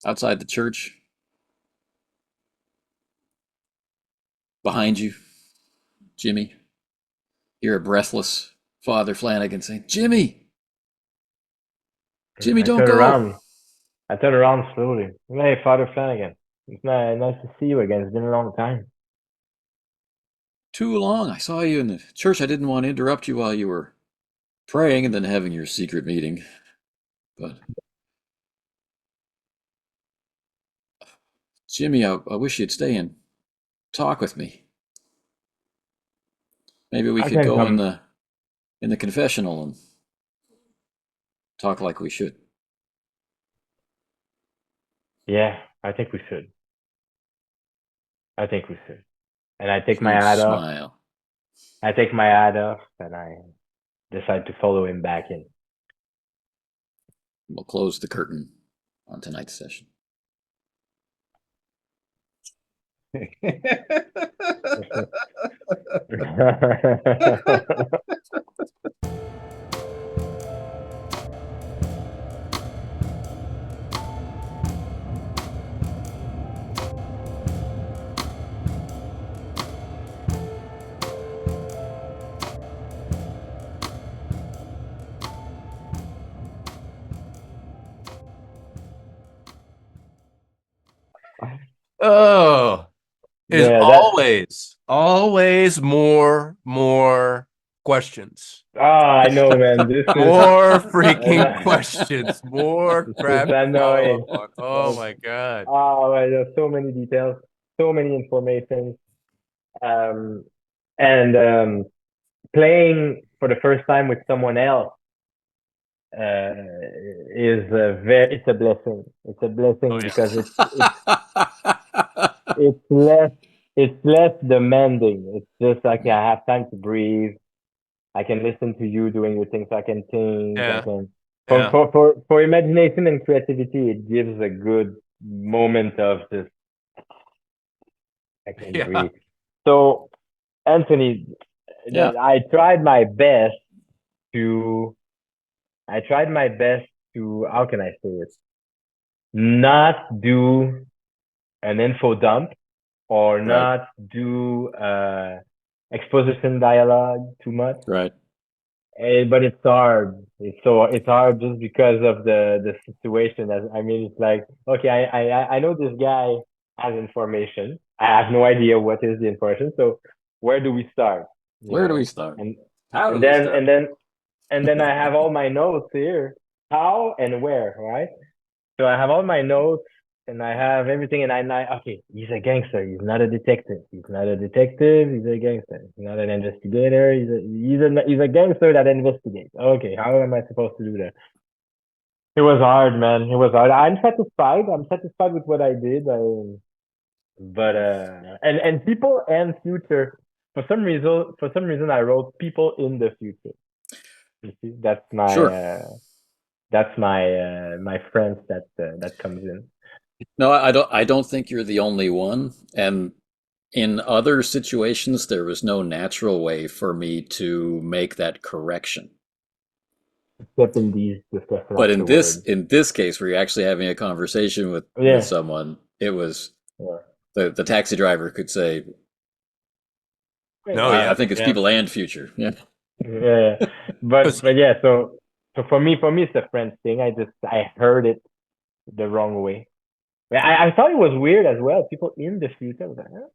Outside the church, behind you, Jimmy, you're a breathless Father Flanagan saying, Jimmy, don't go. I turn around slowly. Hey, Father Flanagan. It's nice to see you again. It's been a long time. Too long. I saw you in the church. I didn't want to interrupt you while you were praying and then having your secret meeting. But Jimmy, I wish you'd stay and talk with me. Maybe we I could can go in come. the confessional and talk like we should. Yeah, I think we should. I think we should. And I take my Huge hat off. smile. I take my hat off, and I decide to follow him back in. We'll close the curtain on tonight's session. Oh, there's Yeah, that's. always more questions. I know, man. This is More freaking questions. More this is crap to follow annoying. up on. Oh my God. Oh, there's so many details, so many information. Um, and playing for the first time with someone else is it's a blessing. It's a blessing Oh, yeah. because it's less demanding. It's just like I have time to breathe. I can listen to you doing your things. I can think. I Yeah. can Yeah. for imagination and creativity. It gives a good moment of just I can Yeah. breathe. So Anthony, Yeah. I tried my best to. I tried my best to. How can I say it? Not do an info dump or Right. not do exposition dialogue too much. Right. But it's hard. It's hard just because of the situation. I mean, it's like okay, I know this guy has information. I have no idea what is the information. So where do we start? Where do we start? And How do and we then start? and then I have all my notes here. How and where, right? So I have all my notes and I have everything, and okay, he's a gangster. He's not a detective. He's not a detective. He's a gangster. He's not an investigator. He's a gangster that investigates. Okay, how am I supposed to do that? It was hard, man. It was hard. I'm satisfied. I'm satisfied with what I did. But and people and future. For some reason, I wrote people in the future. You see, Sure. that's my friends that comes in. No, I don't think you're the only one. And in other situations, there was no natural way for me to make that correction. Except in these discussion But afterwards. in this case, where you're actually having a conversation with Yeah. someone, it was Yeah. the taxi driver could say, No, I yeah. think it's Yeah. people and future. Yeah. Yeah. But yeah, so for me it's a French thing. I heard it the wrong way. I thought it was weird as well. People in the future. I was like, huh?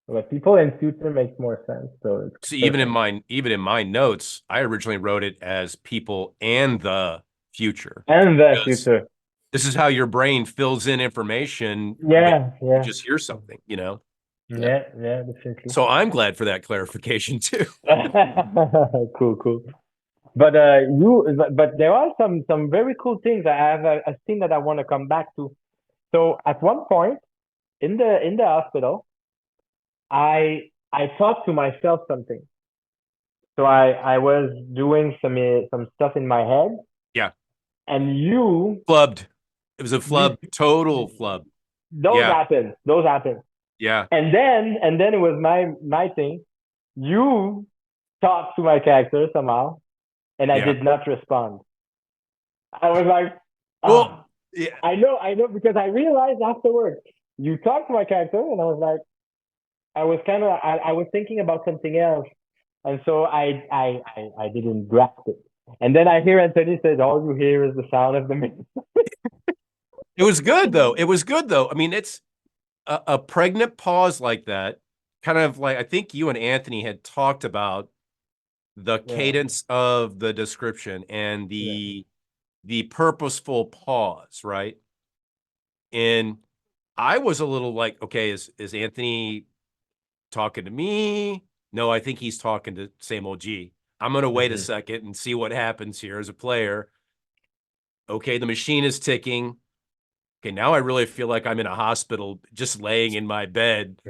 But people in future makes more sense. So it's See, even perfect. in my notes, I originally wrote it as people and the future. And the Because future. this is how your brain fills in information when Yeah, you yeah. just hear something, you know? Yeah, yeah, definitely. So I'm glad for that clarification too. Cool. But but there are some very cool things. I have a scene that I want to come back to. So at one point in the hospital, I thought to myself something. So I was doing some stuff in my head, Yeah. and you Flubbed. It was a flub, total flub. those Yeah. happened. Those happened. Yeah. And then it was my thing. You talked to my character somehow, and I Yeah. did not respond. I was like, Well, yeah. I know, because I realized afterwards you talked to my character, and I was like, I was thinking about something else, and so I didn't grasp it. And then I hear Anthony says, all you hear is the sound of the music. It was good though. It was good though. I mean, it's a pregnant pause like that, kind of like I think you and Anthony had talked about the Yeah. cadence of the description and the purposeful pause, right? And I was a little like, okay, is Anthony talking to me? No, I think he's talking to same old G. I'm going to wait a second and see what happens here as a player. Okay, the machine is ticking. Okay, now I really feel like I'm in a hospital just laying in my bed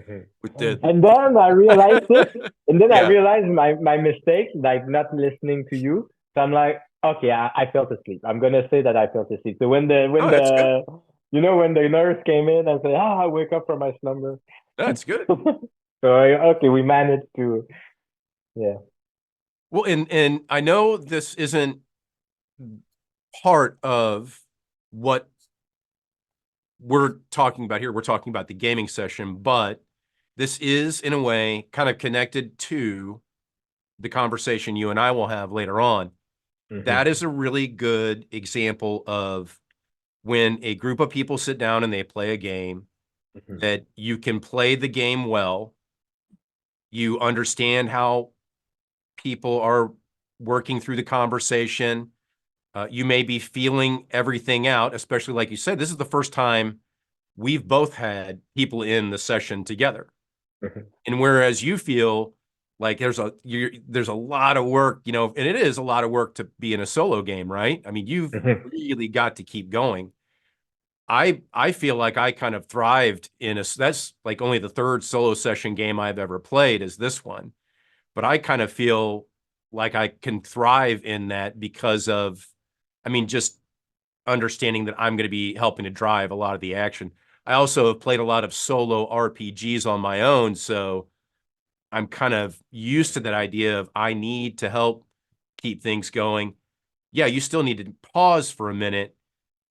with the And then I realized it, and then I Yeah. realized my mistake, like not listening to you. So I'm like, okay, I fell asleep. I'm gonna say that I fell asleep. So when that's good. when the nurse came in, I said, I wake up from my slumber. That's good. So okay, we managed to, yeah. Well, and I know this isn't part of what we're talking about here. We're talking about the gaming session, but this is in a way kind of connected to the conversation you and I will have later on. That is a really good example of when a group of people sit down and they play a game, that you can play the game well. You understand how people are working through the conversation. You may be feeling everything out, especially like you said, this is the first time we've both had people in the session together. And whereas you feel like there's a lot of work, you know, and it is a lot of work to be in a solo game, right? I mean, you've really got to keep going. I feel like I kind of thrived that's like only the third solo session game I've ever played is this one. But I kind of feel like I can thrive in that because of, I mean, just understanding that I'm going to be helping to drive a lot of the action. I also have played a lot of solo RPGs on my own, so I'm kind of used to that idea of I need to help keep things going. Yeah, you still need to pause for a minute,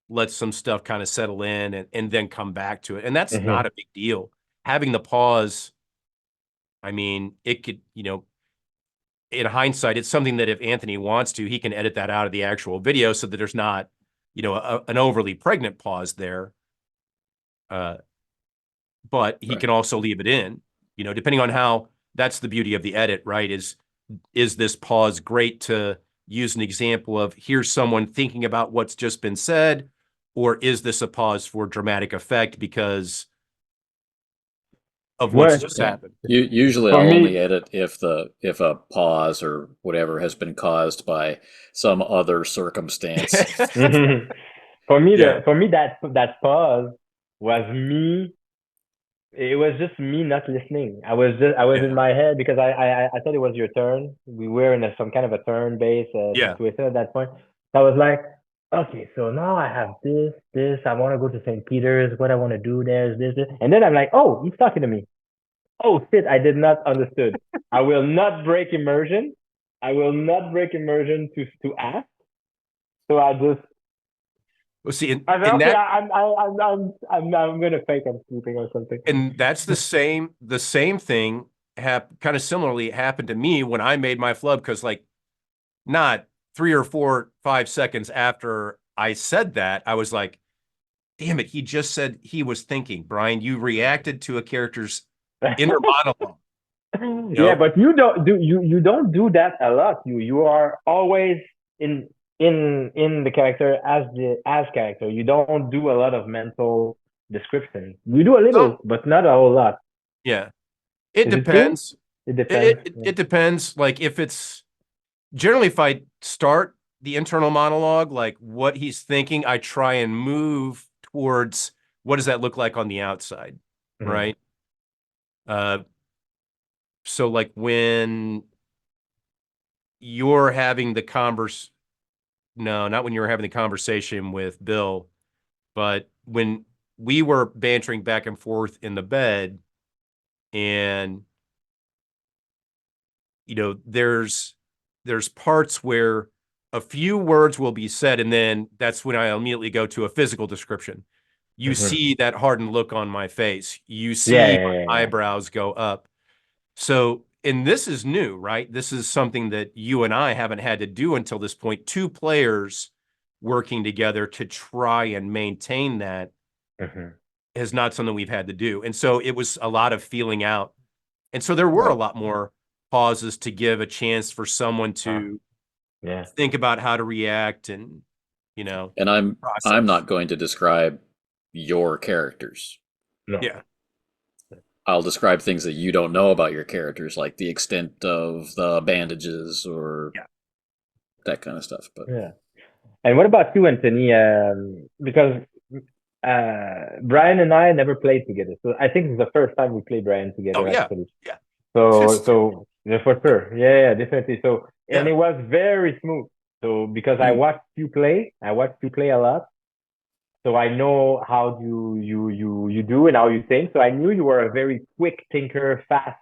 let some stuff kind of settle in and then come back to it. And that's not a big deal. Having the pause, I mean, it could, you know, in hindsight, it's something that if Anthony wants to, he can edit that out of the actual video so that there's not, you know, an overly pregnant pause there. But he can also leave it in, you know, depending on how. That's the beauty of the edit, right? Is this pause great to use an example of here's someone thinking about what's just been said, or is this a pause for dramatic effect because of what's just happened? Usually, For I'll only me, edit if a pause or whatever has been caused by some other circumstance. for me, Yeah. that pause was me. It was just me not listening. I was in Yeah. my head because I thought it was your turn. We were in some kind of a turn-based Yeah. situation at that point. So I was like, okay, so now I have this. I want to go to St. Peter's. What I want to do there is this. And then I'm like, oh, he's talking to me. Oh shit, I did not understood. I will not break immersion. I will not break immersion to ask. So I just Well, see, I said, in okay, that, I'm gonna fake I'm sleeping or something. and that's the same thing kind of similarly happened to me when I made my flub, because like not 3 or 4, 5 seconds after I said that, I was like, damn it, he just said he was thinking. Brian, you reacted to a character's inner monologue. You Yeah, know? but you don't do that a lot. You are always in in the character as character. You don't do a lot of mental description. You do a So, little, but not a whole lot. yeah, it Is it true? depends. It depends. It depends. Like if it's generally, if I start the internal monologue, like what he's thinking, I try and move towards what does that look like on the outside, right? Uh, so like when you're having the no, not when you were having the conversation with Bill, but when we were bantering back and forth in the bed, and you know, there's parts where a few words will be said, and then that's when I immediately go to a physical description. You see that hardened look on my face. You Yeah, see yeah, yeah, my yeah. eyebrows go up. So, and this is new, right? This is something that you and I haven't had to do until this point. Two players working together to try and maintain that is not something we've had to do. And so it was a lot of feeling out. And so there were a lot more pauses to give a chance for someone to Yeah. think about how to react and, you know, And I'm process. not going to describe your characters. No. Yeah. I'll describe things that you don't know about your characters, like the extent of the bandages or Yeah. that kind of stuff. But Yeah. And what about you, Anthony? Because Brian and I never played together, so I think it's the first time we played Brian together, Oh yeah. actually. Yeah. So yeah, for sure, yeah, definitely. So and Yeah. it was very smooth. So because I Mm. watched you play a lot, so I know how you do and how you think. So I knew you were a very quick thinker, fast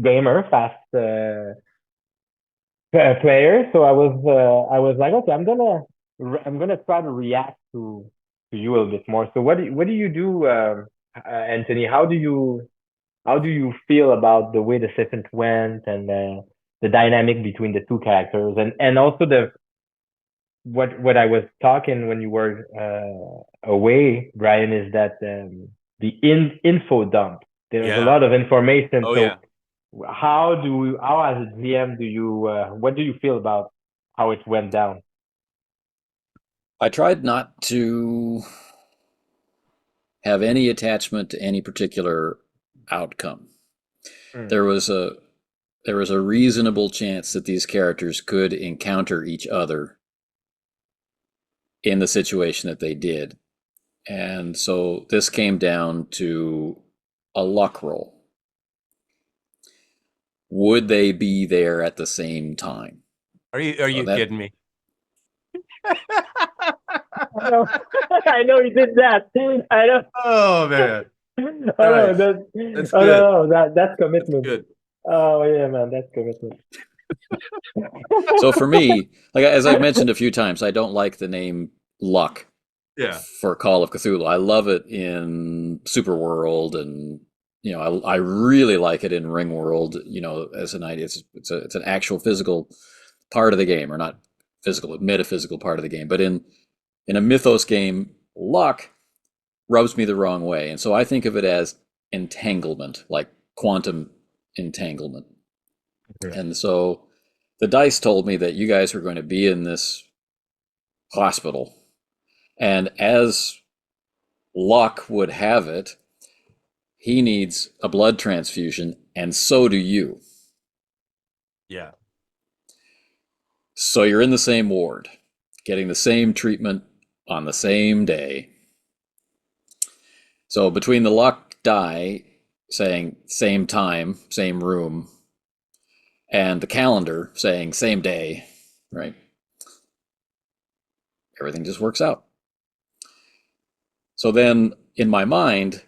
gamer, fast player. So I was like, okay, I'm gonna try to react to you a little bit more. So what do you do, Anthony? How do you feel about the way the session went and the dynamic between the two characters and also the what I was talking when you were away, Brian, is that the info dump. There's a Yeah. lot of information. Oh So yeah. how as a GM do you what do you feel about how it went down? I tried not to have any attachment to any particular outcome. Mm. There was a reasonable chance that these characters could encounter each other in the situation that they did. And so this came down to a luck roll. Would they be there at the same time? Are you that- kidding me? I know, I know you did that. I know. Oh man. I know Nice. that. That's Oh good. no, that's That's commitment. good. Oh yeah, man, that's commitment. So for me, like as I've mentioned a few times, I don't like the name luck Yeah. for Call of Cthulhu. I love it in Superworld, and I really like it in Ringworld. As an idea, it's an actual physical part of the game, or not physical, but metaphysical part of the game. But in a mythos game, luck rubs me the wrong way, and so I think of it as entanglement, like quantum entanglement. Okay. And so the dice told me that you guys were going to be in this hospital, and as luck would have it, he needs a blood transfusion, and so do you. Yeah. So you're in the same ward, getting the same treatment on the same day. So between the luck die saying same time, same room, and the calendar saying same day, right? Everything just works out. So then, in my mind,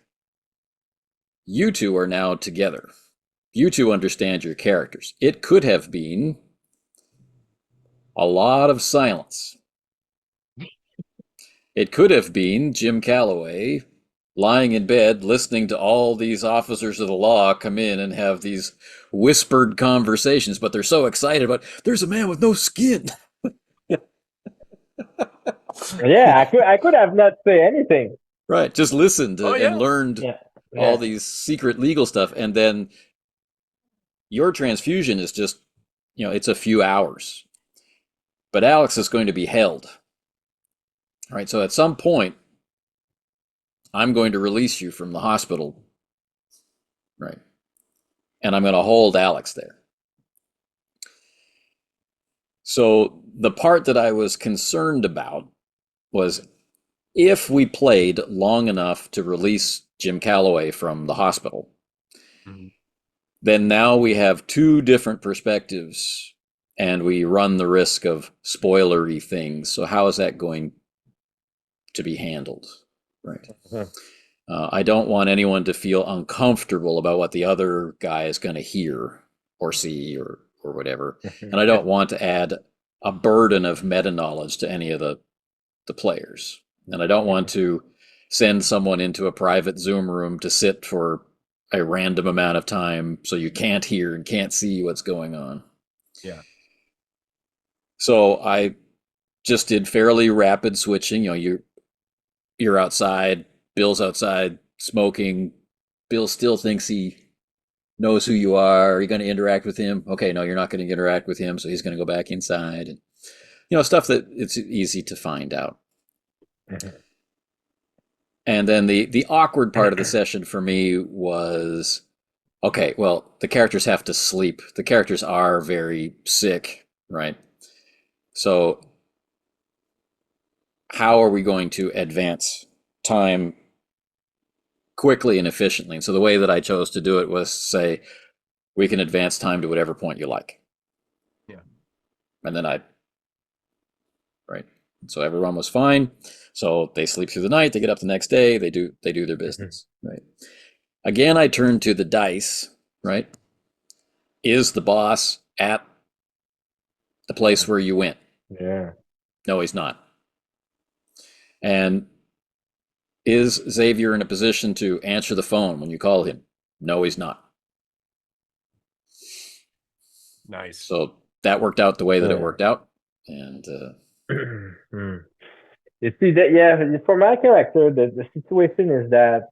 you two are now together. You two understand your characters. It could have been a lot of silence. It could have been Jim Calloway lying in bed listening to all these officers of the law come in and have these whispered conversations, but they're so excited about, there's a man with no skin. Yeah, I could have not say anything. Right, just listened Oh, yeah. and learned Yeah. all Yeah. these secret legal stuff, and then your transfusion is just, it's a few hours. But Alex is going to be held. All right, so at some point, I'm going to release you from the hospital, right? And I'm going to hold Alex there. So the part that I was concerned about was if we played long enough to release Jim Calloway from the hospital, then now we have two different perspectives and we run the risk of spoilery things. So how is that going to be handled? Right. I don't want anyone to feel uncomfortable about what the other guy is going to hear or see or whatever. And I don't want to add a burden of meta knowledge to any of the players. And I don't want to send someone into a private Zoom room to sit for a random amount of time so you can't hear and can't see what's going on. Yeah. So I just did fairly rapid switching. You're outside, Bill's outside smoking. Bill still thinks he knows who you are. Are you going to interact with him? Okay, no, you're not going to interact with him, so he's going to go back inside. And, stuff that it's easy to find out. And then the awkward part of the session for me was, okay, well, the characters have to sleep. The characters are very sick, right? So how are we going to advance time quickly and efficiently? And so the way that I chose to do it was say, we can advance time to whatever point you like. Yeah. And then right. So everyone was fine. So they sleep through the night, they get up the next day, they do their business, right? Again, I turn to the dice, right? Is the boss at the place where you went? Yeah. No, he's not. And is Xavier in a position to answer the phone when you call him? No, he's not. Nice. So that worked out the way that it worked out. And You see that, yeah, for my character, the situation is that,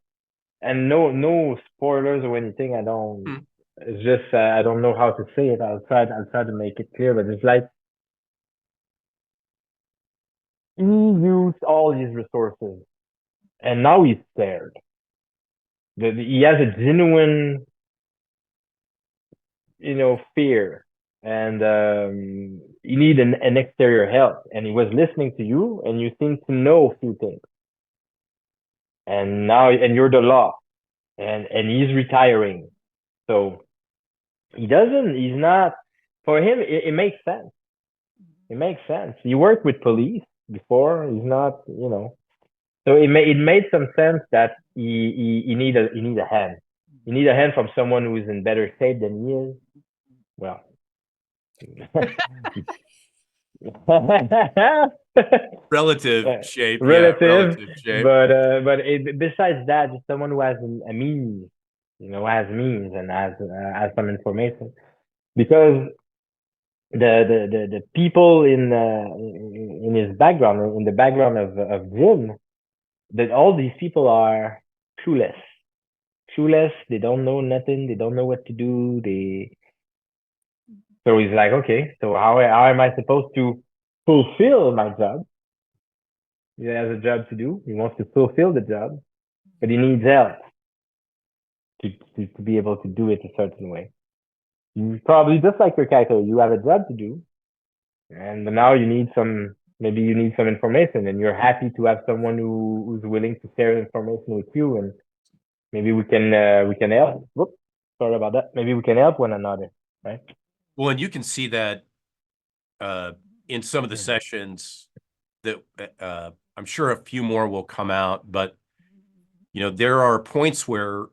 and no spoilers or anything. I don't. It's just I don't know how to say it. I'll try to make it clear, but it's like he used all his resources, and now he's scared. He has a genuine, fear, and you need an exterior help. And he was listening to you, and you seem to know a few things. And now, and you're the law, and he's retiring, so he's not. For him, it makes sense. It makes sense. He worked with police before. He's not, So it made some sense that he need a hand. You need a hand from someone who is in better shape than he is. Well, Relative shape. relative, Yeah, relative shape. but besides that, just someone who has a means, has means and has some information, because the people in his background, in the background of Jim, that all these people are clueless. They don't know nothing, they don't know what to do. So he's like, okay, so how am I supposed to fulfill my job? He has a job to do, he wants to fulfill the job, but he needs help to be able to do it a certain way. You probably, just like your character, you have a job to do, and now maybe you need some information, and you're happy to have someone who's willing to share information with you, and maybe we can help. Whoops, sorry about that. Maybe we can help one another, right? Well, and you can see that in some of the sessions that I'm sure a few more will come out, but there are points where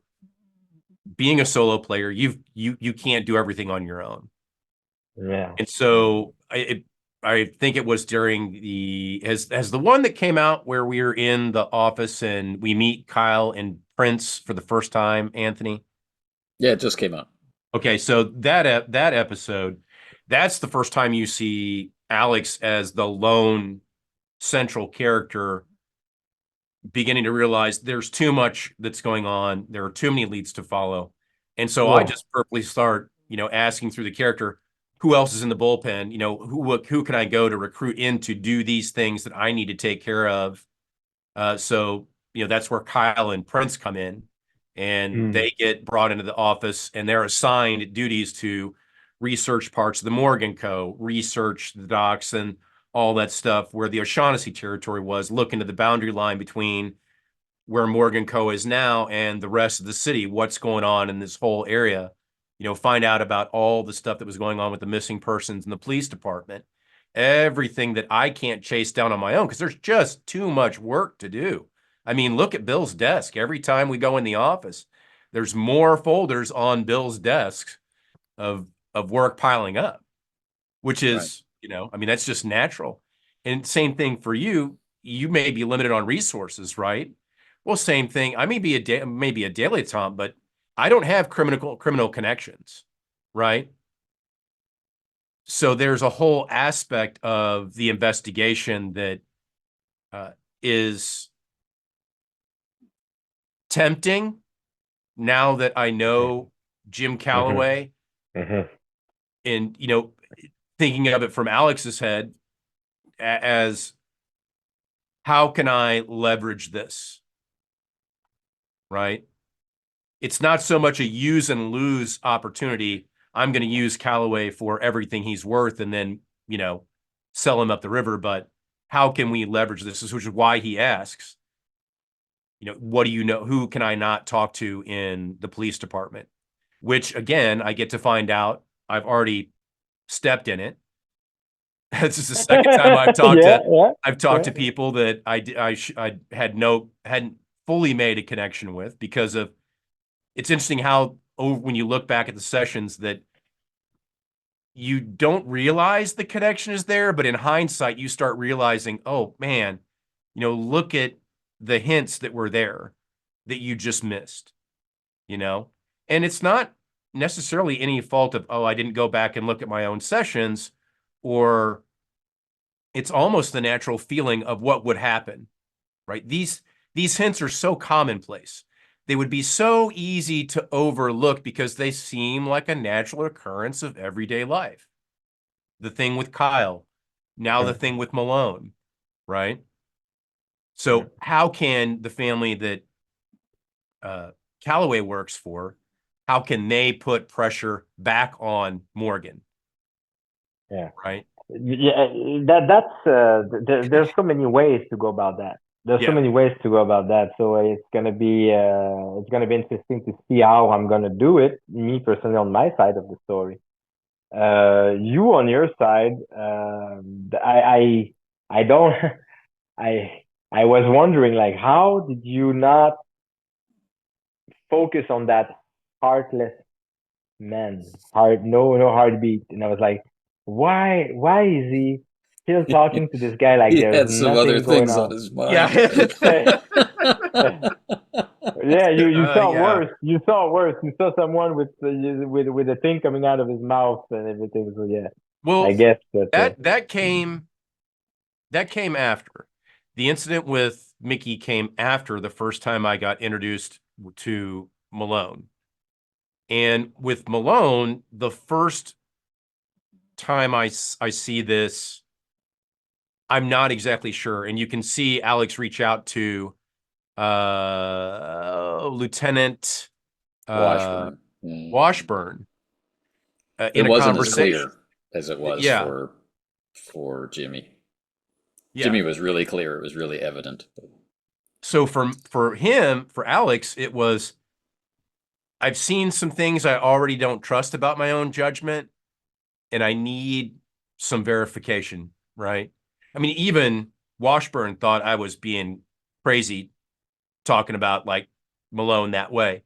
being a solo player, you can't do everything on your own. Yeah. And so I think it was during as the one that came out where we were in the office and we meet Kyle and Prince for the first time, Anthony. Yeah, it just came out. Okay, so that episode, that's the first time you see Alex as the lone central character, beginning to realize there's too much that's going on. There are too many leads to follow. And so I just purposely start, asking through the character, who else is in the bullpen? Who can I go to recruit in to do these things that I need to take care of? So that's where Kyle and Prince come in, and they get brought into the office, and they're assigned duties to research parts of the Morgan Co., research the docks and all that stuff, where the O'Shaughnessy territory was, look into the boundary line between where Morgan Co. is now and the rest of the city, what's going on in this whole area, find out about all the stuff that was going on with the missing persons in the police department, everything that I can't chase down on my own because there's just too much work to do. I mean, look at Bill's desk. Every time we go in the office, there's more folders on Bill's desk of work piling up, which is, that's just natural. And same thing for you. You may be limited on resources, right? Well, same thing. I may be a daily Tom, but I don't have criminal connections, right? So there's a whole aspect of the investigation that is tempting now that I know Jim Calloway, and thinking of it from Alex's head as how can I leverage this? right? It's not so much a use and lose opportunity. I'm going to use Calloway for everything he's worth and then, sell him up the river. But how can we leverage this? Which is why he asks, what do you know? Who can I not talk to in the police department? Which, again, I get to find out I've already stepped in it. This is the second time I've talked to people that I hadn't fully made a connection with, because of, it's interesting how when you look back at the sessions that you don't realize the connection is there, but in hindsight you start realizing, oh man, look at the hints that were there that you just missed, and it's not necessarily any fault of, I didn't go back and look at my own sessions, or it's almost the natural feeling of what would happen, right? These hints are so commonplace. They would be so easy to overlook because they seem like a natural occurrence of everyday life. The thing with Kyle, now the thing with Malone, right? So how can the family that Calloway works for, how can they put pressure back on Morgan? Yeah. Right. Yeah, there's so many ways to go about that. There's so many ways to go about that. So it's gonna be interesting to see how I'm gonna do it. Me personally, on my side of the story. You on your side, I don't I was wondering, like, how did you not focus on that heartless man, no heartbeat? And I was like, why is he still talking to this guy like He there's had some other nothing going things on on? his mind. Yeah. Yeah, you saw Yeah. worse. You saw worse. You saw someone with a thing coming out of his mouth and everything. So yeah, Well, I guess that came after. The incident with Mickey came after the first time I got introduced to Malone. And with Malone, the first time I see this, I'm not exactly sure. And you can see Alex reach out to Lieutenant Washburn. Washburn It in a wasn't as conversation. clear as it was Yeah. for Jimmy. Yeah. Jimmy was really clear. It was really evident. So for him, for Alex, it was, I've seen some things I already don't trust about my own judgment, and I need some verification, right? I mean, even Washburn thought I was being crazy talking about like Malone that way.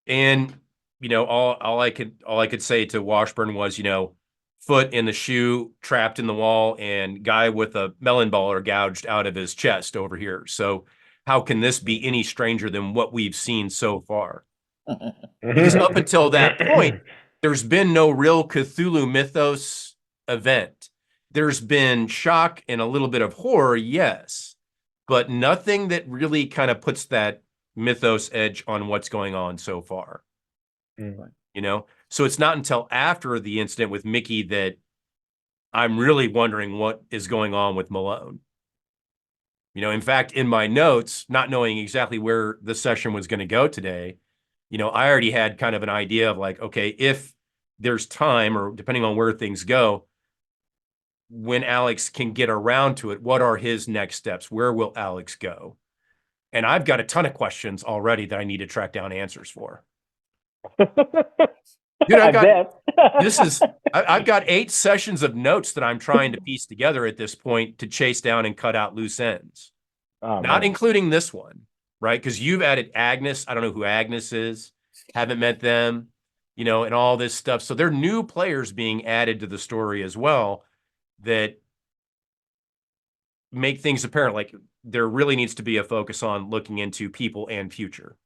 And all I could say to Washburn was, foot in the shoe, trapped in the wall, and guy with a melon baller gouged out of his chest over here. So how can this be any stranger than what we've seen so far? Because up until that point, there's been no real Cthulhu mythos event. There's been shock and a little bit of horror, yes, but nothing that really kind of puts that mythos edge on what's going on so far. So it's not until after the incident with Mickey that I'm really wondering what is going on with Malone. In fact, in my notes, not knowing exactly where the session was going to go today, I already had kind of an idea of like, okay, if there's time, or depending on where things go, when Alex can get around to it, what are his next steps? Where will Alex go? And I've got a ton of questions already that I need to track down answers for. Dude, I've got 8 sessions of notes that I'm trying to piece together at this point to chase down and cut out loose ends. Not including this one, right? Because you've added Agnes. I don't know who Agnes is. Haven't met them, and all this stuff. So there are new players being added to the story as well that make things apparent. Like, there really needs to be a focus on looking into people and future.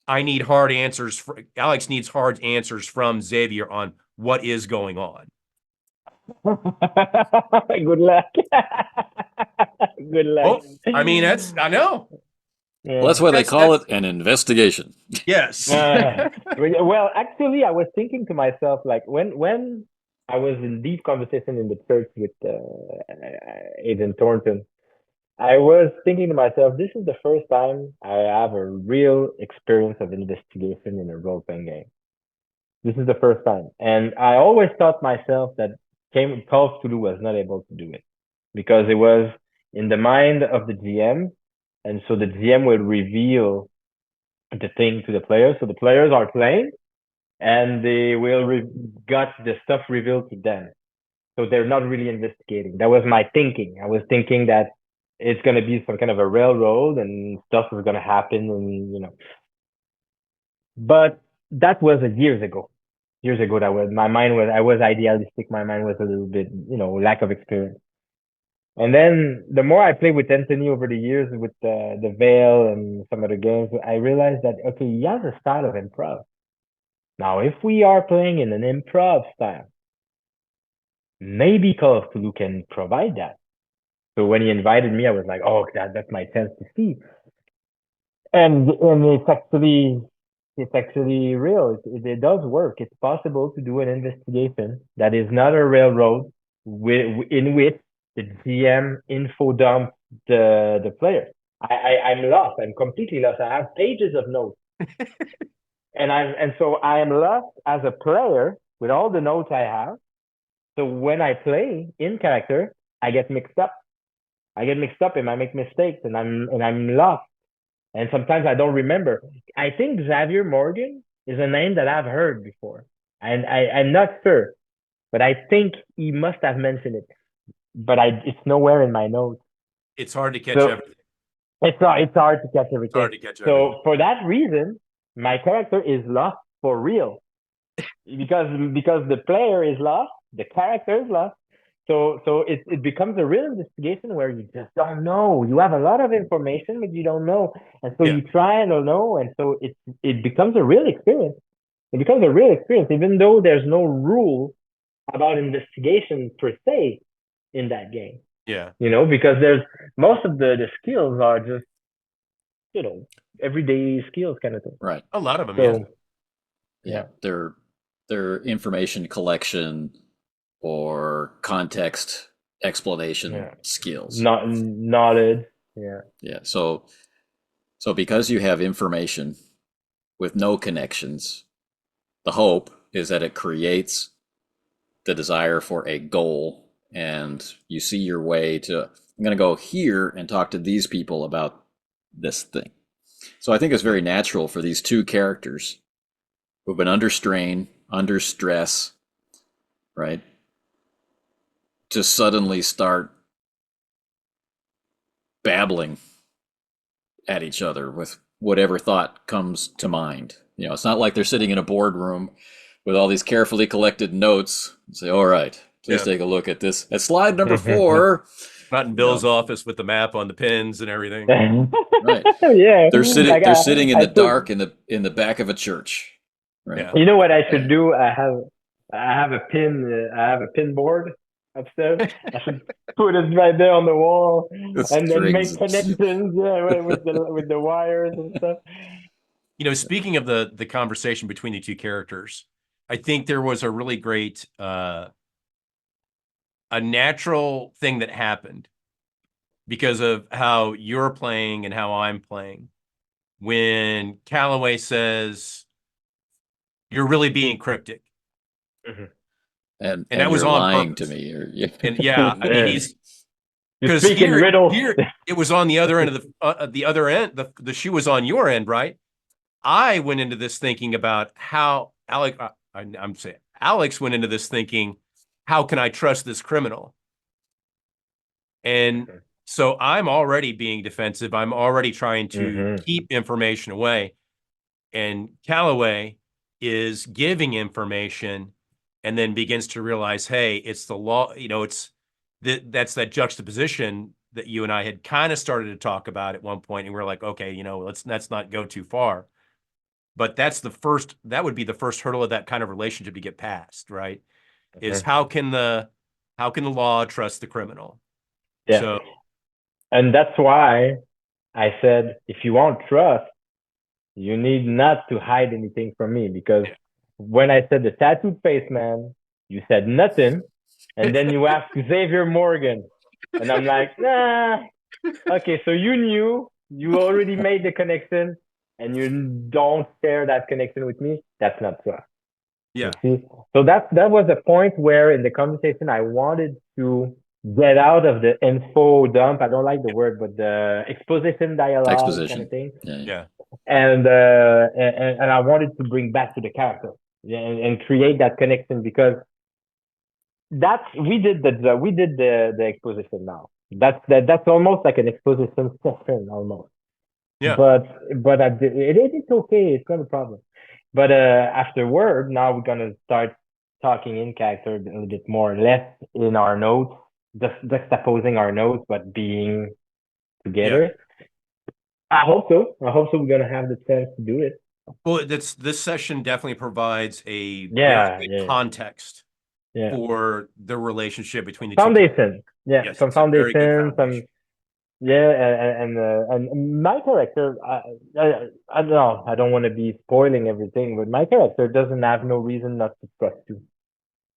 I need hard answers. Alex needs hard answers from Xavier on what is going on. Good luck. Good luck. Well, I mean, I know. Well, that's why they call it an investigation. Yes. Well, actually, I was thinking to myself, like, when I was in deep conversation in the church with Agent Thornton, I was thinking to myself, this is the first time I have a real experience of investigation in a role-playing game. This is the first time. And I always thought myself that Call of Cthulhu was not able to do it because it was in the mind of the GM. And so the GM will reveal the thing to the players. So the players are playing and they will got the stuff revealed to them. So they're not really investigating. That was my thinking. I was thinking that it's going to be some kind of a railroad and stuff is going to happen and, but that was years ago. Years ago, that was my mind was I was idealistic. My mind was a little bit, lack of experience. And then the more I played with Anthony over the years with the Veil and some other games, I realized that okay, he has a style of improv. Now, if we are playing in an improv style, maybe Call of Cthulhu can provide that. So when he invited me, I was like, oh, that's my chance to see. And it's actually real. It does work. It's possible to do an investigation that is not a railroad in which the GM info dumps the player. I'm lost. I'm completely lost. I have pages of notes. and so I am lost as a player with all the notes I have. So when I play in character, I get mixed up. And I make mistakes and I'm lost. And sometimes I don't remember. I think Xavier Morgan is a name that I've heard before. And I'm not sure, but I think he must have mentioned it. But it's nowhere in my notes. It's hard to catch So everything. it's hard to catch everything. It's hard to catch everything. So for that reason, my character is lost for real. because the player is lost, the character is lost. So it becomes a real investigation where you just don't know. You have a lot of information, but you don't know. And so you try and don't know. And so it becomes a real experience. It becomes a real experience, even though there's no rule about investigation per se in that game. Yeah. Because there's most of the skills are just, everyday skills kind of thing. Right. A lot of them, So, yeah. They're information collection or context explanation skills. Not knowledge. Yeah. Yeah. So because you have information with no connections, the hope is that it creates the desire for a goal, and you see your way to, I'm going to go here and talk to these people about this thing. So I think it's very natural for these two characters who've been under strain, under stress, right, to suddenly start babbling at each other with whatever thought comes to mind. It's not like they're sitting in a boardroom with all these carefully collected notes and say, all right, please take a look at this. At slide number 4. Not in Bill's office with the map on the pins and everything. Right. Yeah. They're sitting in the dark in the back of a church. Right. Yeah. You know what I should do? I have a pin board upstairs. I should put it right there on the wall and then make connections, with the wires and stuff. Speaking of the conversation between the two characters, I think there was a really great a natural thing that happened because of how you're playing and how I'm playing. When Calloway says, "You're really being cryptic," and that was on lying purpose to me, and I mean he's because here it was on the other end of the other end. The shoe was on your end, right? I went into this thinking about how Alex went into this thinking, how can I trust this criminal? And so I'm already being defensive. I'm already trying to keep information away. And Calloway is giving information and then begins to realize, hey, it's the law. That's that juxtaposition that you and I had kind of started to talk about at one point. And we're like, okay, let's not go too far. But that would be the first hurdle of that kind of relationship to get past, right? Is how can the law trust the criminal? Yeah. So, and that's why I said, if you want trust, you need not to hide anything from me, because when I said the tattooed face man, you said nothing, and then you asked Xavier Morgan, and I'm like, nah, Okay, so you already made the connection, and you don't share that connection with me. That's not trust. You Yeah. see, so that was a point where in the conversation I wanted to get out of the info dump. I don't like the word, but the exposition dialogue kind of Exposition. thing. Yeah. Yeah. And I wanted to bring back to the character, and create that connection, because we did the exposition now. That's almost like an exposition session almost. Yeah. But it's okay. It's not a problem. But afterward, now we're gonna start talking in character a little bit more, less in our notes, just opposing our notes, but being Yeah. together. I hope so. I hope so. We're gonna have the chance to do it. Well, this session definitely provides a very Yeah, good yeah, context yeah. for the relationship between the two characters. Foundation. Yeah, Yes, some it's a very good foundation, foundation. yeah, and my character, I don't know. I don't want to be spoiling everything, but my character doesn't have no reason not to trust you.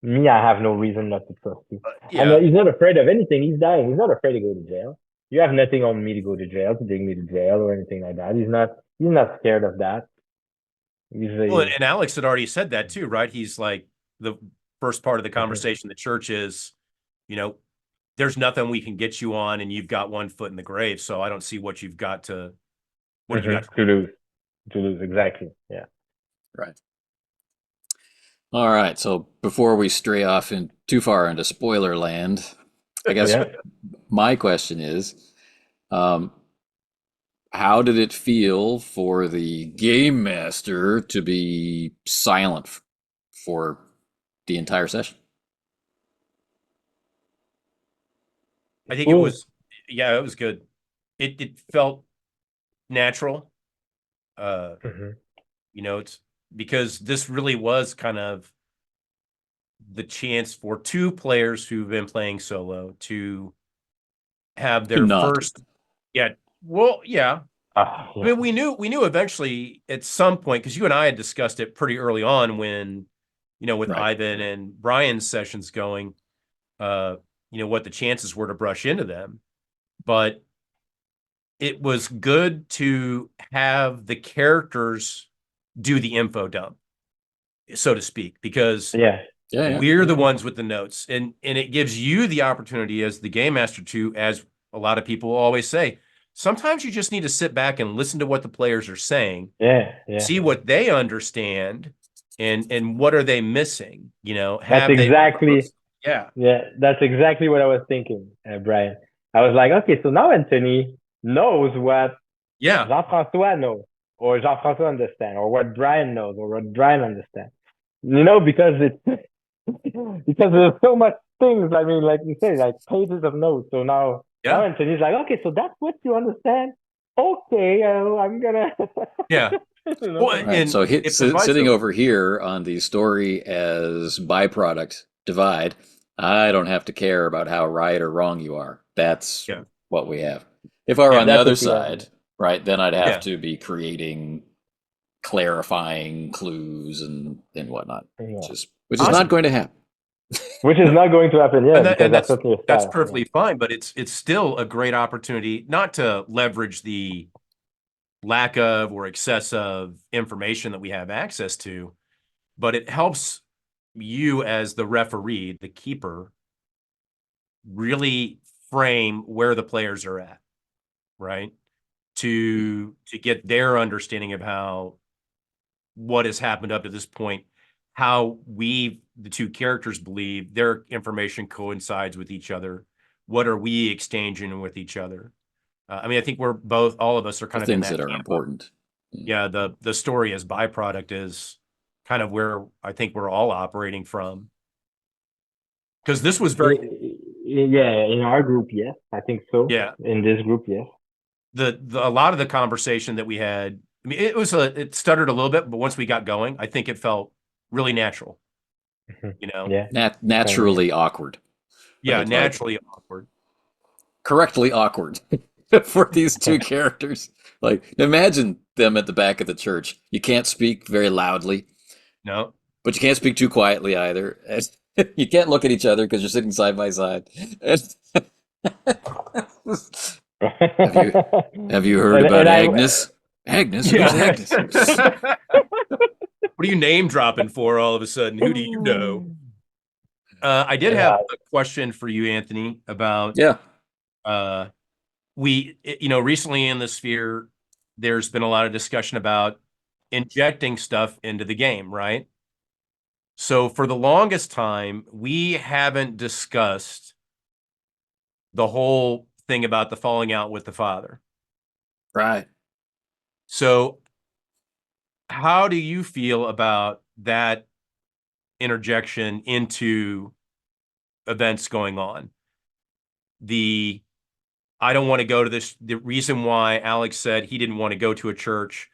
Me, I have no reason not to trust you. And Yeah. he's not afraid of anything. He's dying. He's not afraid to go to jail. You have nothing on me to go to jail, to take me to jail or anything like that. He's not. He's not scared of that. He's Well, and Alex had already said that too, right? He's like, the first part of the Mhm. conversation, the church is, you know, there's nothing we can get you on, and you've got one foot in the grave. So I don't see what you've got to, what have you got to lose exactly. Yeah. Right. All right. So before we stray off in too far into spoiler land, I guess Yeah. my question is, um, how did it feel for the game master to be silent for the entire session? I think it Ooh. was, yeah, it was good. It felt natural. Mhm. You know, it's because this really was kind of the chance for two players who've been playing solo to have their Not. first, yeah, well, yeah. Ah, I mean, we knew eventually at some point, because you and I had discussed it pretty early on when, with Right. Ivan and Brian's sessions going, what the chances were to brush into them. But it was good to have the characters do the info dump, so to speak, because yeah. Yeah. we're the ones with the notes, and it gives you the opportunity as the game master to, as a lot of people always say, sometimes you just need to sit back and listen to what the players are saying, Yeah. see what they understand, and what are they missing. That's Have they exactly. yeah, That's exactly what I was thinking, Brian. I was like, okay, so now Anthony knows what yeah, Jean-François knows, or Jean-François understands, or what Brian knows, or what Brian understands. Because it's because there's so much things. I mean, like you say, like pages of notes. So now yeah, Anthony's like, okay, so that's what you understand. Okay, I'm gonna. yeah. Well, Right. and So it provides sitting a, over here on the story as byproduct divide, I don't have to care about how right or wrong you are. That's yeah, what we have. If I were Yeah, on the That's other what we have. side, right, then I'd have yeah, to be creating clarifying clues and whatnot, Yeah. which is Honestly, not going to happen. Which is not going to happen, yeah, and that because and that's that's not your that's style. perfectly fine, but it's still a great opportunity not to leverage the lack of or excess of information that we have access to, but it helps you as the referee, the keeper, really frame where the players are at, right? To get their understanding of how what has happened up to this point, how the two characters believe their information coincides with each other. What are we exchanging with each other? I mean, I think all of us are The kind of in things that that are camp of, important. yeah, the story as byproduct is kind of where I think we're all operating from. Because this was very, Yeah, in our group, yes, I think so. yeah, In this group, yes. a lot of the conversation that we had, I mean, it stuttered a little bit, but once we got going, I think it felt really natural, Yeah, Naturally awkward. yeah, Right? Like naturally awkward. correctly awkward for these two characters. Like imagine them at the back of the church. You can't speak very loudly, No, but you can't speak too quietly either. You can't look at each other because you're sitting side by side. Have you heard about Agnes? Agnes? Who's Agnes? What are you name dropping for all of a sudden? Who do you know? I did have a question for you, Anthony, about Yeah. Recently in the sphere, there's been a lot of discussion about injecting stuff into the game, right? So for the longest time, we haven't discussed the whole thing about the falling out with the father. Right. So how do you feel about that interjection into events going on? I don't want to go to this. The reason why Alex said he didn't want to go to a church,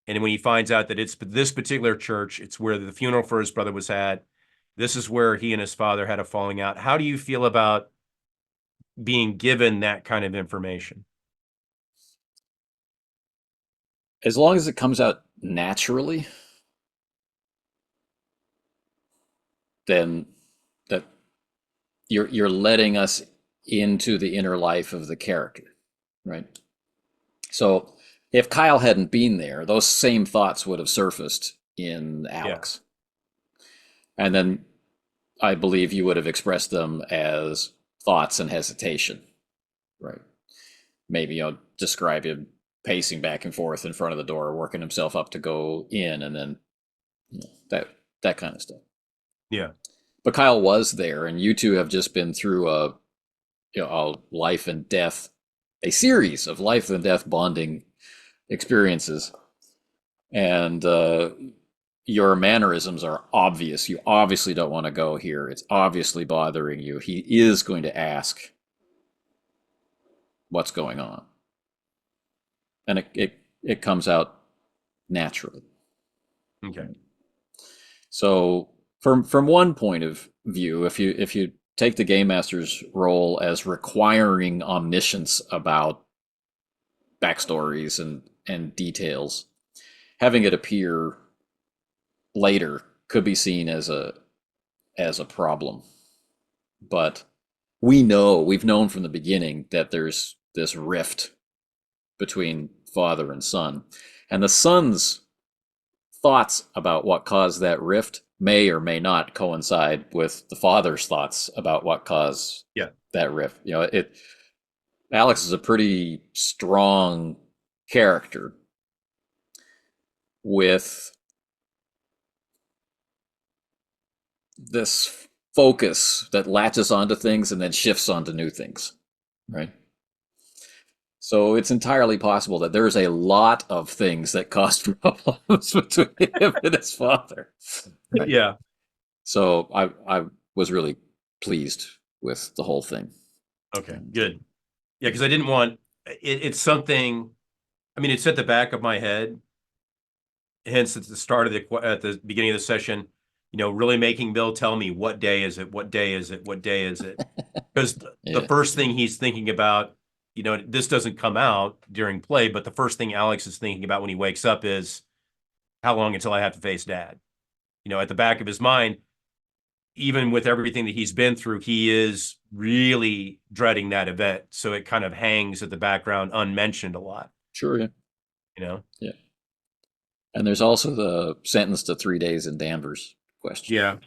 and when he finds out that it's this particular church, it's where the funeral for his brother was had. This is where he and his father had a falling out. How do you feel about being given that kind of information? As long as it comes out naturally, then that you're letting us into the inner life of the character, right? So if Kyle hadn't been there, those same thoughts would have surfaced in Alex. Yeah. And then I believe you would have expressed them as thoughts and hesitation, right? Maybe, describe him pacing back and forth in front of the door, working himself up to go in, and then that kind of stuff. Yeah. But Kyle was there, and you two have just been through a life and death, a series of life and death bonding experiences, and your mannerisms are obvious. You obviously don't want to go here. It's obviously bothering you. He is going to ask what's going on, and it comes out naturally. Okay. So from one point of view, if you take the game master's role as requiring omniscience about backstories and details, having it appear later could be seen as a problem. But we've known from the beginning that there's this rift between father and son, and the son's thoughts about what caused that rift may or may not coincide with the father's thoughts about what caused that rift. Alex is a pretty strong character with this focus that latches onto things and then shifts onto new things, right? So it's entirely possible that there's a lot of things that caused problems between him and his father. Right? Yeah. So I was really pleased with the whole thing. Okay, good. Yeah, because I didn't want it's something. I mean, it's at the back of my head. Hence, at the start of at the beginning of the session, really making Bill tell me what day is it, what day is it, what day is it, because the first thing he's thinking about, this doesn't come out during play, but the first thing Alex is thinking about when he wakes up is how long until I have to face Dad. At the back of his mind, even with everything that he's been through, he is really dreading that event. So it kind of hangs at the background unmentioned a lot. Sure, yeah. Yeah. And there's also the sentenced to 3 days in Danvers question. Yeah.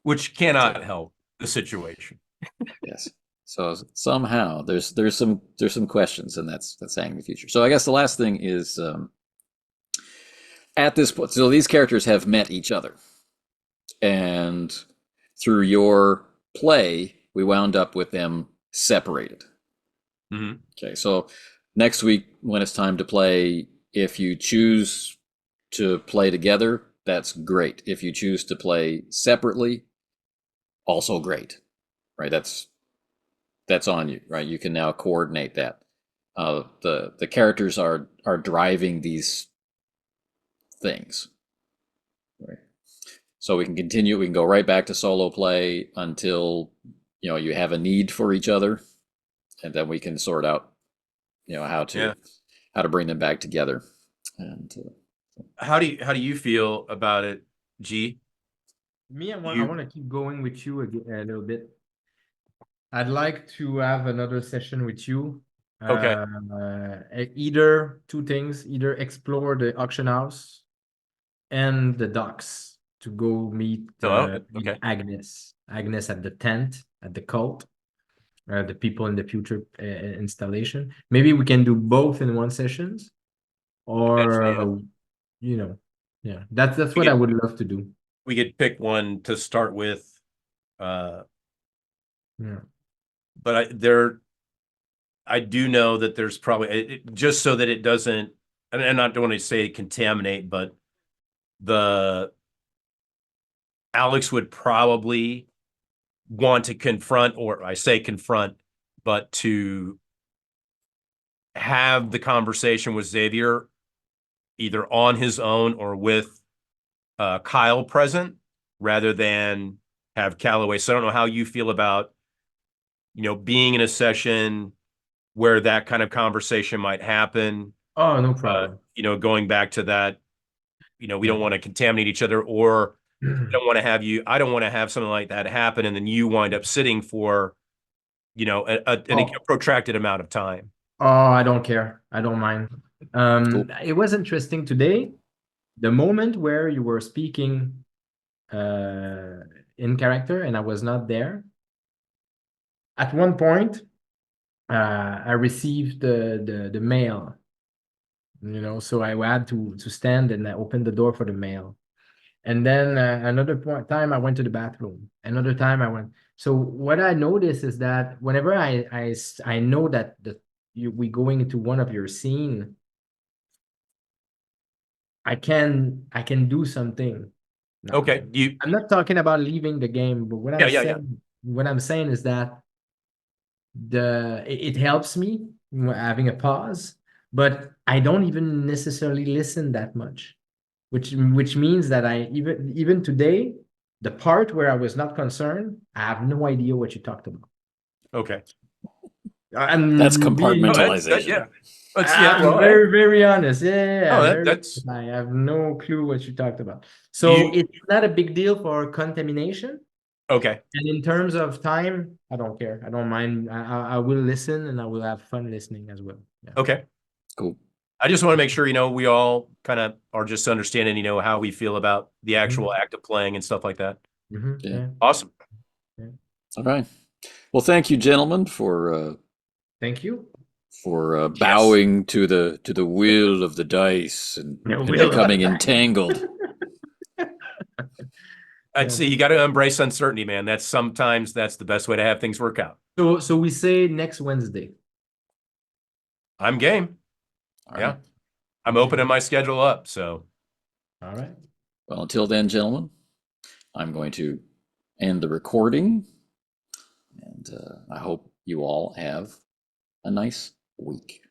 Which cannot help the situation. Yes. So somehow there's some questions, and that's hanging in the future. So I guess the last thing is at this point, so these characters have met each other, and through your play, we wound up with them separated. Mm-hmm. Okay, so next week when it's time to play, if you choose to play together, that's great. If you choose to play separately, also great. Right? That's on you, right? You can now coordinate that. The characters are driving these things, right? So we can continue. We can go right back to solo play until you have a need for each other, and then we can sort out how to bring them back together. And how do you feel about it, G? Me, I want to keep going with you a little bit. I'd like to have another session with you Okay. Either two things, either explore the auction house and the docks to go meet Okay. Agnes. Agnes at the tent, at the cult, the people in the future installation. Maybe we can do both in one sessions, Potentially, or yeah, that's We what I could- would love to do. We could pick one to start with. Yeah. But I do know that there's probably just so that it doesn't, and I don't want to say contaminate, but Alex would probably want to confront, or I say confront, but to have the conversation with Xavier either on his own or with Kyle present, rather than have Calloway. So I don't know how you feel about, being in a session where that kind of conversation might happen. Oh, no problem. Going back to that, we Yeah. don't want to contaminate each other, or I don't want to have something like that happen and then you wind up sitting for, a protracted amount of time. Oh, I don't care. I don't mind. Cool. It was interesting today. The moment where you were speaking in character and I was not there. At one point, I received the mail. So I had to stand and I opened the door for the mail. And then another time I went to the bathroom. Another time I went. So what I noticed is that whenever I know that we going into one of your scene, I can do something. Now, Okay. I'm not talking about leaving the game, but what I'm saying is that it helps me having a pause, but I don't even necessarily listen that much, which means that I even today, the part where I was not concerned, I have no idea what you talked about. Okay. That's compartmentalization. Yeah. I'm very, very honest. Yeah. That's I have no clue what you talked about. So it's not a big deal for contamination. okay. And in terms of time, I don't care. I don't mind. I will listen and I will have fun listening as well. Yeah. Okay. Cool. I just want to make sure, we all kind of are just understanding, how we feel about the actual act of playing and stuff like that. Yeah. Awesome. All right. Well, thank you, gentlemen, for Thank you. bowing to the will of the dice and becoming entangled. I'd say you got to embrace uncertainty, man. Sometimes that's the best way to have things work out. So we say next Wednesday. I'm game. All Yeah. right. I'm opening my schedule up. So. All right. Well, until then, gentlemen, I'm going to end the recording, and I hope you all have a nice week.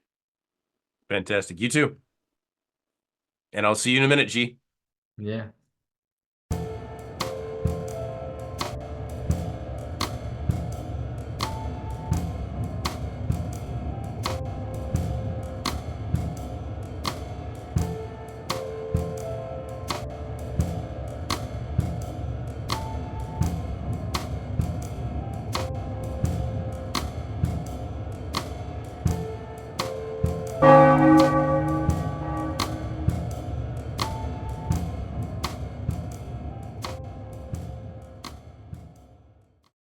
Fantastic. You too. And I'll see you in a minute, G. Yeah.